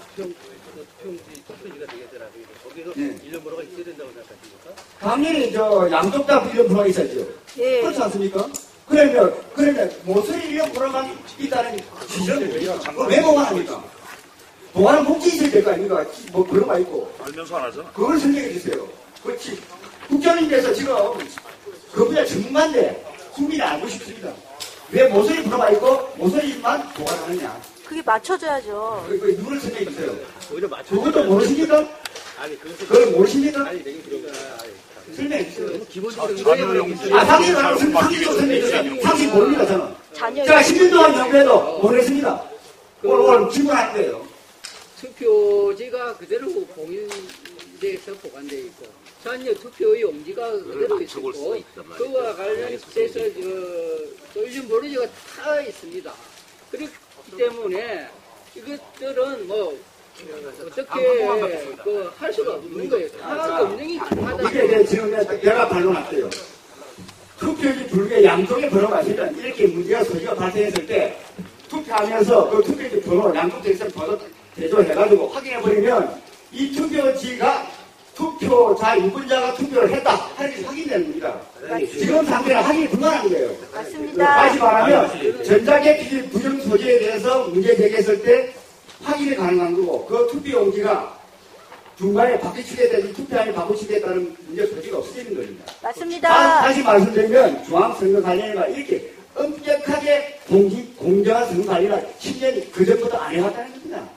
투표지가 되겠더라. 거기서 일련번호가 있어야 된다고 생각하십니까? 당연히 양쪽 다 일련번호가 있었죠. 예. 그렇지 않습니까? 그러면 모서리 일련번호만 있다는 취지는 왜 보관합니까? 보관은 목적이 있어야 될 거 아닙니까? 뭐 그런 거 있고. 알면서 안 하잖아. 그걸 설명해 주세요. 그렇지. 국장님께서 지금 그 분야 전문가인데 국민이 알고 싶습니다. 왜 모서리 번호가 있고 모서리만 보관하느냐. 그게 맞춰줘야죠. 그 이유를 설명해 주세요. 오히려 그것도 모르십니까? 아니 그걸 모르십니까? 아니 내가 설명해 주세요. 기본적으로 상식으로 설명해 주세요. 상식 모릅니다 저는. 제가 10년 동안 연구해도 모르겠습니다. 오늘 질문할 거예요. 투표지가 그대로 공인돼서 보관되어 있고 잔여 투표 용지가 그대로 있고 그와 관련돼서 쏠린 버르지가 다 있습니다. 그렇기 때문에 이것들은 뭐 어떻게 할 수가 없는 거예요. 다 검증이 가능하다. 이게 지금 내가 반론할게요. 투표지 불개 양쪽에 번호가 있으면 이렇게 문제가 소지가 발생했을 때 투표하면서 그 투표지 번호 양쪽 대해서 번호 대조해가지고 확인해버리면 이 투표지가 투표자 유권자가 투표를 했다 하는 게 확인되는 겁니다. 지금 상태는 확인이 불가능한 거예요. 맞습니다. 다시 말하면 전자개표지 부정 소지에 대해서 문제 제기했을 때 확인이 가능한 거고 그 투표용지가 중간에 바뀌치게 투표함이 바꾸치게 따른 문제 소지가 없어지는 겁니다. 맞습니다. 다시 말씀드리면 중앙선거관리위가 이렇게 엄격하게 공정한 선거관리가 10년이 그전부터 안 해왔다는 겁니다.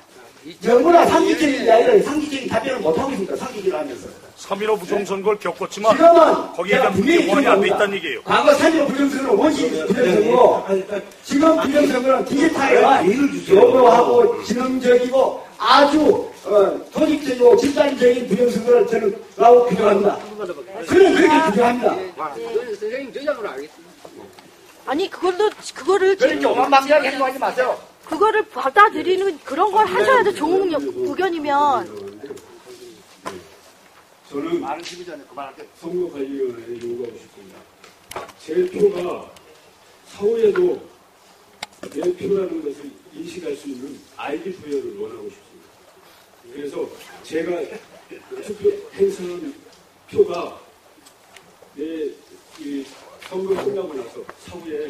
너무나 상식적인 이야기를 상식적인 답변을 못하고 있습니다. 상식적으로 하면서. 3.15 부정선거를 겪었지만 지금은 거기에 대한 문제원이 안 돼 있다는 얘기예요. 과거 3.15 부정선거는 원시 부정선거고 지금 부정선거는 디지털에만 요구하고 지능적이고 아주 조직적이고 집단적인 부정선거를 저는 라고 규정합니다. 저는 그렇게 규정합니다. 선생님 주장으로 알겠습니다. 아니 그거를 그렇게 오만방지하게 행동하지 마세요. 그거를 받아들이는 그런 걸 하셔야죠. 좋은 의견이면. 저는 선거관리위원회에 요구하고 싶습니다. 제 표가 사후에도 내 표라는 것을 인식할 수 있는 아이디 부여를 원하고 싶습니다. 그래서 제가 투표 행사한 표가 내 선거 끝나고 나서 사후에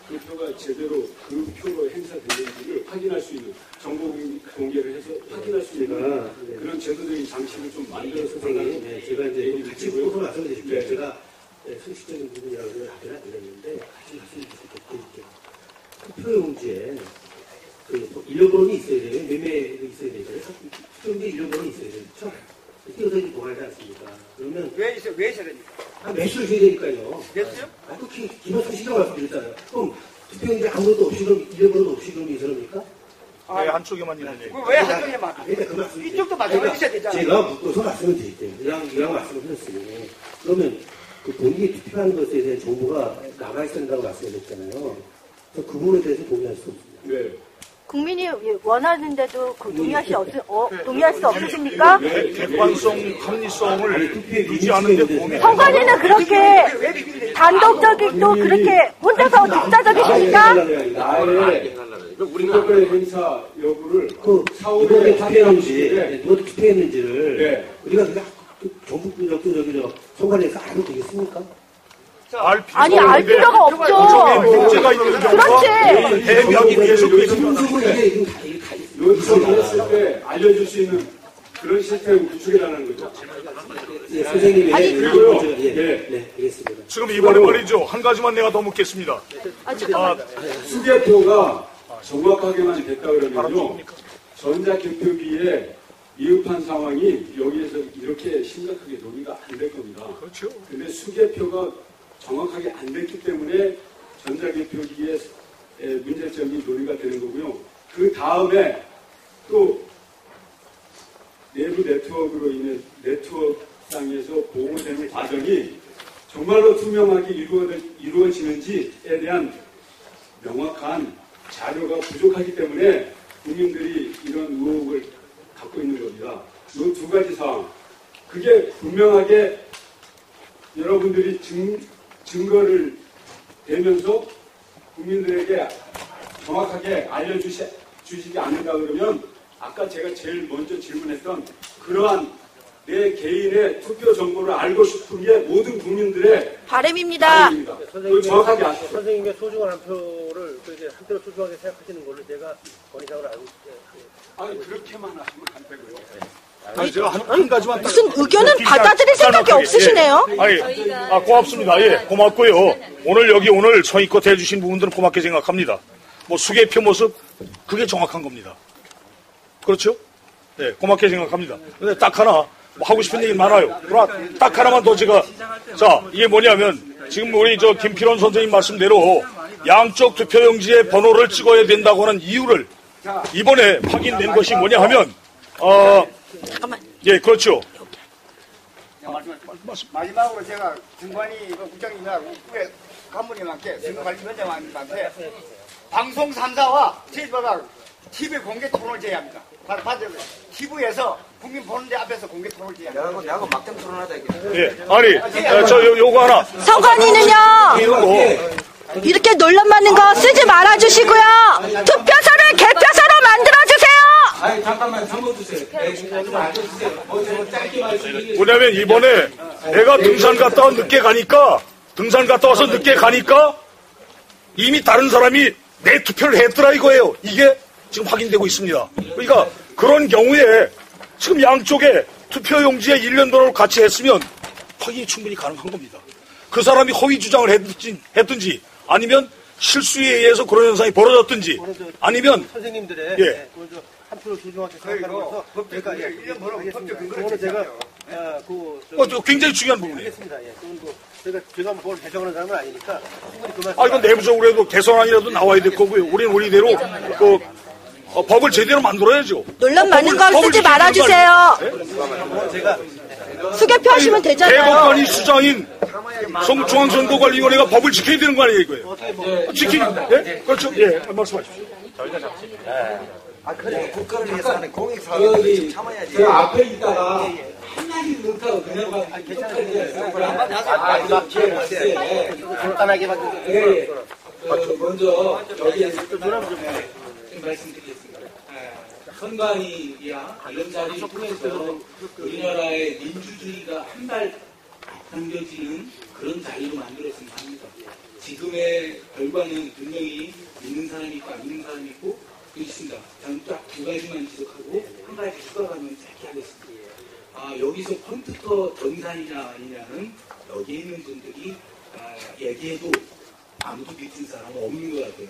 그 표가 제대로 그 표로 행사되는지를 확인할 수 있는 정보 공개를 해서 확인할 수 있는 그런 제도적인 장치를 좀 만들어서 제가 이제 같이 보고 말씀드릴게요. 제가 상식적인 부분이라고 답변을 안 드렸는데 같이 말씀드릴게요. 투표용지에 일련번호는 있어야 돼요. 매매도 있어야 되잖아요. 투표용지에 일련번호는 있어야 되죠. 띄어서 이제 보관하지 않습니까? 그러면 왜 있어야 됩니까? 매수를 줘야 되니까요. 매수요? 기본 상식이라고 말씀드렸잖아요. 그럼 투표용지에 아무것도 없이 그럼 일련번호도 없이 그럼 이 사람입니까? 왜 한쪽에만 있는 얘기? 왜 한쪽에만? 그 말씀. 이쪽도 마찬가지 있어야 되잖아요. 제가 묻고서 말씀을 드릴게요. 이랑 말씀을 드렸어요. 그러면 그 본인이 투표하는 것에 대한 정보가 남아있어야 된다고 말씀드렸잖아요. 그래서 그 부분에 대해서 동의할 수 없습니다. 네. 국민이 원하는데도 동의할 수 없으십니까? 객관성, 합리성을 유지하는데 공에 선관위는 그렇게 단독적이고 그렇게 혼자서 독자적이십니까? 우리가 행사 여부를 이번에 투표했는지, 누가 투표했는지를 우리가 그냥 전국적으로 선관위에서 알아도 되겠습니까? 아니, 알 필요가 없죠. 문제가 있는 경우가 대비하기 위해서 여기서 했을 때 알려줄 수 있는 그런 시스템을 구축해라는 거죠. 예, 선생님이 그리고요. 네, 알겠습니다. 지금 이번에 말이죠. 한 가지만 내가 더 묻겠습니다. 수개표가 정확하게만 됐다 그러면요. 전자개표기에 미흡한 상황이 여기에서 이렇게 심각하게 논의가 안 될 겁니다. 그렇죠. 근데 수개표가 정확하게 안 됐기 때문에 전자개표기에 문제점이 논의가 되는 거고요. 그 다음에 또 내부 네트워크로 인해 네트워크상에서 보호되는 과정이 정말로 투명하게 이루어지는지에 대한 명확한 자료가 부족하기 때문에 국민들이 이런 의혹을 갖고 있는 겁니다. 이 두 가지 사항. 그게 분명하게 여러분들이 증거를 대면서 국민들에게 정확하게 알려주시지 않는다 그러면 아까 제가 제일 먼저 질문했던 그러한 내 개인의 투표 정보를 알고 싶은 게 모든 국민들의 바람입니다. 그걸 정확하게 아시죠? 선생님의 소중한 한 표를 이제 한표로 소중하게 생각하시는 걸로 제가 건의사항을 알고 있어요. 아니 그렇게만 하시면 안 되고요. 아니, 제가 한 가지만. 무슨 의견은 받아들일 생각이 없으시네요. 아니, 고맙습니다. 예, 고맙고요. 오늘 성의껏 해주신 부분들은 고맙게 생각합니다. 뭐, 수개표 모습, 그게 정확한 겁니다. 그렇죠? 네, 고맙게 생각합니다. 근데 딱 하나, 뭐 하고 싶은 얘기 많아요. 그러나 딱 하나만 더 제가, 자, 이게 뭐냐면, 지금 우리 김필원 선생님 말씀대로 양쪽 투표용지에 번호를 찍어야 된다고 하는 이유를 이번에 확인된 것이 뭐냐 하면, 잠깐만. 예, 그렇죠. 마지막으로 제가 정관이 국장님하고 후에 간부님한테 선거관리위원장님한테 방송 3사와 TV가 TV 공개 토론을 제야 합니다. TV에서 국민 보는 데 앞에서 공개 토론을 제야 합니다. 내가 막장 토론하자 이게. 예, 아니, 요거 하나. 선관위는요. 이렇게 논란 많은 거 쓰지 말아주시고요. 투표소를 개표소로 만들어주세요. 아니 잠깐만 잠궈주세요. 짧게 말씀드리겠습니다. 뭐냐면 이번에 내가 등산 갔다 와서 늦게 가니까 이미 다른 사람이 내 투표를 했더라 이거예요. 이게 지금 확인되고 있습니다. 그러니까 그런 경우에 지금 양쪽에 투표용지에 1년 번호를 같이 했으면 확인이 충분히 가능한 겁니다. 그 사람이 허위 주장을 했든지 아니면 실수에 의해서 그런 현상이 벌어졌든지 아니면 선생님들의 예. 한 표를 소중하게 생각하면서 제가 1년 번호 법적 근거를 그거는 제가 굉장히 중요한 부분이에요. 알겠습니다. 예. 그건 제가 뭘 개정하는 사람은 아니니까 충분히 그 말씀. 이건 내부적으로 해도 개선안이라도 나와야 될 거고요. 우리는 우리대로 법을 제대로 만들어야죠. 논란 많은 거 쓰지 말아주세요. 제가 수개표 하시면 되잖아요. 대법관이 수장인 중앙선거관리위원회가 법을 지켜야 되는 거 아니에요, 이거예요? 지키는, 예? 그렇죠? 예, 말씀하십시오. 그래, 국가를 위해서 하는 공익사업을 참아야지. 제가 앞에 있다가 한마디 못하고 그냥 간단하게 먼저 여기에서 말씀드리겠습니다. 선관위야 이런 자리를 통해서 우리나라의 민주주의가 한 발 당겨지는 그런 자리로 만들었으면 합니다. 지금의 결과는 분명히 믿는 사람이 있고 안 믿는 사람이 있고 있습니다. 저는 딱 두 가지만 지적하고 한 가지 추가하면 짧게 하겠습니다. 여기서 컴퓨터 전산이냐 아니냐는 여기 있는 분들이 얘기해도 아무도 믿는 사람은 없는 것 같아요.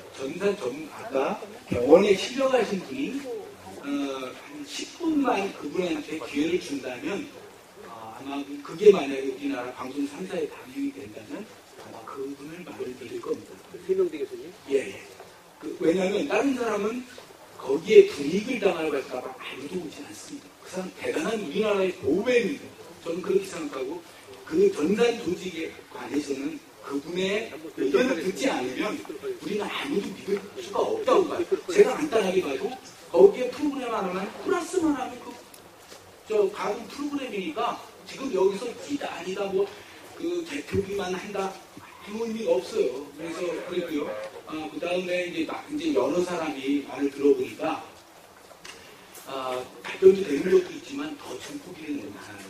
아까 병원에 실려가신 분이 한 10분만 그분한테 기회를 준다면 아마 그게 만약에 우리나라 방송 3사에 반영이 된다면 아마 그분을 말을 드릴 겁니다. 해명되겠어요? 예. 왜냐하면 다른 사람은 거기에 불이익을 당할까봐 아무도 오지 않습니다. 그 사람 대단한 우리나라의 보배입니다. 저는 그렇게 생각하고 그 전산 조직에 관해서는 그분의 의견을 듣지 않으면 우리는 아무도 믿을 수가 없다고 봐요. 제가 간단하게 봐도 거기에 프로그램 하나만 플러스만 하면 가동 프로그램이니까 지금 여기서 이다 아니다 그 개표기만 한다 아무 의미가 없어요. 그래서 그랬고요. 그 다음에 이제 여러 사람이 말을 들어보니까 답변이 되는 것도 있지만 더 증폭이 되는 게 많아요.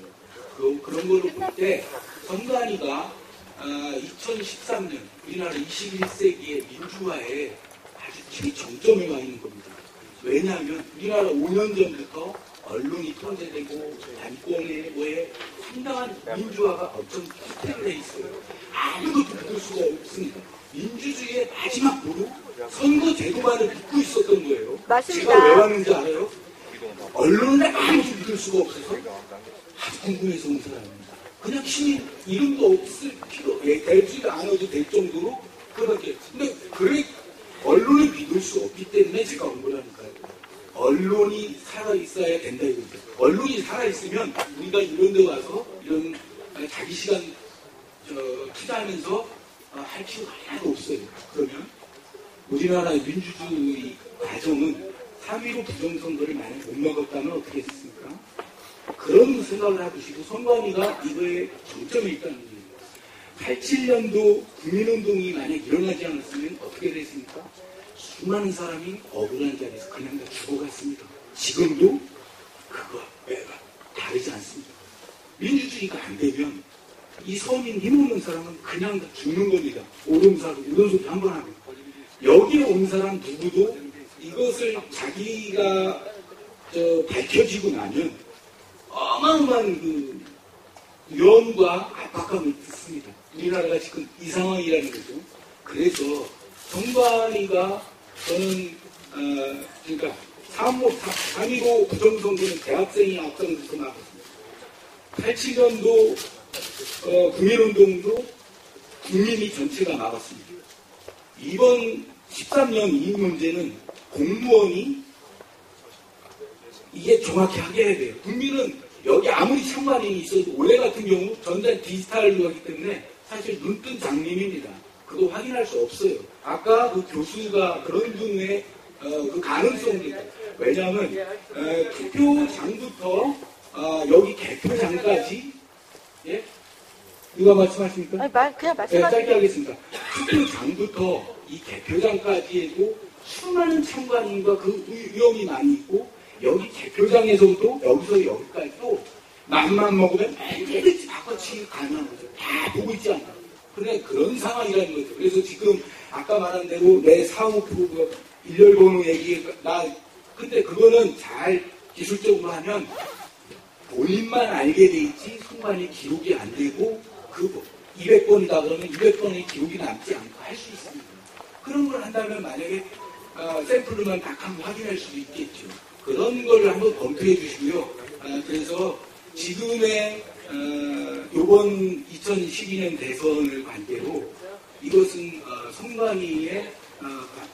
그런 걸로 볼 때 선관위가 2013년 우리나라 21세기의 민주화에 아주 최정점에 와 있는 겁니다. 왜냐하면 우리나라 5년 전부터 언론이 통제되고 단권의 상당한 민주화가 엄청 확대되어 있어요. 아무도 믿을 수가 없습니다. 민주주의의 마지막 보루 선거 제도만을 믿고 있었던 거예요. 맞습니다. 제가 왜 왔는지 알아요? 언론을 아무도 믿을 수가 없어서 아주 궁금해서 온 사람입니다. 그냥 시민 이름도 없을 필요, 되지도 않아도 될 정도로 그렇게. 근데 그래 언론을 믿을 수 없기 때문에 제가 온 거라니까요. 언론이 살아있어야 된다 이거죠. 언론이 살아있으면 우리가 이런 데 와서 이런 자기 시간 투자하면서 할 필요가 하나도 없어요. 그러면 우리나라의 민주주의 과정은 3.15 부정선거를 만약 못 막았다면 어떻게 했습니까? 그런 생각을 해보시고 선관위가 이거에 정점에 있다는 거예요. 87년도 국민운동이 만약 일어나지 않았으면 어떻게 됐습니까? 수많은 사람이 억울한 자리에서 그냥 다 죽어갔습니다. 지금도 그거 다르지 않습니다. 민주주의가 안 되면 이 서민 힘없는 사람은 그냥 다 죽는 겁니다. 오름사고 이런 소리 한 번 하면. 여기에 온 사람 누구도 이것을 자기가 밝혀지고 나면 어마어마한 그 위험과 압박감을 듣습니다. 우리나라가 지금 이 상황이라는 거죠. 그래서 선관위가 저는 그러니까 3.15 부정선거는 대학생이 앞장서서 나갔습니다. 87년도 국민운동도 국민이 전체가 나갔습니다. 이번 13년 이 문제는 공무원이 이게 정확히 하게 해야 돼요. 국민은 여기 아무리 참관인이 있어도 올해 같은 경우 전자 디지털로 하기 때문에 사실 눈뜬 장님입니다. 그거 확인할 수 없어요. 아까 그 교수가 그런 분의 그 가능성도 있다. 왜냐하면 투표장부터 여기 개표장까지 예? 누가 말씀하십니까? 아니, 그냥 말씀하세요. 네, 짧게 하겠습니다. 투표장부터 이 개표장까지에도 수많은 참관인과 그 위험이 많이 있고 여기 개표장에서도 여기서 여기까지도 맘만 먹으면 언제든지 바꿔치기 가능한 거죠. 다 보고 있지 않나. 그래 그런 상황이라는 거죠. 그래서 지금 아까 말한 대로 내 사후 프로그 일렬번호 얘기 근데 그거는 잘 기술적으로 하면 본인만 알게 돼 있지 순간에 기록이 안 되고 그 200번이다 그러면 200번의 기록이 남지 않고 할 수 있습니다. 그런 걸 한다면 만약에 샘플로만 딱 한번 확인할 수도 있겠죠. 그런 걸 한번 검토해 주시고요. 그래서 지금의 이번 2012년 대선을 관계로 이것은 선관위의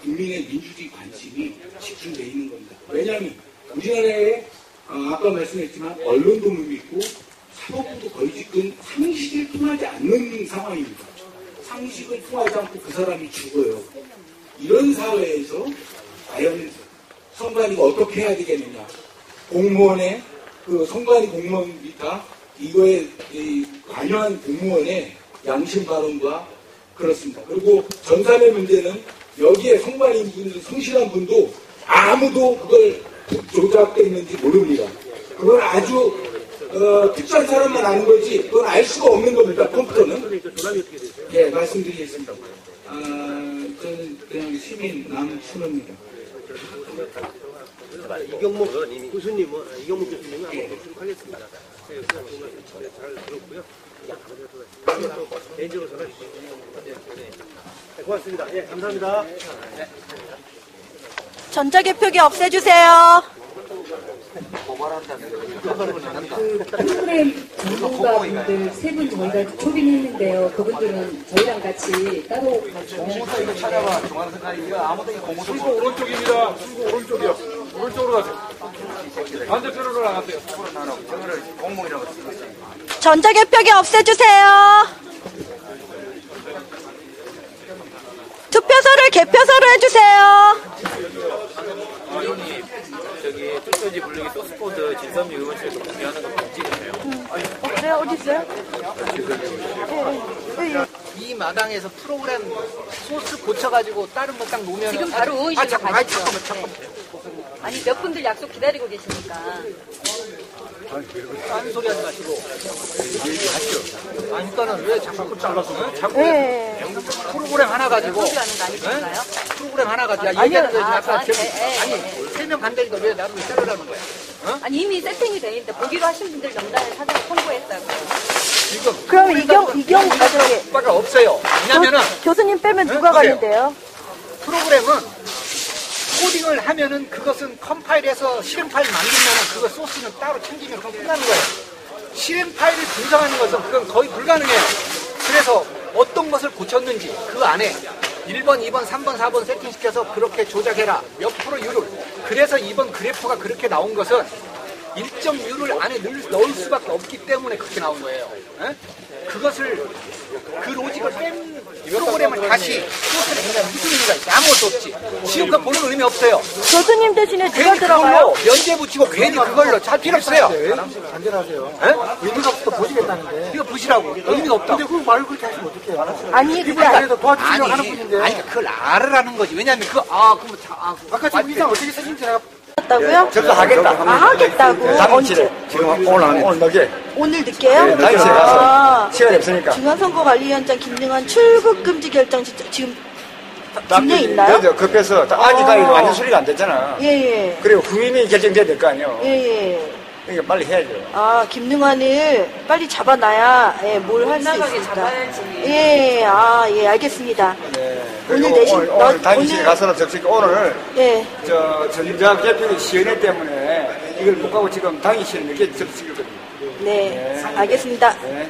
국민의 민주주의 관심이 집중되어 있는 겁니다. 왜냐하면 우리나라에 아까 말씀했지만 언론도 못 믿고 사법부도 거의 지금 상식을 통하지 않는 상황입니다. 상식을 통하지 않고 그 사람이 죽어요. 이런 사회에서 과연 선관위가 어떻게 해야 되겠느냐. 공무원의 그 선관위 공무원이다 이거에 관여한 공무원의 양심 발언과 그렇습니다. 그리고 전산의 문제는 여기에 선관위 분들 성실한 분도 아무도 그걸 조작되어 있는지 모릅니다. 그건 아주 특수한 사람만 아는 거지 그건 알 수가 없는 겁니다. 컴퓨터는. 예, 말씀드리겠습니다. 저는 그냥 시민 남순호입니다. 이경목 교수님은 이경목 교수님은 한번 듣도록 하겠습니다. 잘 들었고요. 개인적으로 전화 주시죠. 네, 고맙습니다. 예, 감사합니다. 전자개표기 없애주세요. 프로그램 전문가분들 세 분 저희가 초빙했는데요. 그분들은 저희랑 같이 따로 공무서 찾아봐. 중앙선관위 아무도 공무서 출구 오른쪽입니다. 출구 오른쪽이요. 오른쪽으로 가세요. 반대편으로 나가세요. 저거를 공무이라고 쓰겠어요. 전자개표기 없애주세요. 투표소를 개표소로 해주세요. 의원님, 저기 투표지 블록이 소스코드 진선미 의원실에서 공개하는 거 금지되네요. 그래요? 어디 있어요? 이 마당에서 프로그램 소스 고쳐가지고 다른 거 딱 놓으면 지금 바로 의원실로 가시죠. 잠깐만. 아니 몇 분들 약속 기다리고 계시니까. 딴 소리 하지 마시고 얘기하시죠. 아니 그러니까는 왜 자꾸 잘라서 자꾸 프로그램 하나 가지고 프로그램 하나 가지고 얘기하는 거 약간 아니 3명 간다니까 왜 나를 자르라는 거야? 어? 아니 이미 세팅이 돼 있는데 보기로 하신 분들 명단에 사전 통보했다고. 지금 그럼 이경 과정에 오빠가 없어요. 왜냐면은 교수님 빼면 누가 관리돼요? 프로그램은 코딩을 하면은 그것은 컴파일해서 실행 파일 만들면은 그거 소스는 따로 챙기면 그건 끝나는 거예요. 실행 파일을 분석하는 것은 그건 거의 불가능해요. 그래서 어떤 것을 고쳤는지 그 안에 1번, 2번, 3번, 4번 세팅시켜서 그렇게 조작해라. 몇 프로 율을. 그래서 이번 그래프가 그렇게 나온 것은 일정 율을 안에 넣을 수밖에 없기 때문에 그렇게 나온 거예요. 에? 그것을 그 로직을 뺀 프로그램을 다시 소스를 내면 무슨 의미가 있어? 아무것도 없지. 지금 그거 보는 의미 없어요. 교수님 대신에 누가 괜히 들어가요? 그걸로 면제 붙이고 괜히 그걸로 잘 필요 없어요. 안전하세요. 에? 의미가 없어 보시겠다는데. 이거 보시라고. 의미가 없다. 근데 그 말을 그렇게 하시면 어떡해요? 아니 그게 안에서 도와주시려고 하는 분인데. 아니 그걸 알으라는 거지. 왜냐면 그거 아까 지금 의상 어떻게 쓰신지 내가 했다고요? 저도 하겠다. 하겠다고? 당일치를 지금 오늘 늦게. 오늘 늦게요? 네, 당일치에 가서 시간이 없으니까. 중앙선거관리위원장 김능환 출국 금지 결정 지금 진행 있나요? 급해서 아직 완전 수리가 안 됐잖아. 예예. 그리고 후임이 결정돼야 될 거 아니에요. 예예. 그러니까 빨리 해야죠. 아 김능환을 빨리 잡아놔야 뭘 할 수 있을까? 예, 예, 알겠습니다. 네. 오늘 오늘 당일치에 가서는 적시고 오늘 예. 전자 개표 시연회 때문에 이걸 못 가고 지금 당일치에 늦게 접수했거든요. 네, 알겠습니다. 네.